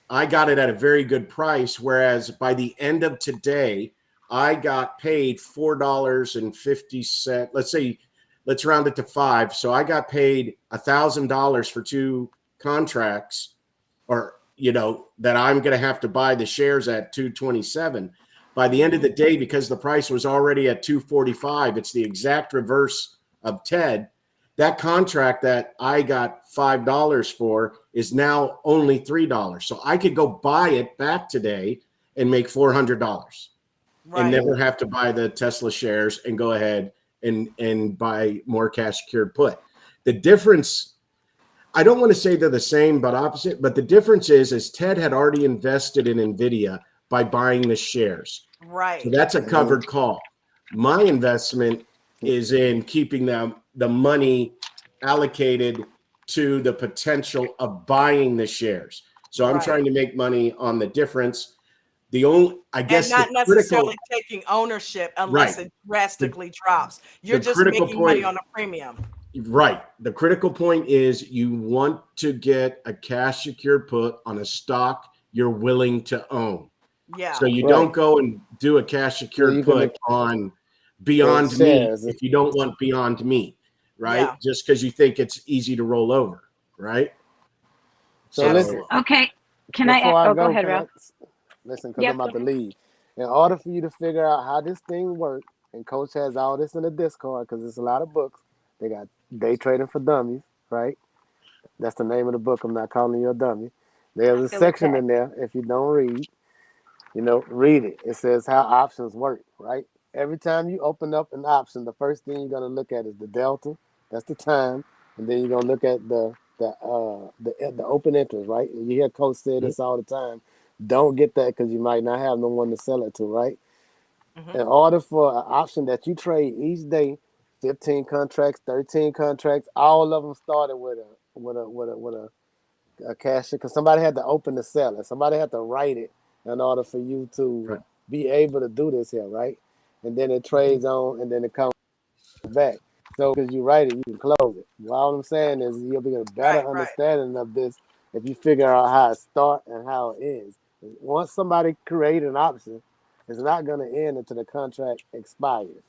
Speaker 4: I got it at a very good price. Whereas by the end of today, I got paid $4.50. Let's round it to $5. So I got paid $1,000 for two contracts, or that I'm going to have to buy the shares at 227. By the end of the day, because the price was already at 245, it's the exact reverse of Ted. That contract that I got $5 for is now only $3. So I could go buy it back today and make $400
Speaker 1: Right.
Speaker 4: and never have to buy the Tesla shares and go ahead and buy more cash secured put. The difference, I don't want to say they're the same, but opposite. But the difference is Ted had already invested in NVIDIA by buying the shares.
Speaker 1: Right.
Speaker 4: So that's a covered call. My investment is in keeping the money allocated to the potential of buying the shares. So I'm trying to make money on the difference. I guess,
Speaker 1: and not
Speaker 4: the critical,
Speaker 1: necessarily taking ownership unless
Speaker 4: right.
Speaker 1: it drastically drops. You're
Speaker 4: The
Speaker 1: just
Speaker 4: critical
Speaker 1: making money
Speaker 4: point,
Speaker 1: on a premium.
Speaker 4: right. The critical point is you want to get a cash secured put on a stock you're willing to own.
Speaker 1: Yeah.
Speaker 4: So you
Speaker 3: Right.
Speaker 4: don't go and do a cash secured put on Beyond Meat
Speaker 3: shares.
Speaker 4: if you don't want Beyond Meat, right?
Speaker 1: Yeah.
Speaker 4: Just because you think it's easy to roll over, right?
Speaker 3: So listen,
Speaker 7: Okay. Can
Speaker 3: before
Speaker 7: I?
Speaker 3: I
Speaker 7: Oh, go
Speaker 3: go,
Speaker 7: ahead, Ralph.
Speaker 3: listen, because
Speaker 7: Yep.
Speaker 3: I'm about to leave. In order for you to figure out how this thing works, and Coach has all this in the Discord because there's a lot of books. They got Day Trading for Dummies, right? That's the name of the book. I'm not calling you a dummy. There's a section in there, if you don't read, read it. It says how options work, right? Every time you open up an option, the first thing you're gonna look at is the delta. That's the time, and then you're gonna look at the open interest, right? And you hear Coach say this all the time. Don't get that because you might not have no one to sell it to, right? In order for an option that you trade each day, 15 contracts, 13 contracts, all of them started with a cash, because somebody had to open the sell it. Somebody had to write it in order for you to be able to do this here, right? And then it trades on, and then it comes back. So because you write it, you can close it. Well, all I'm saying is you'll be a better understanding of this if you figure out how it starts and how it ends. Once somebody create an option, it's not going to end until the contract expires,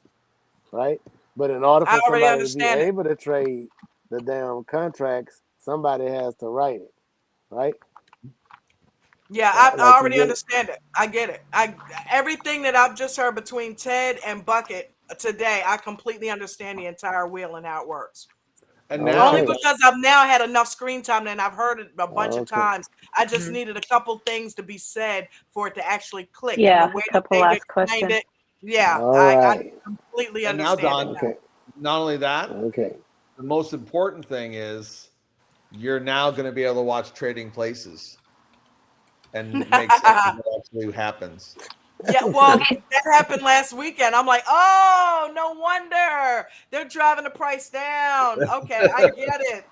Speaker 3: right? But in order for somebody to be able to trade the damn contracts, somebody has to write it, right?
Speaker 1: Yeah, I already understand it. I get it. Everything that I've just heard between Ted and Bucket today, I completely understand the entire wheel and how it works.
Speaker 6: And now,
Speaker 1: Only because I've now had enough screen time and I've heard it a bunch of times. I just needed a couple things to be said for it to actually click.
Speaker 7: Yeah,
Speaker 1: and the way
Speaker 7: a couple
Speaker 1: that
Speaker 7: last questions.
Speaker 1: it, yeah, I completely
Speaker 6: and now,
Speaker 1: understand.
Speaker 6: Don, not only that,
Speaker 3: the
Speaker 6: most important thing is you're now going to be able to watch Trading Places and make sense of what actually happens.
Speaker 1: Yeah, well, that happened last weekend. I'm like, oh, no wonder they're driving the price down. Okay, I get it.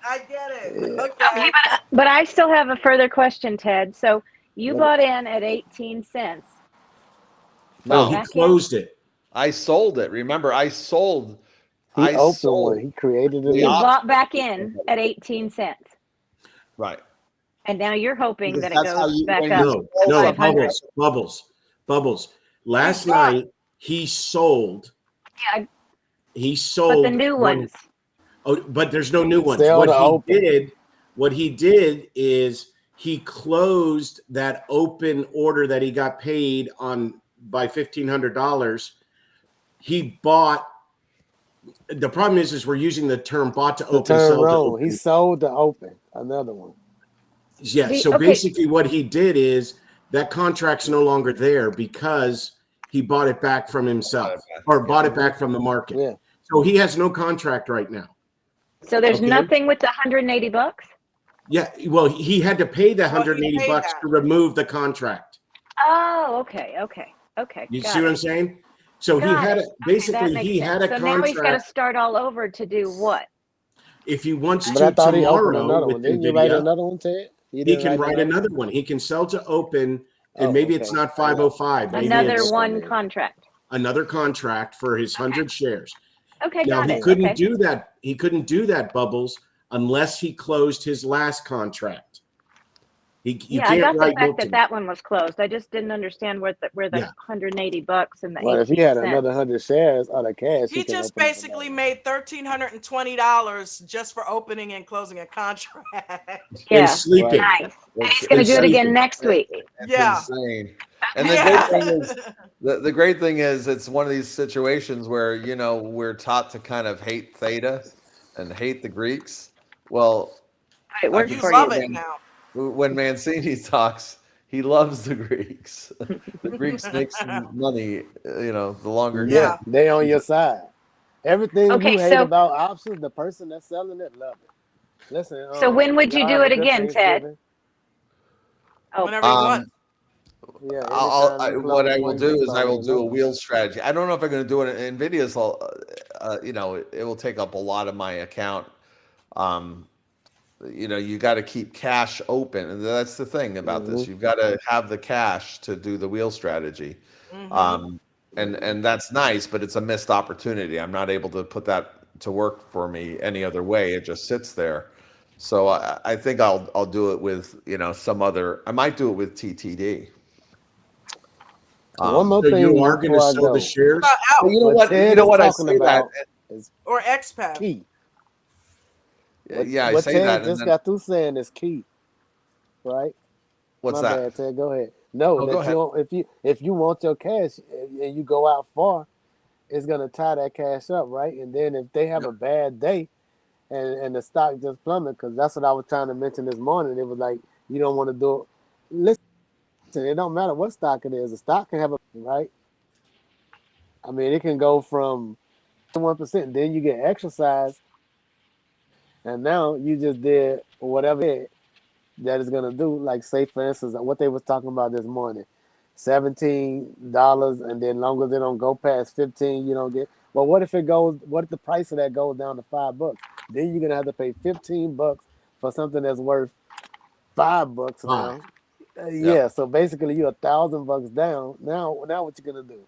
Speaker 1: Okay.
Speaker 7: But I still have a further question, Ted. So you bought in at 18 cents.
Speaker 4: No, he closed it.
Speaker 6: I sold it. Remember, I sold.
Speaker 3: He opened one. He created it.
Speaker 7: You bought back in at 18 cents.
Speaker 6: Right.
Speaker 7: And now you're hoping that it
Speaker 6: that's how
Speaker 7: goes
Speaker 6: you-
Speaker 7: back
Speaker 6: when
Speaker 7: up.
Speaker 6: you-
Speaker 4: No,
Speaker 7: 500.
Speaker 4: bubbles. Last night he sold.
Speaker 7: Yeah,
Speaker 4: He sold.
Speaker 7: but the new ones.
Speaker 4: Oh, but there's no new ones.
Speaker 3: Sell to open.
Speaker 4: What he did is he closed that open order that he got paid on by $1,500. He bought. The problem is we're using the term bought to open.
Speaker 3: Turn
Speaker 4: Sell to
Speaker 3: wrong.
Speaker 4: open.
Speaker 3: He sold to open. Another one.
Speaker 4: Yeah. So basically, what he did is that contract's no longer there because he bought it back from himself or bought it back from the market.
Speaker 3: Yeah.
Speaker 4: So he has no contract right now.
Speaker 7: So there's nothing with the $180?
Speaker 4: Yeah. Well, he had to pay the $180 to remove the contract.
Speaker 7: Oh, okay.
Speaker 4: You see what I'm saying? So he had he had a contract.
Speaker 7: So now he's got to start all over to do what?
Speaker 4: If he wants
Speaker 3: But I
Speaker 4: to
Speaker 3: thought he opened
Speaker 4: tomorrow
Speaker 3: another
Speaker 4: with
Speaker 3: one. Didn't you write
Speaker 4: NVIDIA,
Speaker 3: another one, Ted?
Speaker 4: he can write another one. He can sell to open, and maybe it's not 505. Maybe
Speaker 7: Another
Speaker 4: it's
Speaker 7: one contract.
Speaker 4: another contract for his 100 shares.
Speaker 7: Okay,
Speaker 4: Now
Speaker 7: got
Speaker 4: he
Speaker 7: it.
Speaker 4: couldn't do that. He couldn't do that, Bubbles, unless he closed his last contract.
Speaker 7: I got the fact that one was closed. I just didn't understand where the $180 and the
Speaker 3: Well, if he had another 100 shares out of cash,
Speaker 1: he just basically made $1,320 just for opening and closing a contract.
Speaker 7: Yeah,
Speaker 4: and sleeping.
Speaker 7: Nice. And he's going to do it again next week.
Speaker 6: That's insane. And the great thing is it's one of these situations where we're taught to kind of hate theta and hate the Greeks. Well,
Speaker 7: it works for
Speaker 1: love it now.
Speaker 6: When Mancini talks, he loves the Greeks. The Greeks make some money, the longer.
Speaker 3: Yeah, they on your side. Everything you hate about options, the person that's selling it love it. Listen.
Speaker 7: So when would you
Speaker 3: y'all
Speaker 7: do
Speaker 3: have a
Speaker 7: it
Speaker 3: good
Speaker 7: again, Ted?
Speaker 3: Thanksgiving.
Speaker 7: Oh,
Speaker 1: Whenever you want.
Speaker 3: Yeah. Anytime you
Speaker 6: What
Speaker 3: close,
Speaker 6: I
Speaker 3: boy,
Speaker 6: will
Speaker 3: you can
Speaker 6: do is I
Speaker 3: start
Speaker 6: will
Speaker 3: looking
Speaker 6: do a
Speaker 3: numbers.
Speaker 6: wheel strategy. I don't know if I'm going to do it in NVIDIA's. You know, it will take up a lot of my account. Um, you know, you got to keep cash open, and that's the thing about this. You've got to have the cash to do the wheel strategy.
Speaker 1: Mm-hmm.
Speaker 6: Um, and that's nice, but it's a missed opportunity. I'm not able to put that to work for me any other way. It just sits there. So I think I'll do it with, you know, some other. I might do it with TTD.
Speaker 3: One more
Speaker 4: So you
Speaker 3: thing
Speaker 4: are going to
Speaker 3: before I
Speaker 4: sell the
Speaker 3: go.
Speaker 1: What
Speaker 4: shares?
Speaker 1: about
Speaker 6: But
Speaker 1: out
Speaker 6: you know
Speaker 3: What
Speaker 6: what? You
Speaker 3: Ted
Speaker 6: know
Speaker 3: is
Speaker 6: what? I
Speaker 3: talking
Speaker 6: say that.
Speaker 3: about is
Speaker 1: or XPEV?
Speaker 3: key.
Speaker 6: Yeah, I
Speaker 3: What
Speaker 6: say
Speaker 3: Ted
Speaker 6: that, and
Speaker 3: just
Speaker 6: then
Speaker 3: got through saying is key, right?
Speaker 6: what's
Speaker 3: My
Speaker 6: that?
Speaker 3: bad, Ted. Go ahead. No,
Speaker 6: Oh, go
Speaker 3: that you
Speaker 6: ahead.
Speaker 3: don't, if you want your cash and you go out far, it's gonna tie that cash up, right? And then if they have
Speaker 6: Yep.
Speaker 3: a bad day and the stock just plummet, because that's what I was trying to mention this morning. It was like you don't want to do it. Listen, it don't matter what stock it is. A stock can have a right. I mean, it can go from 1%, then you get exercise, and now you just did whatever that is gonna do. Like say for instance, what they was talking about this morning, $17, and then long as they don't go past 15, you don't get. But what if it goes? What if the price of that goes down to $5? Then you're gonna have to pay $15 for something that's worth $5
Speaker 4: Fine.
Speaker 3: now.
Speaker 6: Yep.
Speaker 3: Yeah, so basically you're $1,000 down. Now what you gonna do?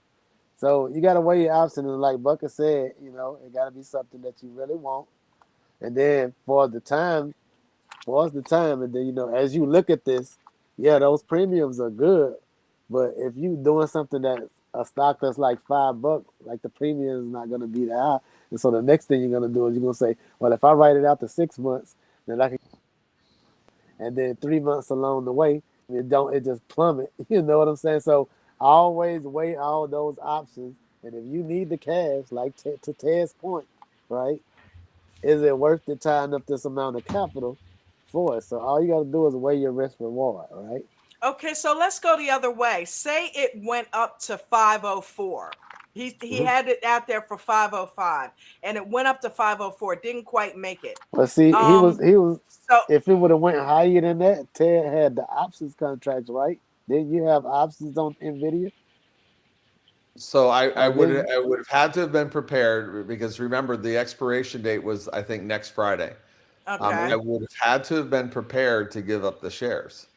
Speaker 3: So you gotta weigh your options, and like Bucket said, it gotta be something that you really want. And then for the time, and then as you look at this, yeah, those premiums are good, but if you doing something that a stock that's like $5, like the premium is not gonna be that high, and so the next thing you're gonna do is you're gonna say, well, if I write it out to 6 months, then I can, and then 3 months along the way, it just plummet. You know what I'm saying? So always weigh all those options, and if you need the cash, like to Ted's point, right? Is it worth the tying up this amount of capital for it? So all you got to do is weigh your risk reward, right?
Speaker 1: Okay, so let's go the other way. Say it went up to 504. He
Speaker 4: Mhm.
Speaker 1: had it out there for 505, and it went up to 504. Didn't quite make it.
Speaker 3: But see,
Speaker 1: Um,
Speaker 3: he was.
Speaker 1: so
Speaker 3: If it would have went higher than that, Ted had the options contracts, right? Didn't you have options on Nvidia?
Speaker 6: So
Speaker 3: Or didn't?
Speaker 6: I would have had to have been prepared because remember the expiration date was I think next Friday.
Speaker 1: okay,
Speaker 6: I would have had to have been prepared to give up the shares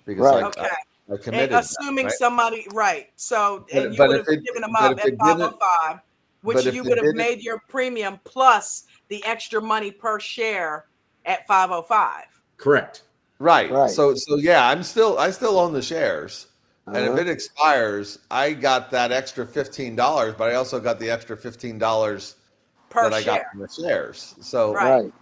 Speaker 6: because
Speaker 3: Right.
Speaker 1: okay.
Speaker 6: I
Speaker 1: And
Speaker 6: committed that,
Speaker 1: assuming
Speaker 6: right?
Speaker 1: somebody right. So and you
Speaker 6: But
Speaker 1: would
Speaker 6: if
Speaker 1: have
Speaker 6: it
Speaker 1: given them
Speaker 6: but
Speaker 1: up
Speaker 6: if
Speaker 1: at
Speaker 6: it didn't
Speaker 1: 505, which
Speaker 6: but if
Speaker 1: you
Speaker 6: it
Speaker 1: would have
Speaker 6: didn't
Speaker 1: made your premium plus the extra money per share at 505.
Speaker 4: Correct.
Speaker 6: right.
Speaker 3: Right.
Speaker 6: So yeah, I still own the shares. And if
Speaker 3: Uh-huh.
Speaker 6: it expires, I got that extra $15, but I also got the extra $15
Speaker 1: Per
Speaker 6: that I got
Speaker 1: share.
Speaker 6: from the shares. So
Speaker 1: Right.
Speaker 3: Right.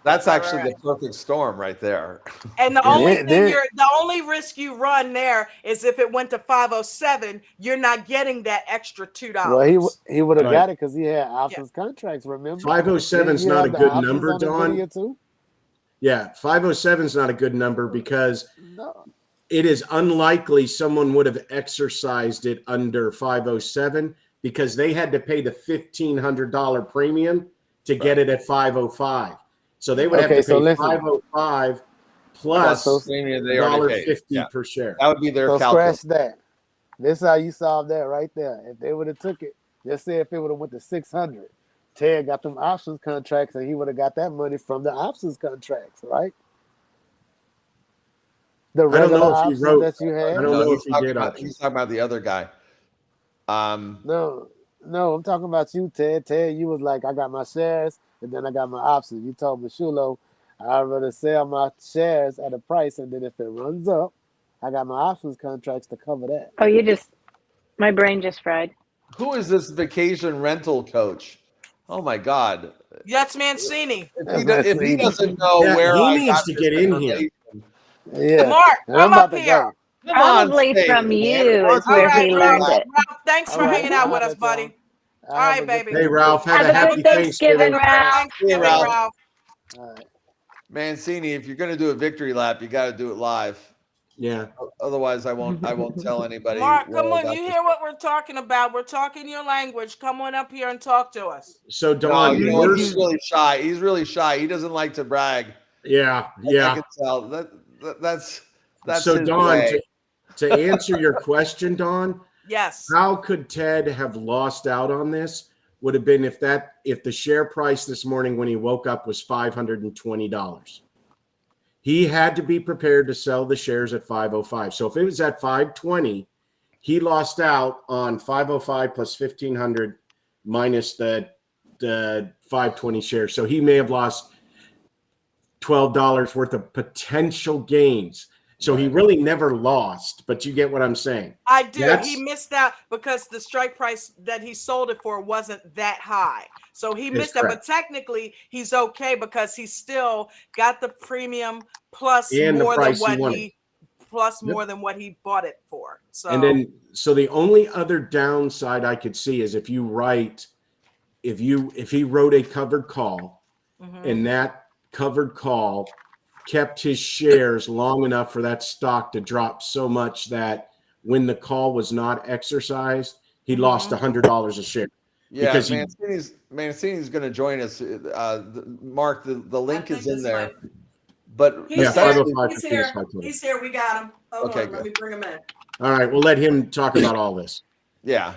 Speaker 6: that's
Speaker 1: Right, right,
Speaker 6: actually the
Speaker 1: right.
Speaker 6: perfect storm right there.
Speaker 1: And the
Speaker 6: You know?
Speaker 1: only
Speaker 3: Then
Speaker 1: thing
Speaker 3: then
Speaker 1: the only risk you run there is if it went to 507, you're not getting that extra
Speaker 3: well
Speaker 1: $2.
Speaker 3: he would have
Speaker 4: Right.
Speaker 3: got it because he had
Speaker 1: Yeah.
Speaker 3: options contracts. Remember?
Speaker 4: 507
Speaker 3: Didn't
Speaker 4: is
Speaker 3: you
Speaker 4: not a
Speaker 3: have the
Speaker 4: good
Speaker 3: options
Speaker 4: number,
Speaker 3: on
Speaker 4: Don.
Speaker 3: Nvidia too?
Speaker 4: Yeah, 507 is not a good number because
Speaker 3: No.
Speaker 4: it is unlikely someone would have exercised it under 507 because they had to pay the $1,500 premium to get
Speaker 6: Right.
Speaker 4: it at 505. So they would have to
Speaker 3: Okay. So
Speaker 4: pay
Speaker 3: listen.
Speaker 4: 505
Speaker 6: Plus the
Speaker 3: So
Speaker 4: plus
Speaker 6: premium they already paid.
Speaker 4: $1.50
Speaker 6: Yeah.
Speaker 4: per share.
Speaker 6: That would be their
Speaker 3: so
Speaker 6: calculus.
Speaker 3: scratch that. This is how you solve that right there. If they would have took it, just say if it would have went to 600, Ted got them options contracts, and he would have got that money from the options contracts, right? The
Speaker 4: I don't
Speaker 3: regular
Speaker 4: know if he
Speaker 3: options
Speaker 4: wrote,
Speaker 3: that you
Speaker 4: I
Speaker 3: had.
Speaker 4: don't
Speaker 6: No,
Speaker 4: know if he did
Speaker 6: he's
Speaker 4: options.
Speaker 6: talking about the other guy.
Speaker 3: No, no, I'm talking about you, Ted. Ted, you was like, I got my shares, and then I got my options. You told me, Shulo, I'd rather sell my shares at a price, and then if it runs up, I got my options contracts to cover that.
Speaker 7: oh, my brain just fried.
Speaker 6: Who is this vacation rental coach? Oh my God.
Speaker 1: That's Mancini.
Speaker 3: That's my
Speaker 6: If he
Speaker 3: CD.
Speaker 6: doesn't know
Speaker 4: Yeah,
Speaker 6: where
Speaker 4: he
Speaker 6: I
Speaker 4: needs
Speaker 6: got
Speaker 4: to
Speaker 6: this
Speaker 4: get in here.
Speaker 6: information,
Speaker 3: Yeah,
Speaker 1: Mark,
Speaker 3: and I'm
Speaker 1: come
Speaker 3: about
Speaker 1: up
Speaker 3: to
Speaker 1: here.
Speaker 3: go.
Speaker 6: come on,
Speaker 7: Probably
Speaker 6: say
Speaker 7: from
Speaker 6: it, man. It
Speaker 7: you is
Speaker 1: All
Speaker 7: where
Speaker 6: wasn't
Speaker 1: right,
Speaker 7: he
Speaker 6: Victory
Speaker 7: learned
Speaker 1: Ralph.
Speaker 6: Lap.
Speaker 7: it.
Speaker 1: Ralph, thanks
Speaker 3: All
Speaker 1: for
Speaker 3: right,
Speaker 1: hanging
Speaker 3: man.
Speaker 1: out
Speaker 3: I'll
Speaker 1: with us,
Speaker 3: let y'all.
Speaker 1: buddy.
Speaker 3: I
Speaker 1: All
Speaker 3: have
Speaker 1: right,
Speaker 3: a good
Speaker 1: baby.
Speaker 4: Hey, Ralph,
Speaker 3: Thanksgiving.
Speaker 4: have a
Speaker 7: Have a good
Speaker 4: happy
Speaker 7: Thanksgiving,
Speaker 4: Thanksgiving.
Speaker 7: Ralph.
Speaker 6: See you,
Speaker 1: Thanksgiving,
Speaker 6: Ralph.
Speaker 1: Ralph.
Speaker 3: All right.
Speaker 6: Mancini, if you're going to do a victory lap, you got to do it live.
Speaker 4: Yeah.
Speaker 6: Otherwise, I won't tell anybody
Speaker 1: Mark, come
Speaker 6: where I
Speaker 1: on.
Speaker 6: got
Speaker 1: You
Speaker 6: this.
Speaker 1: hear what we're talking about. We're talking your language. Come on up here and talk to us.
Speaker 4: So,
Speaker 6: No,
Speaker 4: Don,
Speaker 6: you
Speaker 4: the
Speaker 6: know what? He's
Speaker 4: worst,
Speaker 6: really shy. He's really shy. He doesn't like to brag.
Speaker 4: Yeah,
Speaker 6: I
Speaker 4: yeah.
Speaker 6: can tell that's
Speaker 4: So
Speaker 6: his
Speaker 4: Don,
Speaker 6: way.
Speaker 4: to answer your question, Don,
Speaker 1: Yes.
Speaker 4: how could Ted have lost out on this? Would have been if the share price this morning when he woke up was $520. He had to be prepared to sell the shares at 505. So if it was at 520, he lost out on 505 plus 1500 minus the 520 shares. So he may have lost $12 worth of potential gains. So he really never lost, but you get what I'm saying.
Speaker 1: I do. He missed out because the strike price that he sold it for wasn't that high. So he missed that. But technically, he's okay because he still got the premium plus
Speaker 4: And the
Speaker 1: more than
Speaker 4: price he
Speaker 1: what
Speaker 4: wanted.
Speaker 1: he more than what he bought it for. So
Speaker 4: And then so the only other downside I could see is if he wrote a covered call and that covered call kept his shares long enough for that stock to drop so much that when the call was not exercised, he lost $100 a share.
Speaker 6: Yeah,
Speaker 4: Because
Speaker 6: Mancini's going to join us. Mark, the link is in there.
Speaker 1: way.
Speaker 6: But
Speaker 1: He's
Speaker 6: besides,
Speaker 1: here. He's here. He's here. We got him. Hold
Speaker 6: Okay,
Speaker 1: on. Let me bring him in.
Speaker 4: all right, we'll let him talk about all this.
Speaker 6: yeah,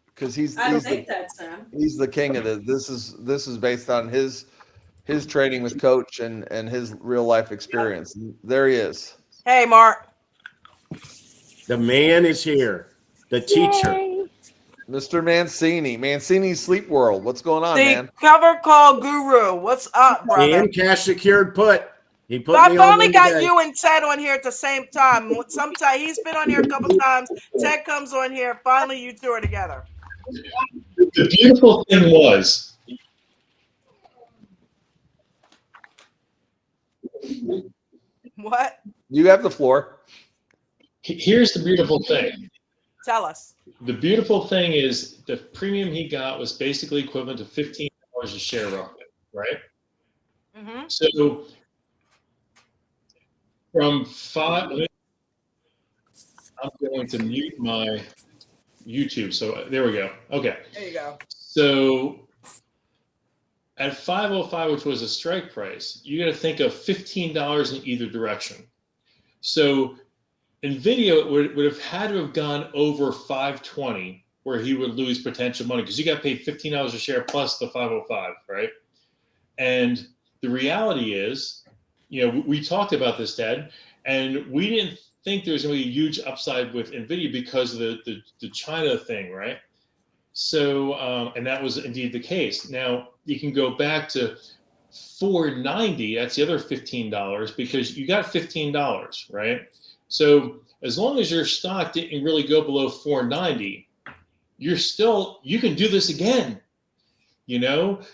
Speaker 6: because he's the king of this. This is based on his training with Coach and his real life experience. And there he is.
Speaker 1: Hey, Mark.
Speaker 4: The man is here. The teacher.
Speaker 7: Yay.
Speaker 6: Mr. Mancini's Sleep World. What's going on,
Speaker 1: The
Speaker 6: man?
Speaker 1: cover call guru. What's up, brother?
Speaker 4: And cash secured put. He put
Speaker 1: I
Speaker 4: me
Speaker 1: finally
Speaker 4: on
Speaker 1: got
Speaker 4: today.
Speaker 1: you and Ted on here at the same time. Sometimes he's been on here a couple times. Ted comes on here. Finally, you two are together.
Speaker 8: The beautiful thing was,
Speaker 1: What?
Speaker 6: You have the floor.
Speaker 8: here's the beautiful thing.
Speaker 1: Tell us.
Speaker 8: The beautiful thing is the premium he got was basically equivalent to $15 a share roughly, right?
Speaker 1: Mm-hmm.
Speaker 8: So from I'm going to mute my YouTube. So there we go. Okay.
Speaker 1: There you go.
Speaker 8: So at 505, which was a strike price, you got to think of $15 in either direction. So in video, it would have had to have gone over 520, where he would lose potential money because you got paid $15 a share plus the 505, right? And the reality is, we talked about this, Ted, and we didn't think there was going to be a huge upside with NVIDIA because of the China thing, right? So, and that was indeed the case. Now, you can go back to 490, that's the other $15, because you got $15, right? So as long as your stock didn't really go below 490, you can do this again,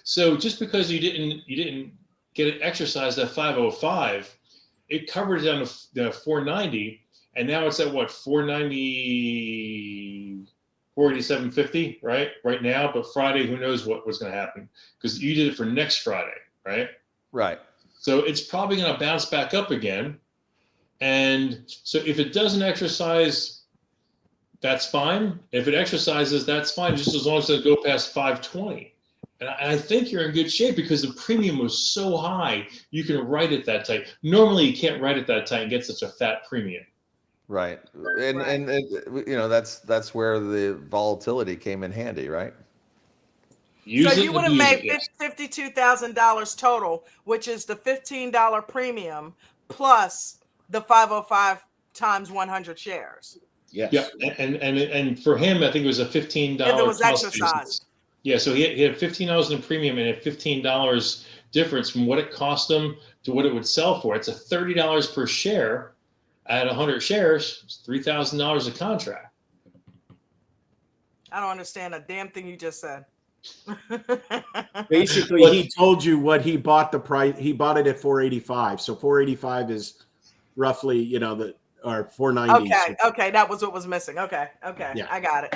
Speaker 8: So just because you didn't get it exercised at 505, it covered down to 490, and now it's at what, 490, 487.50, right now. But Friday, who knows what was going to happen, because you did it for next Friday, right?
Speaker 6: Right.
Speaker 8: So it's probably going to bounce back up again. And so if it doesn't exercise, that's fine. If it exercises, that's fine, just as long as it doesn't go past 520. And I think you're in good shape because the premium was so high, you can write it that tight. Normally, you can't write it that tight and get such a fat premium.
Speaker 6: Right. And that's where the volatility came in handy, right?
Speaker 8: So
Speaker 1: you would have made $52,000 total, which is the $15 premium plus the 505 times 100 shares.
Speaker 4: Yes.
Speaker 8: Yeah, and for him, I think it was a $15.
Speaker 1: If it was exercised.
Speaker 8: Yeah, so he had $15 in premium and a $15 difference from what it cost him to what it would sell for. It's a $30 per share. At 100 shares, it's $3,000 a contract.
Speaker 1: I don't understand a damn thing you just said.
Speaker 4: Basically, he told you what he bought the price. He bought it at 485. So 485 is roughly, or 490.
Speaker 1: Okay, that was what was missing. Okay,
Speaker 4: Yeah.
Speaker 1: I got it.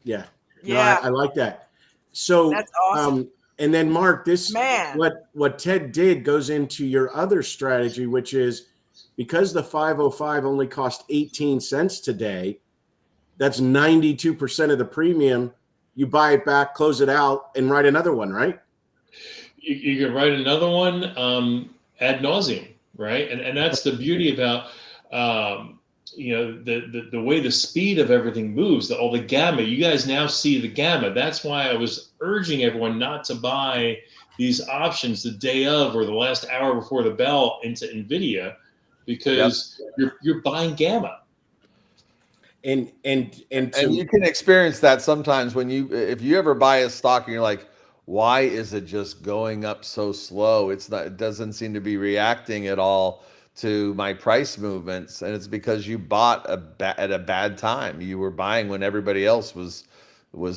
Speaker 4: Yeah.
Speaker 1: Yeah.
Speaker 4: No, I like that. So
Speaker 1: that's awesome.
Speaker 4: And then Mark, this
Speaker 1: Man.
Speaker 4: what Ted did goes into your other strategy, which is because the 505 only cost 18 cents today, that's 92% of the premium. You buy it back, close it out, and write another one, right?
Speaker 8: You can write another one. ad nauseum, right? And that's the beauty about the way the speed of everything moves, all the gamma. You guys now see the gamma. That's why I was urging everyone not to buy these options the day of or the last hour before the bell into Nvidia, because you're buying gamma.
Speaker 4: And
Speaker 6: you can experience that sometimes when if you ever buy a stock and you're like, why is it just going up so slow? It doesn't seem to be reacting at all to my price movements, and it's because you bought at a bad time. You were buying when everybody else was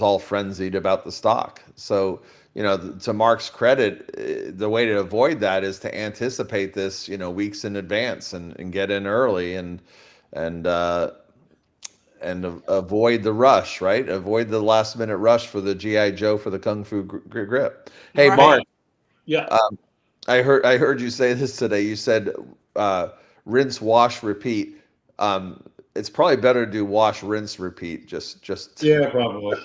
Speaker 6: all frenzied about the stock. So, to Mark's credit, the way to avoid that is to anticipate this, weeks in advance and get in early and avoid the rush, right? Avoid the last minute rush for the GI Joe for the Kung Fu grip. Hey,
Speaker 1: Right.
Speaker 6: Mark,
Speaker 8: Yeah.
Speaker 6: I heard you say this today. You said rinse, wash, repeat. It's probably better to do wash, rinse, repeat. Just
Speaker 8: Yeah, probably.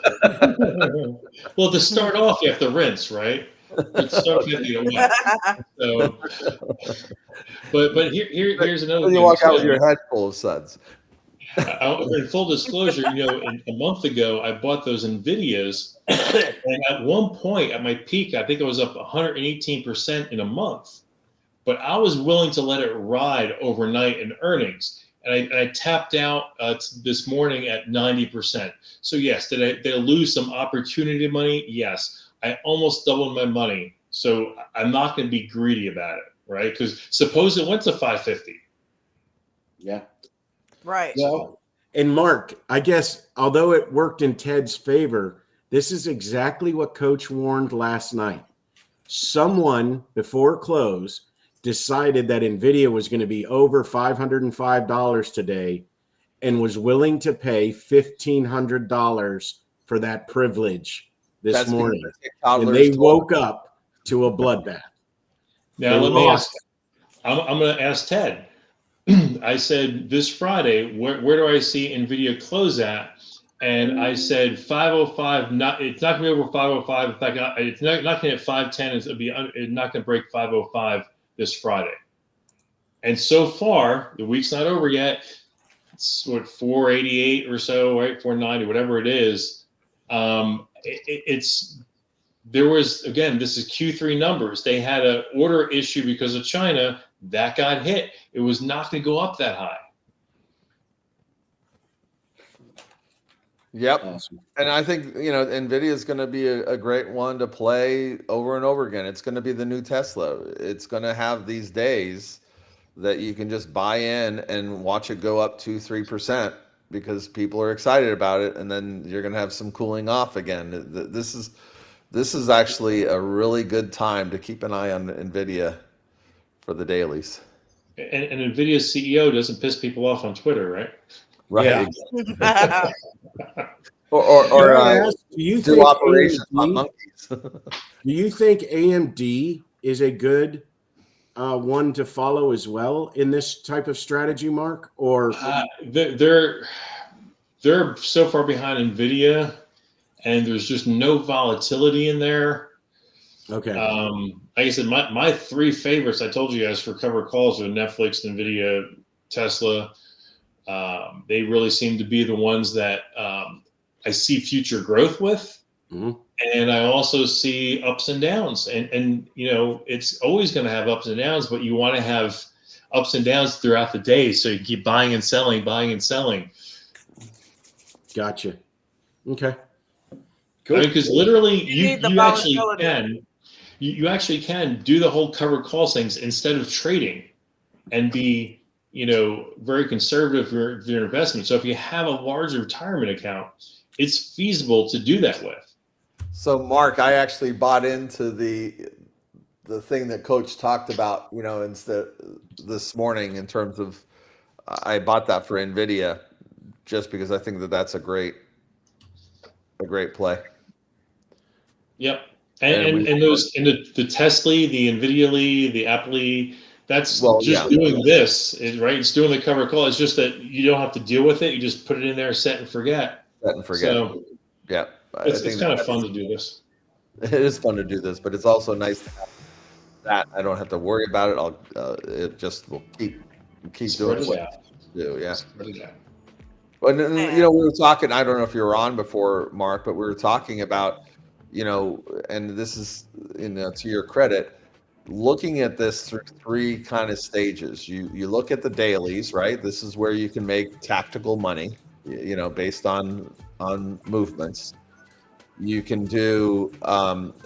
Speaker 8: Well, to start off, you have to rinse, right? To start off, you have to get wet. So, but here's another
Speaker 6: you
Speaker 8: thing
Speaker 6: walk out with
Speaker 8: too.
Speaker 6: your head full of suds.
Speaker 8: In full disclosure, a month ago, I bought those NVIDIAs, and at one point, at my peak, I think it was up 118% in a month. But I was willing to let it ride overnight in earnings, and I tapped out this morning at 90%. So yes, did I lose some opportunity money? Yes, I almost doubled my money. So I'm not going to be greedy about it, right? Because suppose it went to 550.
Speaker 4: Yeah.
Speaker 1: Right.
Speaker 4: Well, and Mark, I guess, although it worked in Ted's favor, this is exactly what Coach warned last night. Someone before close decided that NVIDIA was going to be over $505 today and was willing to pay $1,500 for that privilege this morning. And they woke up to a bloodbath.
Speaker 8: Now, let me ask, I'm going to ask Ted. I said this Friday, where do I see NVIDIA close at? And I said 505. It's not going to be over 505. In fact, it's not going to hit 510. It's not going to break 505 this Friday. And so far, the week's not over yet. It's what, 488 or so, right? 490, whatever it is. There was, again, this is Q3 numbers. They had an order issue because of China. That got hit. It was not going to go up that high.
Speaker 6: Yep.
Speaker 4: Awesome.
Speaker 6: And I think, NVIDIA is going to be a great one to play over and over again. It's going to be the new Tesla. It's going to have these days that you can just buy in and watch it go up 2-3% because people are excited about it. And then you're going to have some cooling off again. This is actually a really good time to keep an eye on NVIDIA for the dailies.
Speaker 8: And NVIDIA's CEO doesn't piss people off on Twitter, right?
Speaker 6: Right.
Speaker 4: Yeah.
Speaker 6: or
Speaker 4: do you
Speaker 6: do
Speaker 4: think
Speaker 6: operations on
Speaker 4: AMD,
Speaker 6: monkeys?
Speaker 4: do you think AMD is a good one to follow as well in this type of strategy, Mark? Or
Speaker 8: they're so far behind NVIDIA, and there's just no volatility in there.
Speaker 4: okay,
Speaker 8: Like I said, my three favorites I told you guys for cover calls are Netflix, NVIDIA, Tesla. They really seem to be the ones that I see future growth with.
Speaker 4: Mm-hmm.
Speaker 8: And I also see ups and downs. And it's always going to have ups and downs, but you want to have ups and downs throughout the day. So you keep buying and selling.
Speaker 4: Gotcha. Okay.
Speaker 8: Cool. Because literally you actually can do the whole covered call things instead of trading and be, very conservative for your investment. So if you have a large retirement account, it's feasible to do that with.
Speaker 6: So, Mark, I actually bought into the thing that Coach talked about, instead this morning in terms of I bought that for NVIDIA just because I think that's a great play.
Speaker 8: Yep. And the Tesla, the NVIDIA, the Apple, that's doing this, right? It's doing the cover call. It's just that you don't have to deal with it. You just put it in there, set and forget. So, it's kind of fun to do this.
Speaker 6: It is fun to do this, but it's also nice to that. I don't have to worry about it. It just will keep
Speaker 8: Spread
Speaker 6: doing
Speaker 8: it
Speaker 6: what
Speaker 8: out.
Speaker 6: it do. Yeah.
Speaker 8: Spread it out.
Speaker 6: But
Speaker 1: Man.
Speaker 6: we were talking. I don't know if you were on before, Mark, but we were talking about, and this is, to your credit, looking at this through three kind of stages. You look at the dailies, right? This is where you can make tactical money, based on movements. You can do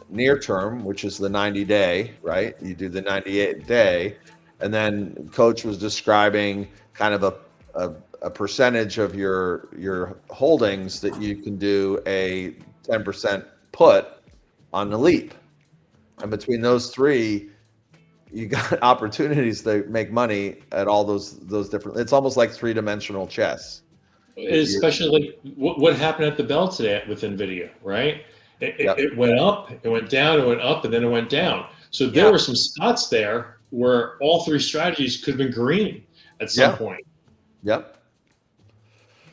Speaker 6: near term, which is the 90-day, right? You do the 98-day, and then Coach was describing kind of a percentage of your holdings that you can do a 10% put on the leap, and between those three, you got opportunities to make money at all those different. It's almost like three-dimensional chess.
Speaker 8: Especially like what happened at the bell today with NVIDIA, right?
Speaker 6: Yep.
Speaker 8: It went up, it went down, it went up, and then it went down. So there were some spots there where all three strategies could have been green at some point.
Speaker 6: Yep.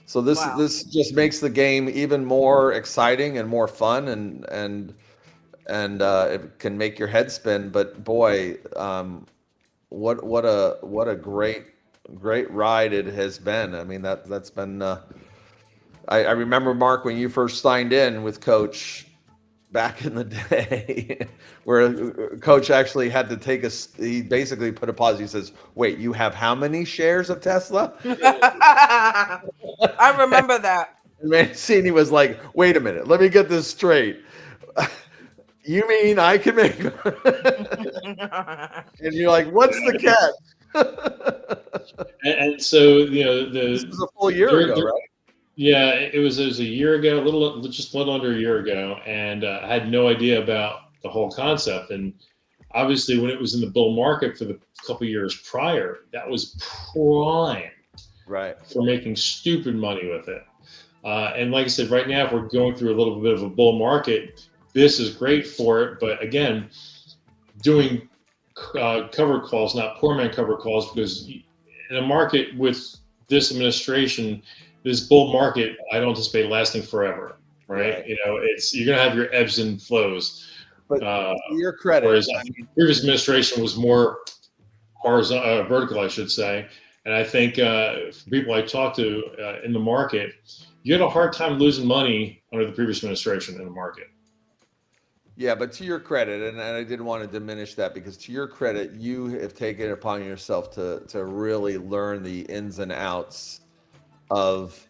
Speaker 6: So this just makes the game even more exciting and more fun, and it can make your head spin. But boy, what a great ride it has been. I mean, that's been. I remember, Mark, when you first signed in with Coach back in the day, where Coach actually had to take he basically put a pause. He says, "Wait, you have how many shares of Tesla?"
Speaker 1: I remember that.
Speaker 6: And Mancini was like, "Wait a minute, let me get this straight. You mean I can make?" And you're like, "What's the catch?"
Speaker 8: And so
Speaker 6: this was a full year ago, right?
Speaker 8: Yeah, it was a year ago, just a little under a year ago, and I had no idea about the whole concept. And obviously, when it was in the bull market for the couple years prior, that was prime,
Speaker 6: right,
Speaker 8: for making stupid money with it. And like I said, right now, if we're going through a little bit of a bull market, this is great for it. But again, doing cover calls, not poor man cover calls, because in a market with this administration, this bull market, I don't anticipate lasting forever, right? You're going to have your ebbs and flows.
Speaker 6: But to your credit,
Speaker 8: whereas the previous administration was more horizontal, vertical, I should say. And I think for people I talked to in the market, you had a hard time losing money under the previous administration in the market.
Speaker 6: Yeah, but to your credit, and I didn't want to diminish that, because to your credit, you have taken it upon yourself to really learn the ins and outs of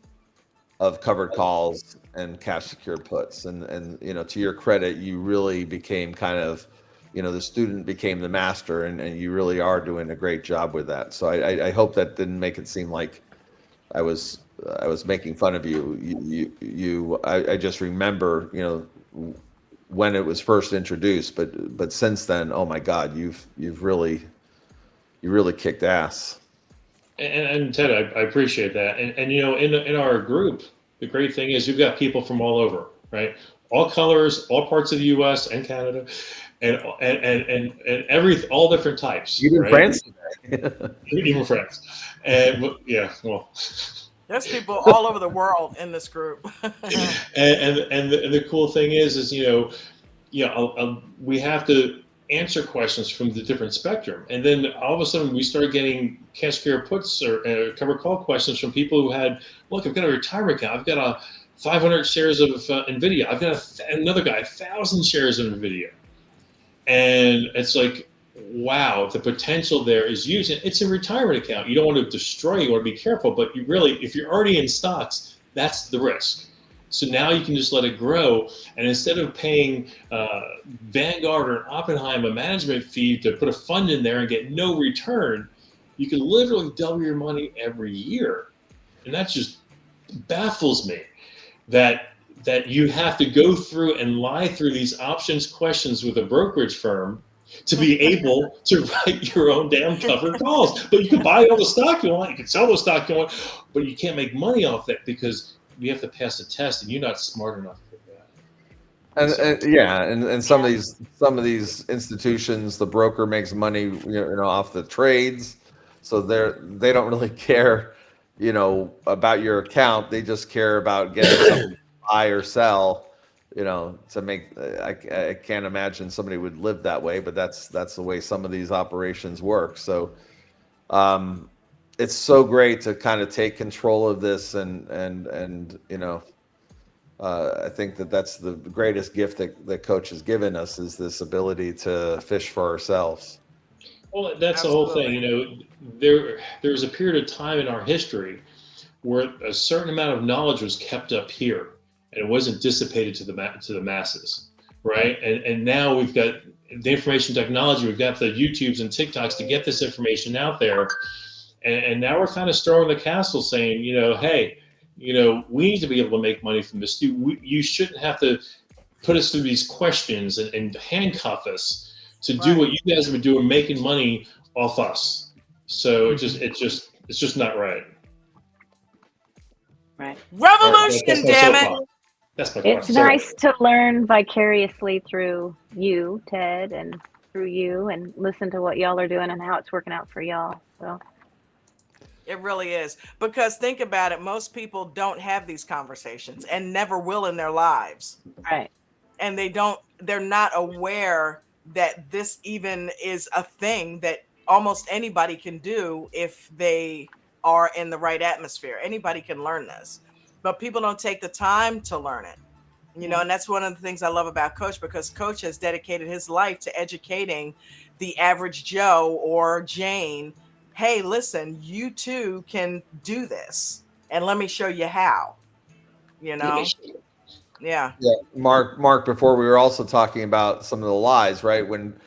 Speaker 6: covered calls and cash secured puts, and to your credit, you really became kind of, the student became the master, and you really are doing a great job with that. So I hope that didn't make it seem like I was making fun of you. I just remember, when it was first introduced, but since then, oh my God, you've really kicked ass.
Speaker 8: And Ted, I appreciate that. And in our group, the great thing is you've got people from all over, right? All colors, all parts of the U.S. and Canada, and all different types.
Speaker 6: Even
Speaker 8: right?
Speaker 6: France
Speaker 8: today. Even France. And yeah, well.
Speaker 1: There's people all over the world in this group.
Speaker 8: and the cool thing is we have to answer questions from the different spectrum, and then all of a sudden we started getting cash secured puts or cover call questions from people who had, look, I've got a retirement account, I've got 500 shares of NVIDIA, I've got another guy 1,000 shares of NVIDIA, and it's like, wow, the potential there is huge. It's a retirement account. You don't want to destroy, you want to be careful, but you really, if you're already in stocks, that's the risk. So now you can just let it grow, and instead of paying Vanguard or Oppenheimer a management fee to put a fund in there and get no return, you can literally double your money every year. And that just baffles me, that you have to go through and lie through these options questions with a brokerage firm to be able to write your own damn covered calls. But you can buy all the stock you want, you can sell the stock you want, but you can't make money off that because you have to pass a test, and you're not smart enough for that.
Speaker 6: And some of these institutions, the broker makes money, off the trades, so they don't really care, about your account. They just care about getting something to buy or sell, to make. I can't imagine somebody would live that way, but that's the way some of these operations work. So it's so great to kind of take control of this, and I think that's the greatest gift that Coach has given us, is this ability to fish for ourselves.
Speaker 8: Well, that's the whole thing.
Speaker 1: Absolutely.
Speaker 8: There was a period of time in our history where a certain amount of knowledge was kept up here and it wasn't dissipated to the masses, right? And now we've got the information technology, we've got the YouTubes and TikToks to get this information out there, and now we're kind of storming the castle, saying, hey, we need to be able to make money from this. You shouldn't have to put us through these questions and handcuff us to do
Speaker 1: Right.
Speaker 8: what you guys have been doing, making money off us. So it's just not right.
Speaker 7: Right.
Speaker 1: Revolution, damn it.
Speaker 8: That's my
Speaker 7: It's
Speaker 8: question.
Speaker 7: nice to learn vicariously through you, Ted, and through you, and listen to what y'all are doing and how it's working out for y'all. So
Speaker 1: It really is. Because think about it, most people don't have these conversations and never will in their lives.
Speaker 7: right.
Speaker 1: And they're not aware that this even is a thing that almost anybody can do if they are in the right atmosphere. Anybody can learn this. But people don't take the time to learn it. And that's one of the things I love about Coach, because Coach has dedicated his life to educating the average Joe or Jane. Hey, listen, you too can do this, and let me show you how. Yeah.
Speaker 6: Yeah, Mark. Before, we were also talking about some of the lies, right? When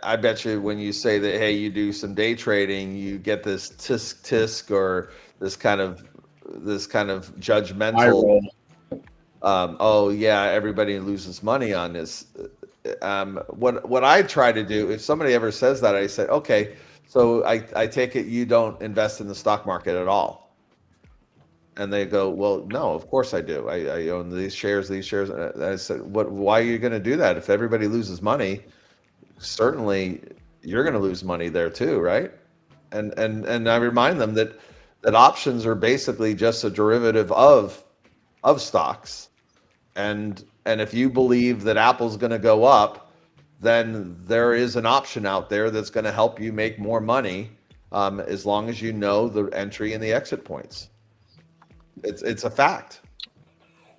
Speaker 6: I bet you when you say that, hey, you do some day trading, you get this tisk or this kind of judgmental. Oh yeah, everybody loses money on this. What I try to do, if somebody ever says that, I say, okay, so I take it you don't invest in the stock market at all. And they go, well, no, of course I do. I own these shares. And I said, why are you going to do that? If everybody loses money, certainly you're going to lose money there too, right? And I remind them that options are basically just a derivative of stocks. And if you believe that Apple's going to go up, then there is an option out there that's going to help you make more money, as long as you know the entry and the exit points. It's a fact.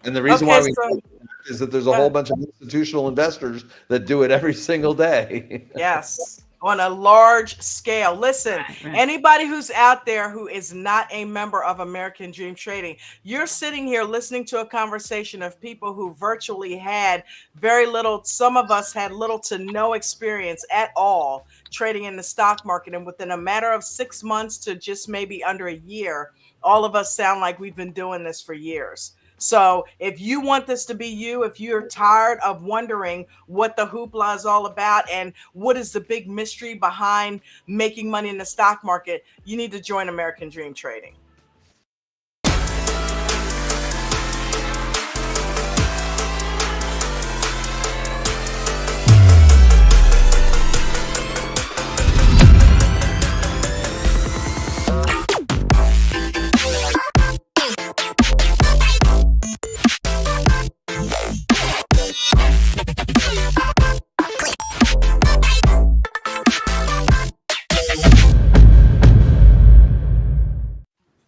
Speaker 6: And the reason why we know is that there's a whole bunch of institutional investors that do it every single day.
Speaker 1: Yes, on a large scale. Listen, anybody who's out there who is not a member of American Dream Trading, you're sitting here listening to a conversation of people who virtually had very little, some of us had little to no experience at all trading in the stock market. And within a matter of 6 months to just maybe under a year, all of us sound like we've been doing this for years. So if you want this to be you, if you're tired of wondering what the hoopla is all about and what is the big mystery behind making money in the stock market, you need to join American Dream Trading.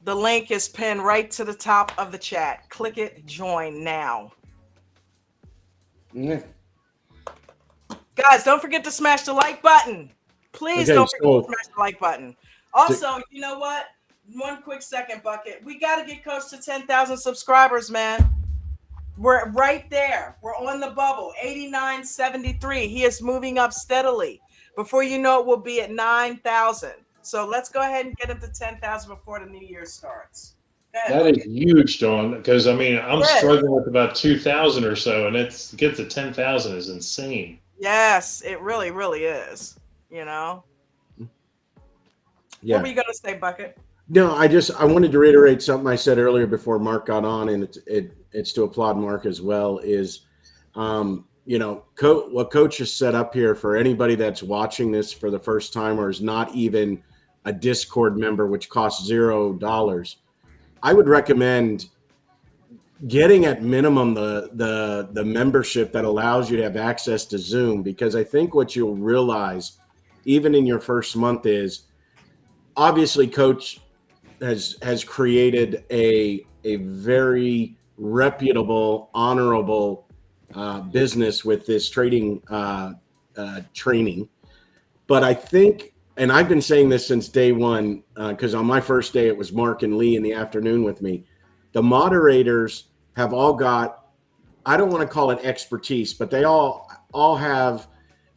Speaker 1: The link is pinned right to the top of the chat. Click it, join now. Guys, don't forget to smash the like button. Please don't forget to smash the like button. Also, you know what? One quick second, Bucket. We got to get close to 10,000 subscribers, man. We're right there. We're on the bubble. 8973. He is moving up steadily. Before you know it, we'll be at 9,000. So let's go ahead and get him to 10,000 before the new year starts.
Speaker 8: That is huge, Dawn, because I mean, I'm struggling with about 2,000 or so, and to get to 10,000 is insane.
Speaker 1: Yes, it really, really is. Yeah. What were you going to say, Bucket?
Speaker 4: No, I wanted to reiterate something I said earlier before Mark got on, and it's to applaud Mark as well, is what Coach has set up here for anybody that's watching this for the first time or is not even a Discord member, which costs $0. I would recommend getting at minimum the membership that allows you to have access to Zoom, because I think what you'll realize even in your first month is obviously Coach has created a very reputable, honorable business with this trading training. But I think, and I've been saying this since day one, because on my first day it was Mark and Lee in the afternoon with me. The moderators have all got, I don't want to call it expertise, but they all have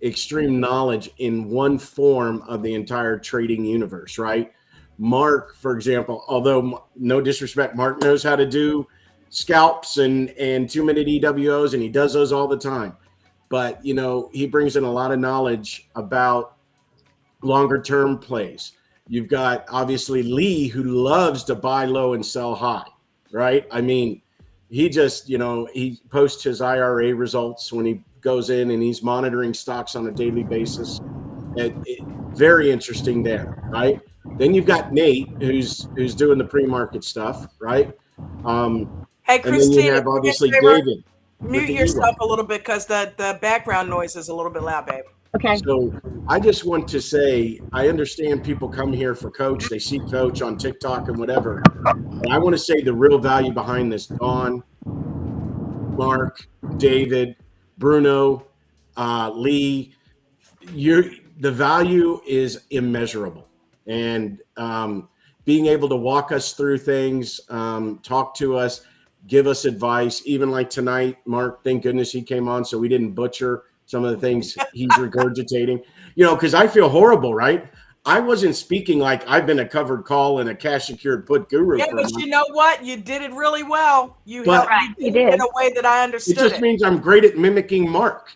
Speaker 4: extreme knowledge in one form of the entire trading universe, right? Mark, for example, although no disrespect, Mark knows how to do scalps and 2-minute EWOs, and he does those all the time. But, you know, he brings in a lot of knowledge about longer term plays. You've got obviously Lee, who loves to buy low and sell high, right? I mean, he just, you know, he posts his IRA results when he goes in and he's monitoring stocks on a daily basis. Very interesting there, right? Then you've got Nate, who's doing the pre-market stuff, right?
Speaker 1: Hey,
Speaker 4: And then you
Speaker 1: Christina,
Speaker 4: have obviously
Speaker 1: do me a favor,
Speaker 4: David.
Speaker 1: mute yourself a little bit because the background noise is a little bit loud, babe.
Speaker 7: Okay.
Speaker 4: So I just want to say, I understand people come here for Coach. They see Coach on TikTok and whatever. But I want to say the real value behind this, Dawn, Mark, David, Bruno, Lee, the value is immeasurable. And being able to walk us through things, talk to us, give us advice, even like tonight, Mark, thank goodness he came on so we didn't butcher some of the things he's regurgitating, you know, because I feel horrible, right? I wasn't speaking like I've been a covered call and a cash secured put guru.
Speaker 1: Yeah, but you know what? You did it really well. You did it in a way that I understood.
Speaker 4: It just means I'm great at mimicking Mark.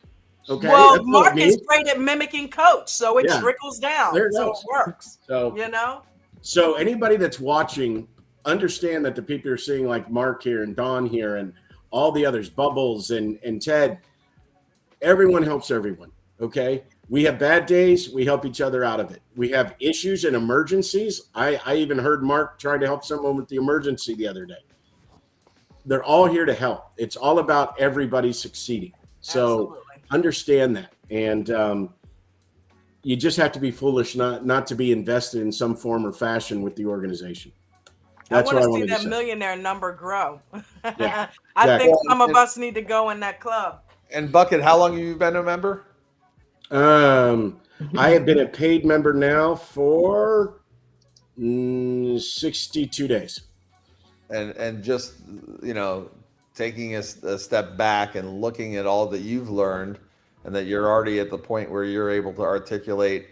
Speaker 4: Okay.
Speaker 1: Well, Mark is great at mimicking Coach, so it trickles down. So it works.
Speaker 4: So,
Speaker 1: you know.
Speaker 4: So anybody that's watching, understand that the people you're seeing like Mark here and Don here and all the others, Bubbles and Ted, everyone helps everyone. Okay. We have bad days. We help each other out of it. We have issues and emergencies. I even heard Mark try to help someone with the emergency the other day. They're all here to help. It's all about everybody succeeding. So understand that. And you just have to be foolish not to be invested in some form or fashion with the organization. That's
Speaker 1: I want to see that millionaire number grow. Yeah, I think some of us need to go in that club.
Speaker 6: And Bucket, how long have you been a member?
Speaker 4: I have been a paid member now for 62 days.
Speaker 6: And just, you know, taking a step back and looking at all that you've learned, and that you're already at the point where you're able to articulate,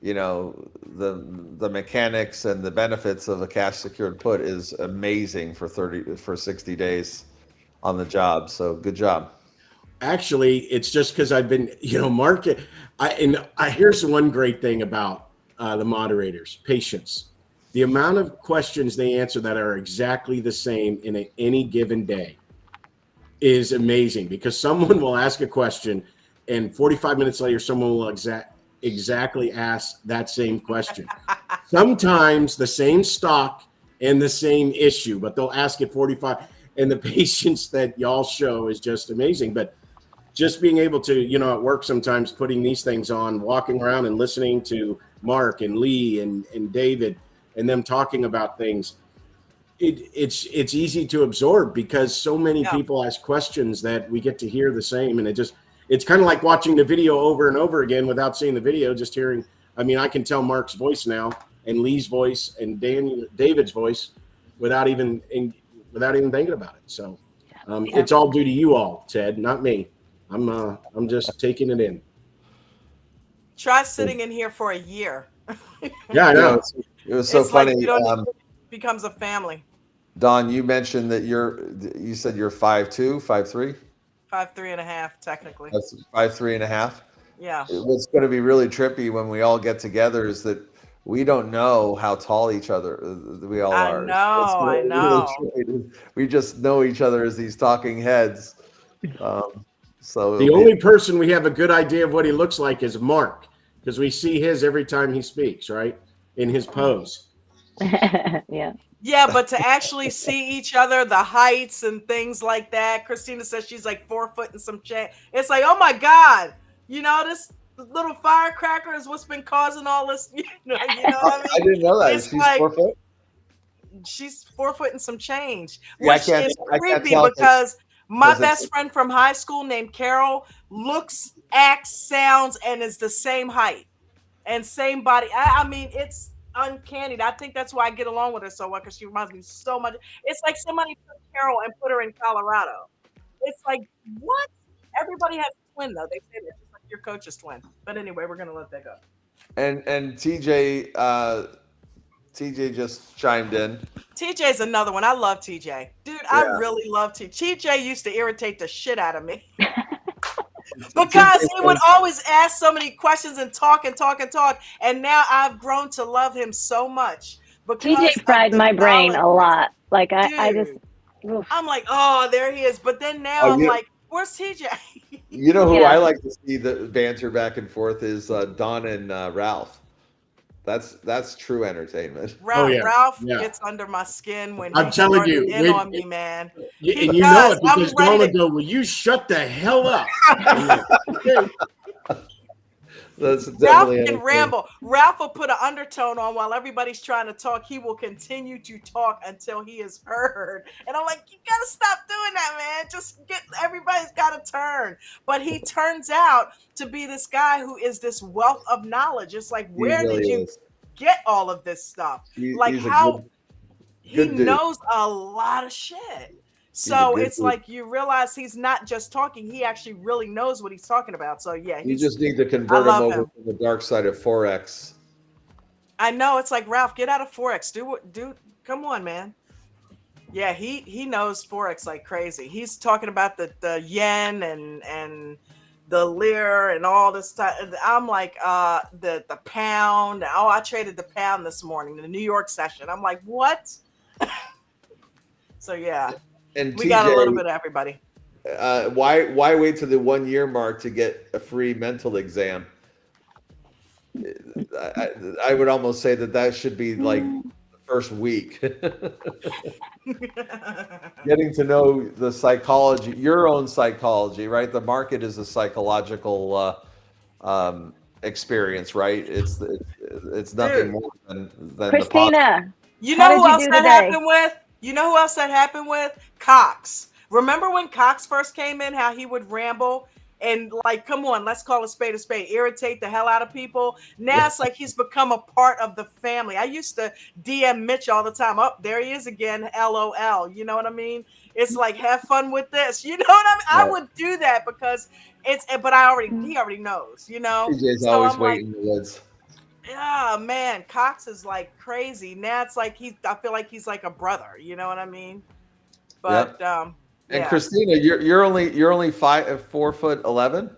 Speaker 6: you know, the mechanics and the benefits of a cash secured put is amazing for 60 days on the job. So good job.
Speaker 4: Actually, it's just because I've been, you know, here's one great thing about the moderators: patience. The amount of questions they answer that are exactly the same in any given day is amazing, because someone will ask a question and 45 minutes later, someone will exactly ask that same question. Sometimes the same stock and the same issue, but they'll ask it 45. And the patience that y'all show is just amazing. But just being able to, you know, at work sometimes putting these things on, walking around and listening to Mark and Lee and David and them talking about things, it's easy to absorb, because so many people ask questions that we get to hear the same. And it's kind of like watching the video over and over again without seeing the video, just hearing. I mean, I can tell Mark's voice now and Lee's voice and David's voice without even thinking about it. So it's all due to you all, Ted, not me. I'm just taking it in.
Speaker 1: Try sitting in here for a year.
Speaker 4: Yeah, I know.
Speaker 6: It was so funny.
Speaker 1: Like becomes a family.
Speaker 6: Don, you mentioned that you said you're 5'2", 5'3"?
Speaker 1: 5'3.5", technically.
Speaker 6: That's 5'3.5".
Speaker 1: Yeah.
Speaker 6: What's going to be really trippy when we all get together is that we don't know how tall each other we all are.
Speaker 1: I know.
Speaker 6: Really, we just know each other as these talking heads. So
Speaker 4: the only person we have a good idea of what he looks like is Mark, because we see his every time he speaks, right? In his pose.
Speaker 7: Yeah.
Speaker 1: Yeah, but to actually see each other, the heights and things like that. Christina says she's like 4 foot and some change. It's like, oh my God, this little firecracker is what's been causing all this. You know what I
Speaker 6: I
Speaker 1: mean?
Speaker 6: didn't know that.
Speaker 1: It's
Speaker 6: She's
Speaker 1: like
Speaker 6: 4 foot.
Speaker 1: she's 4 foot and some change,
Speaker 6: Yeah,
Speaker 1: which is
Speaker 6: I can't
Speaker 1: creepy
Speaker 6: tell
Speaker 1: because my
Speaker 6: because it's
Speaker 1: best friend from high school named Carol looks, acts, sounds, and is the same height and same body. I mean, it's uncanny. I think that's why I get along with her so well because she reminds me so much. It's like somebody took Carol and put her in Colorado. It's like, what? Everybody has a twin though. They say that just like your coach's twin. But anyway, we're gonna let that go.
Speaker 6: and TJ just chimed in.
Speaker 1: TJ's another one. I love TJ. Dude, I
Speaker 6: Yeah.
Speaker 1: really love TJ. TJ used to irritate the shit out of me.
Speaker 6: TJ
Speaker 1: Because he would
Speaker 6: says,
Speaker 1: always ask so many questions and talk and talk and talk. And now I've grown to love him so much because
Speaker 7: TJ
Speaker 1: of
Speaker 7: fried
Speaker 1: the
Speaker 7: my brain
Speaker 1: knowledge.
Speaker 7: a lot. Like I just,
Speaker 1: Dude,
Speaker 7: oof.
Speaker 1: I'm like, oh, there he is. But then
Speaker 6: oh,
Speaker 1: now I'm like, where's TJ?
Speaker 6: you know who
Speaker 7: Yeah.
Speaker 6: I like to see the banter back and forth is Don and Ralph. That's true entertainment.
Speaker 8: Oh yeah,
Speaker 1: Ralph
Speaker 8: yeah.
Speaker 1: gets under my skin when
Speaker 8: I'm
Speaker 1: he's
Speaker 8: telling
Speaker 1: starting
Speaker 8: you,
Speaker 1: in on me, man. He
Speaker 8: and you know
Speaker 1: does.
Speaker 8: it
Speaker 1: I'm
Speaker 8: because
Speaker 1: ready
Speaker 8: Dawn
Speaker 1: to.
Speaker 8: would go, "Will you shut the hell up?" I'm like, okay.
Speaker 6: That's
Speaker 1: Ralph
Speaker 6: definitely
Speaker 1: can
Speaker 6: entertaining.
Speaker 1: ramble. Ralph will put an undertone on while everybody's trying to talk. He will continue to talk until he is heard. And I'm like, you gotta stop doing that, man. Just everybody's got to turn. But he turns out to be this guy who is this wealth of knowledge. It's like,
Speaker 6: He
Speaker 1: where
Speaker 6: really
Speaker 1: did you
Speaker 6: is.
Speaker 1: get all of this stuff? Like
Speaker 6: He's a
Speaker 1: how he
Speaker 6: good dude.
Speaker 1: knows a lot of shit.
Speaker 6: He's a
Speaker 1: So
Speaker 6: good
Speaker 1: it's
Speaker 6: dude.
Speaker 1: like you realize he's not just talking, he actually really knows what he's talking about. So yeah,
Speaker 6: You just need to
Speaker 1: I
Speaker 6: convert him
Speaker 1: love
Speaker 6: over
Speaker 1: him.
Speaker 6: to the dark side of Forex.
Speaker 1: I know it's like Ralph, get out of Forex. Come on, man. Yeah, he knows Forex like crazy. He's talking about the yen and the lira and all this stuff. I'm like, the pound. Oh, I traded the pound this morning, the New York session. I'm like, what? So yeah,
Speaker 6: And
Speaker 1: we got a little
Speaker 6: TJ,
Speaker 1: bit of everybody.
Speaker 6: why wait to the 1 year mark to get a free mental exam? I would almost say that should be like the first week. Getting to know the psychology, your own psychology, right? The market is a psychological experience, right? It's nothing
Speaker 1: Dude,
Speaker 6: more than the positive.
Speaker 7: Christina,
Speaker 1: you
Speaker 7: how
Speaker 1: know
Speaker 7: did
Speaker 1: who
Speaker 7: you
Speaker 1: else
Speaker 7: do
Speaker 1: that
Speaker 7: today?
Speaker 1: happened with? You know who else that happened with? Cox. Remember when Cox first came in, how he would ramble and like, come on, let's call a spade, irritate the hell out of people. Now it's like he's become a part of the family. I used to DM Mitch all the time. Oh, there he is again, LOL. You know what I mean? It's like, have fun with this. You know what I mean? I
Speaker 6: Right.
Speaker 1: would do that because but he already knows,
Speaker 6: TJ's
Speaker 1: So
Speaker 6: always
Speaker 1: I'm like,
Speaker 6: waiting in the woods.
Speaker 1: yeah, man, Cox is like crazy. Now it's like I feel like he's like a brother, you know what I mean?
Speaker 6: Yep.
Speaker 1: But
Speaker 6: And
Speaker 1: yeah.
Speaker 6: Christina, you're only 4'11".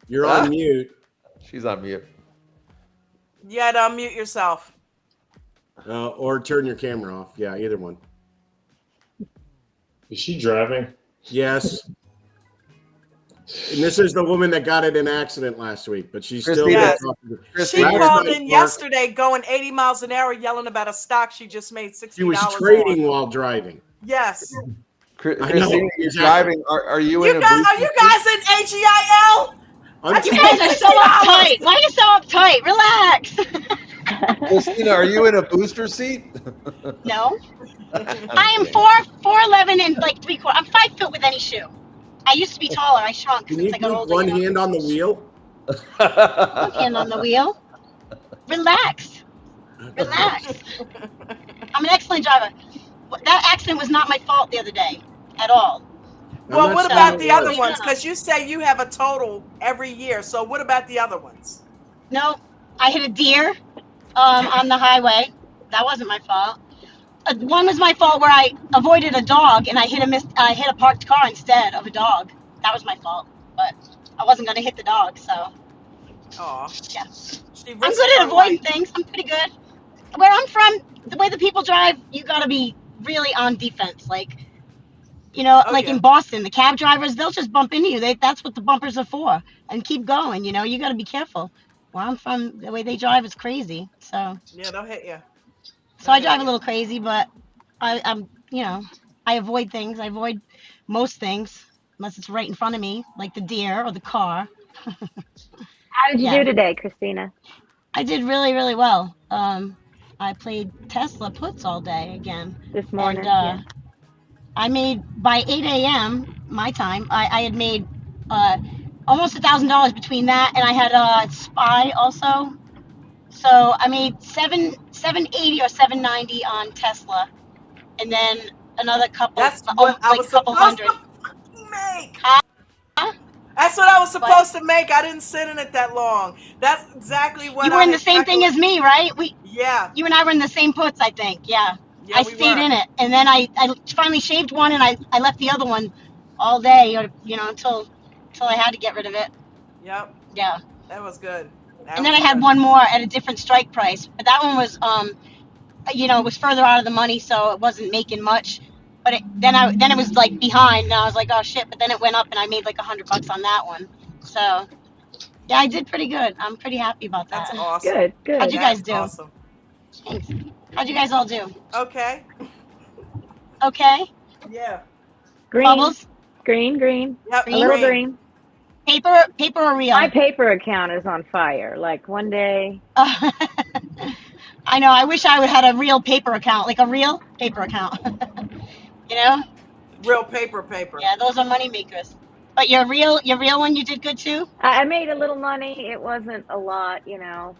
Speaker 8: You're
Speaker 6: Ah,
Speaker 8: on mute.
Speaker 6: she's on mute.
Speaker 1: You had to unmute yourself.
Speaker 8: Or turn your camera off. Yeah, either one.
Speaker 9: Is she driving?
Speaker 8: Yes. And this is the woman that got in an accident last week, but she's still
Speaker 6: Christina,
Speaker 1: Yes.
Speaker 8: talking.
Speaker 1: She
Speaker 6: Christina,
Speaker 1: called
Speaker 8: night,
Speaker 1: in
Speaker 8: Mark,
Speaker 1: yesterday going 80 miles an hour yelling about a stock she just made $60
Speaker 8: she was
Speaker 1: on.
Speaker 8: trading while driving.
Speaker 1: Yes.
Speaker 8: I know,
Speaker 6: Christina, you're
Speaker 8: exactly.
Speaker 6: driving. Are you in a
Speaker 1: Are you
Speaker 6: booster
Speaker 1: guys in AGIL?
Speaker 8: I'm
Speaker 1: I
Speaker 10: You
Speaker 1: just
Speaker 10: guys
Speaker 1: made
Speaker 10: are so
Speaker 1: $60.
Speaker 10: uptight. Why are you so uptight? Relax.
Speaker 6: Christina, are you in a booster seat?
Speaker 10: No,
Speaker 6: I'm
Speaker 10: I am
Speaker 6: kidding.
Speaker 10: 4'11" and like 3/4. I'm 5 foot with any shoe. I used to be taller. I shrunk
Speaker 8: Can
Speaker 10: since
Speaker 8: you
Speaker 10: I got
Speaker 8: keep
Speaker 10: older.
Speaker 8: one hand on the wheel?
Speaker 10: One hand on the wheel. Relax. Relax. I'm an excellent driver. That accident was not my fault the other day at all.
Speaker 8: I'm
Speaker 1: Well,
Speaker 8: not
Speaker 1: what
Speaker 10: So
Speaker 8: saying
Speaker 1: about
Speaker 8: it
Speaker 1: the other
Speaker 8: was.
Speaker 10: no, no,
Speaker 1: ones?
Speaker 10: no.
Speaker 1: Because you say you have a total every year. So what about the other ones?
Speaker 10: No, I hit a deer on the highway. That wasn't my fault. One was my fault where I avoided a dog and I hit a parked car instead of a dog. That was my fault, but I wasn't gonna hit the dog. So
Speaker 1: Oh,
Speaker 10: yeah,
Speaker 1: she
Speaker 10: I'm
Speaker 1: risked
Speaker 10: good at
Speaker 1: her life.
Speaker 10: avoiding things. I'm pretty good. Where I'm from, the way the people drive, you gotta be really on defense. Like
Speaker 1: Oh
Speaker 10: like
Speaker 1: yeah.
Speaker 10: in Boston, the cab drivers they'll just bump into you. That's what the bumpers are for, and keep going. You gotta be careful. Where I'm from, the way they drive is crazy. So
Speaker 1: Yeah, they'll hit you.
Speaker 10: So I drive a little crazy, but I'm, I avoid things. I avoid most things unless it's right in front of me, like the deer or the car.
Speaker 7: How did you
Speaker 10: Yeah,
Speaker 7: do today, Christina?
Speaker 10: I did really, really well. I played Tesla puts all day again,
Speaker 7: This
Speaker 10: and
Speaker 7: morning? Yeah.
Speaker 10: I made by 8 a.m. my time. I had made uh, almost $1,000 between that, and I had a spy also. So I made 780 or 790 on Tesla, and then another couple,
Speaker 1: That's what I
Speaker 10: like a
Speaker 1: was
Speaker 10: couple
Speaker 1: supposed
Speaker 10: hundred.
Speaker 1: to fucking make.
Speaker 10: Huh?
Speaker 1: That's what I was
Speaker 10: What?
Speaker 1: supposed to make. I didn't sit in it that long. That's exactly what
Speaker 10: You were
Speaker 1: I
Speaker 10: in the
Speaker 1: had
Speaker 10: same thing
Speaker 1: calculated.
Speaker 10: as me, right?
Speaker 1: Yeah,
Speaker 10: You and I were in the same puts, I think. Yeah.
Speaker 1: yeah,
Speaker 10: I
Speaker 1: we
Speaker 10: stayed
Speaker 1: were.
Speaker 10: in it, and then I finally shaved one, and I left the other one all day, or until I had to get rid of it.
Speaker 1: Yep,
Speaker 10: Yeah.
Speaker 1: that was good.
Speaker 10: And
Speaker 1: That
Speaker 10: then I
Speaker 1: was
Speaker 10: had
Speaker 1: good.
Speaker 10: one more at a different strike price, but that one was it was further out of the money, so it wasn't making much. But then it was like behind, and I was like, oh shit! But then it went up, and I made like $100 on that one. So yeah, I did pretty good. I'm pretty happy about
Speaker 1: That's
Speaker 10: that.
Speaker 1: awesome.
Speaker 7: Good,
Speaker 10: How'd you
Speaker 7: good.
Speaker 10: guys
Speaker 1: That's
Speaker 10: do?
Speaker 1: awesome.
Speaker 10: Thanks. How'd you guys all do?
Speaker 1: Okay.
Speaker 10: Okay.
Speaker 1: Yeah.
Speaker 7: Green,
Speaker 10: Bubbles,
Speaker 7: green, green.
Speaker 1: Yep.
Speaker 7: A
Speaker 10: green,
Speaker 7: little
Speaker 1: Green.
Speaker 7: green.
Speaker 10: paper or
Speaker 7: My
Speaker 10: real?
Speaker 7: paper account is on fire. Like one day,
Speaker 10: I know. I wish I would had a real paper account, like a real paper account. you know?
Speaker 1: Real paper.
Speaker 10: Yeah, those are money makers. But your real one, you did good too.
Speaker 7: I made a little money. It wasn't a lot,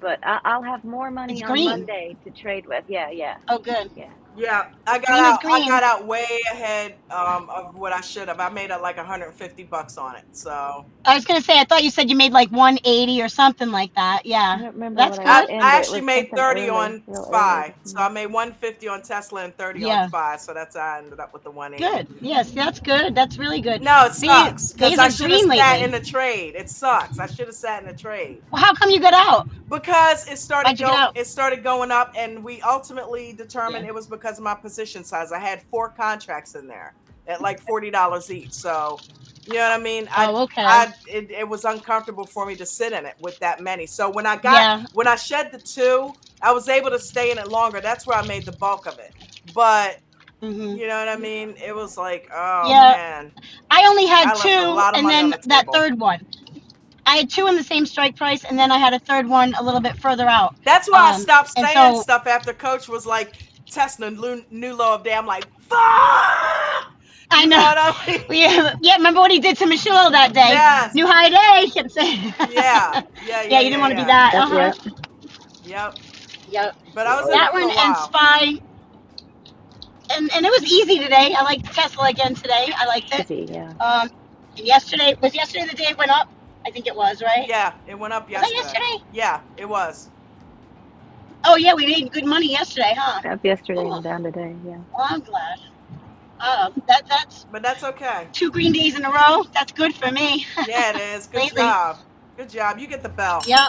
Speaker 7: but I'll have more
Speaker 10: It's
Speaker 7: money on
Speaker 10: green.
Speaker 7: Monday to trade with. Yeah, yeah,
Speaker 10: Oh, good.
Speaker 7: yeah.
Speaker 1: Yeah, I got
Speaker 10: Green is
Speaker 1: out. I
Speaker 10: green.
Speaker 1: got out way ahead of what I should have. I made like $150 on it. So
Speaker 10: I was gonna say, I thought you said you made like 180 or something like that.
Speaker 7: I
Speaker 10: Yeah,
Speaker 7: don't remember
Speaker 10: that's
Speaker 7: what I was
Speaker 1: I,
Speaker 10: good.
Speaker 7: in,
Speaker 1: I
Speaker 7: but it
Speaker 1: actually
Speaker 7: was
Speaker 1: made
Speaker 7: something
Speaker 1: 30
Speaker 7: early,
Speaker 1: on
Speaker 7: real early
Speaker 1: SPY.
Speaker 7: this
Speaker 1: So I
Speaker 7: morning.
Speaker 1: made 150 on Tesla and 30 on
Speaker 10: Yeah,
Speaker 1: SPY. So that's how I ended up with the 180.
Speaker 10: good. Yes, that's good. That's really good.
Speaker 1: No, it
Speaker 10: See,
Speaker 1: sucks because
Speaker 10: days
Speaker 1: I
Speaker 10: are
Speaker 1: should have
Speaker 10: green
Speaker 1: sat in
Speaker 10: lately.
Speaker 1: the trade. It sucks. I should have sat in the trade
Speaker 10: Well, how come you got out?
Speaker 1: because
Speaker 10: Why'd you get out?
Speaker 1: it started going up, and we ultimately determined
Speaker 10: Yeah.
Speaker 1: it was because of my position size. I had 4 contracts in there at like $40 each. So you know what I mean?
Speaker 10: Oh, okay.
Speaker 1: It was uncomfortable for me to sit in it with that many. So
Speaker 10: Yeah.
Speaker 1: when I shed the 2, I was able to stay in it longer. That's where I made the bulk of it. But
Speaker 10: Mhm.
Speaker 1: you know what I mean? It was like, oh
Speaker 10: Yeah.
Speaker 1: man,
Speaker 10: I only had
Speaker 1: I left a
Speaker 10: two,
Speaker 1: lot of
Speaker 10: and
Speaker 1: money on
Speaker 10: then
Speaker 1: the
Speaker 10: that
Speaker 1: table.
Speaker 10: third one. I had two in the same strike price, and then I had a third one a little bit further out.
Speaker 1: That's why I stopped
Speaker 10: And
Speaker 1: saying
Speaker 10: so
Speaker 1: stuff after Coach was like Tesla new low of day. I'm like, fuck.
Speaker 10: I
Speaker 1: You know
Speaker 10: know.
Speaker 1: what I mean?
Speaker 10: Yeah. Remember what he did to Michelle that day?
Speaker 1: Yes.
Speaker 10: New high day. Kept saying.
Speaker 1: Yeah. Yeah.
Speaker 10: Yeah,
Speaker 1: Yeah.
Speaker 10: you didn't
Speaker 1: Yeah.
Speaker 10: want to be
Speaker 1: Yeah.
Speaker 10: that.
Speaker 7: Yep,
Speaker 10: Uh huh.
Speaker 7: yep.
Speaker 1: Yep.
Speaker 10: Yep.
Speaker 1: But I was in
Speaker 10: That
Speaker 1: it for
Speaker 10: one
Speaker 1: a
Speaker 10: and
Speaker 1: while.
Speaker 10: Spy, and it was easy today. I liked Tesla again today. I liked it.
Speaker 7: Easy, yeah.
Speaker 10: And yesterday the day it went up. I think it was right.
Speaker 1: Yeah, it went up
Speaker 10: Was that
Speaker 1: yesterday.
Speaker 10: yesterday?
Speaker 1: Yeah, it was.
Speaker 10: Oh yeah, we made good money yesterday, huh?
Speaker 7: Up yesterday
Speaker 10: Cool.
Speaker 7: and down today, yeah.
Speaker 10: Well, I'm glad. That's
Speaker 1: But that's okay.
Speaker 10: 2 green days in a row. That's good for me.
Speaker 1: Yeah, it is. Good
Speaker 10: Lately.
Speaker 1: job. Good job. You get the bell.
Speaker 10: Yeah.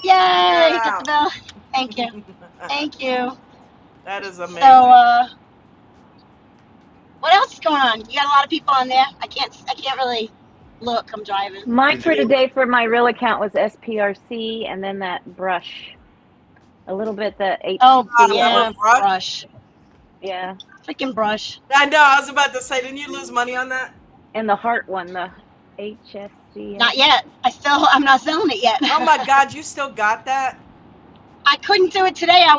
Speaker 1: Shout
Speaker 10: Yay! Got the
Speaker 1: out.
Speaker 10: bell. Thank you. Thank you.
Speaker 1: That is
Speaker 10: So,
Speaker 1: amazing.
Speaker 10: what else is going on? You got a lot of people on there. I can't really look. I'm driving.
Speaker 7: Mine
Speaker 2: Did
Speaker 7: for
Speaker 2: you?
Speaker 7: today for my real account was SPRC and then that brush. A little bit the
Speaker 10: Oh
Speaker 7: HCL.
Speaker 10: yeah,
Speaker 1: Brush?
Speaker 10: brush.
Speaker 7: Yeah.
Speaker 10: Freaking brush.
Speaker 1: I know. I was about to say, didn't you lose money on that?
Speaker 7: And the heart one, the HSCL.
Speaker 10: Not yet. I'm not selling it yet.
Speaker 1: Oh my God, you still got that?
Speaker 10: I couldn't do it today. I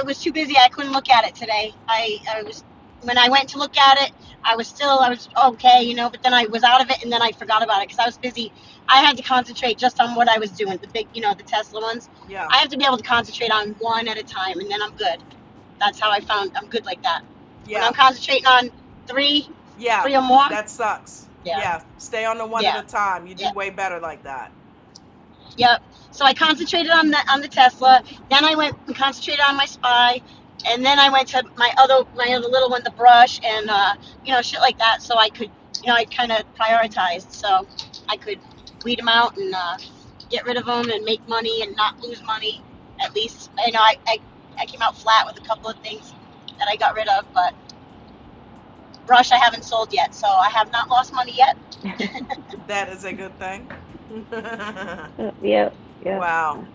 Speaker 10: was too busy. I couldn't look at it today. I was when I went to look at it. I was okay, but then I was out of it, and then I forgot about it because I was busy. I had to concentrate just on what I was doing. The big, the Tesla ones.
Speaker 1: Yeah.
Speaker 10: I have to be able to concentrate on one at a time, and then I'm good. That's how I found I'm good like that. When
Speaker 1: Yeah.
Speaker 10: I'm concentrating on three or more.
Speaker 1: That sucks.
Speaker 10: Yeah.
Speaker 1: Yeah. Stay on the one
Speaker 10: Yeah.
Speaker 1: at a time. You do
Speaker 10: Yeah.
Speaker 1: way better like that.
Speaker 10: Yep. So I concentrated on the Tesla. Then I went and concentrated on my SPY, and then I went to my other little one, the brush, and shit like that. So I could, I kind of prioritized, so I could weed them out and get rid of them and make money and not lose money. At least, I came out flat with a couple of things that I got rid of, but brush I haven't sold yet, so I have not lost money yet.
Speaker 1: That is a good thing.
Speaker 7: Yep.
Speaker 1: Wow.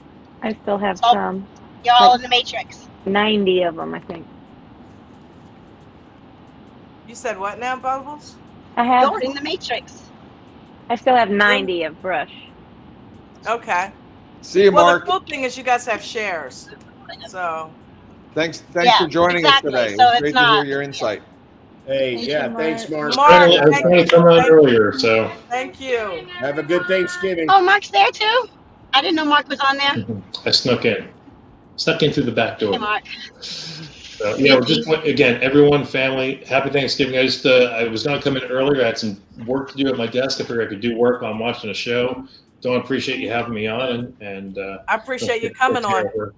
Speaker 7: I still have
Speaker 10: Oh.
Speaker 7: some.
Speaker 10: Y'all in the Matrix.
Speaker 7: 90 of them, I think.
Speaker 1: You said what now, Bubbles?
Speaker 7: I have.
Speaker 10: You're in the matrix.
Speaker 7: I still have 90 of brush.
Speaker 1: Okay.
Speaker 6: See you,
Speaker 1: Well,
Speaker 6: Mark.
Speaker 1: the cool thing is you guys have shares. So
Speaker 6: Thanks
Speaker 10: Yeah,
Speaker 6: for joining
Speaker 10: exactly.
Speaker 6: us today.
Speaker 10: So
Speaker 6: It was
Speaker 10: it's
Speaker 6: great to hear
Speaker 10: not.
Speaker 6: your insight.
Speaker 4: Hey,
Speaker 10: Thank
Speaker 4: yeah,
Speaker 7: you,
Speaker 4: thanks, Mark.
Speaker 1: Mark,
Speaker 8: I was
Speaker 1: thank
Speaker 8: trying to come on
Speaker 1: thank,
Speaker 8: earlier, so
Speaker 1: thank you.
Speaker 4: Have a good Thanksgiving.
Speaker 10: Oh, Mark's there too. I didn't know Mark was on there.
Speaker 8: I snuck in through the back door.
Speaker 10: Hey, Mark.
Speaker 8: So, yeah, we're just again, everyone, family, happy Thanksgiving. I was gonna come in earlier. I had some work to do at my desk. I figured I could do work while I'm watching a show. Don't appreciate you having me on, and
Speaker 1: I appreciate you coming on.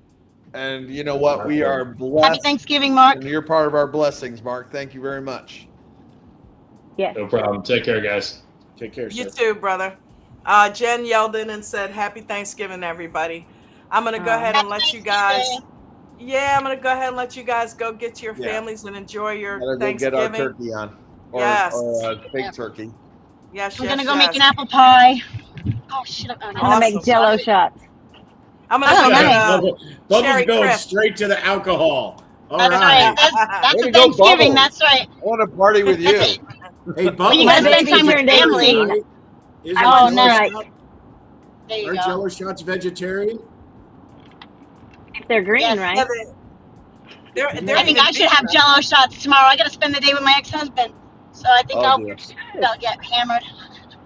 Speaker 6: And you know what? We are
Speaker 10: Happy
Speaker 6: blessed,
Speaker 10: Thanksgiving, Mark.
Speaker 6: and you're part of our blessings, Mark. Thank you very much.
Speaker 7: Yes.
Speaker 8: No problem. Take care, guys.
Speaker 4: Take care,
Speaker 1: You
Speaker 4: sir.
Speaker 1: too, brother. Jen yelled in and said, "Happy Thanksgiving, everybody." I'm gonna go ahead and
Speaker 10: Happy
Speaker 1: let you guys.
Speaker 10: Thanksgiving.
Speaker 1: Yeah, I'm gonna go ahead and let you guys go get to your
Speaker 6: Yeah.
Speaker 1: families and enjoy your
Speaker 6: Gotta go get our
Speaker 1: Thanksgiving.
Speaker 6: turkey on,
Speaker 1: Yes.
Speaker 6: or fake
Speaker 10: Yep.
Speaker 6: turkey.
Speaker 1: Yes,
Speaker 10: I'm
Speaker 1: yes,
Speaker 10: gonna go
Speaker 1: yes.
Speaker 10: make an apple pie. Oh shit!
Speaker 7: I'm gonna make
Speaker 1: Awesome.
Speaker 7: Jello shots.
Speaker 1: I'm gonna
Speaker 10: Oh,
Speaker 1: go
Speaker 10: nice.
Speaker 1: get
Speaker 4: Bubbles
Speaker 1: cherry
Speaker 4: going
Speaker 1: crisp.
Speaker 4: straight to the alcohol. All
Speaker 10: That's
Speaker 4: right.
Speaker 10: right. That's
Speaker 6: Way
Speaker 10: a
Speaker 6: to go,
Speaker 10: Thanksgiving.
Speaker 6: Bubbles.
Speaker 10: That's right.
Speaker 6: I want to party with
Speaker 10: That's
Speaker 6: you.
Speaker 10: it.
Speaker 4: Hey,
Speaker 10: When you
Speaker 4: Bubbles,
Speaker 7: My
Speaker 10: gotta spend
Speaker 4: you're
Speaker 10: time
Speaker 7: babies
Speaker 10: with
Speaker 7: turned
Speaker 10: family.
Speaker 4: vegetarian,
Speaker 7: 18.
Speaker 4: right? Isn't
Speaker 10: Oh,
Speaker 4: Jello
Speaker 10: nice.
Speaker 4: shot?
Speaker 10: There you
Speaker 4: Aren't
Speaker 10: go.
Speaker 4: Jello shots vegetarian?
Speaker 7: If they're green,
Speaker 10: Yes.
Speaker 1: Yeah,
Speaker 7: right?
Speaker 1: they're
Speaker 10: I think
Speaker 1: even
Speaker 10: I should have
Speaker 1: vegan.
Speaker 10: Jello shots tomorrow. I gotta spend the day with my ex-husband, so I think
Speaker 6: Oh
Speaker 10: I'll
Speaker 6: dear.
Speaker 10: get hammered.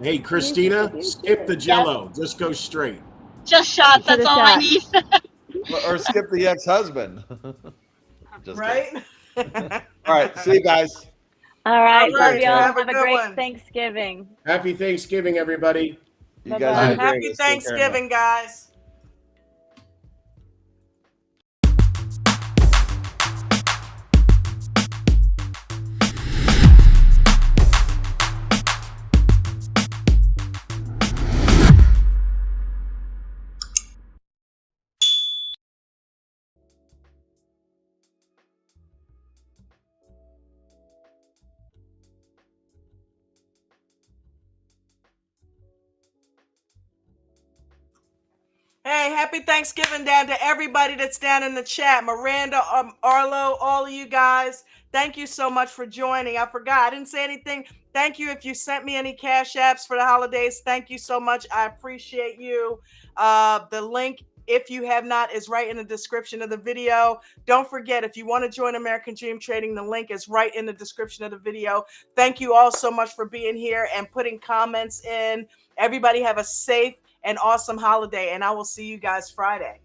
Speaker 4: Hey,
Speaker 7: You should.
Speaker 4: Christina,
Speaker 7: You
Speaker 4: skip the
Speaker 7: should.
Speaker 10: Yes.
Speaker 4: Jello. Just go straight.
Speaker 10: Just shots.
Speaker 7: To
Speaker 10: That's
Speaker 7: the
Speaker 10: all I
Speaker 7: shot.
Speaker 10: need.
Speaker 6: Or skip the ex-husband. Just
Speaker 1: Right?
Speaker 6: kidding. All right. See you guys.
Speaker 7: All right.
Speaker 1: All
Speaker 7: Love
Speaker 1: right.
Speaker 6: Take care.
Speaker 7: y'all.
Speaker 1: Have a
Speaker 7: Have a
Speaker 1: good
Speaker 7: great
Speaker 1: one.
Speaker 7: Thanksgiving.
Speaker 4: Happy Thanksgiving, everybody.
Speaker 6: You guys are the
Speaker 7: Bye-bye.
Speaker 1: Happy
Speaker 6: greatest. Take care now.
Speaker 1: Thanksgiving, guys. Hey, happy Thanksgiving down to everybody that's down in the chat. Miranda, Arlo, all of you guys. Thank you so much for joining. I forgot. I didn't say anything. Thank you if you sent me any cash apps for the holidays. Thank you so much. I appreciate you. The link, if you have not, is right in the description of the video. Don't forget, if you want to join American Dream Trading, the link is right in the description of the video. Thank you all so much for being here and putting comments in. Everybody have a safe an awesome holiday, and I will see you guys Friday.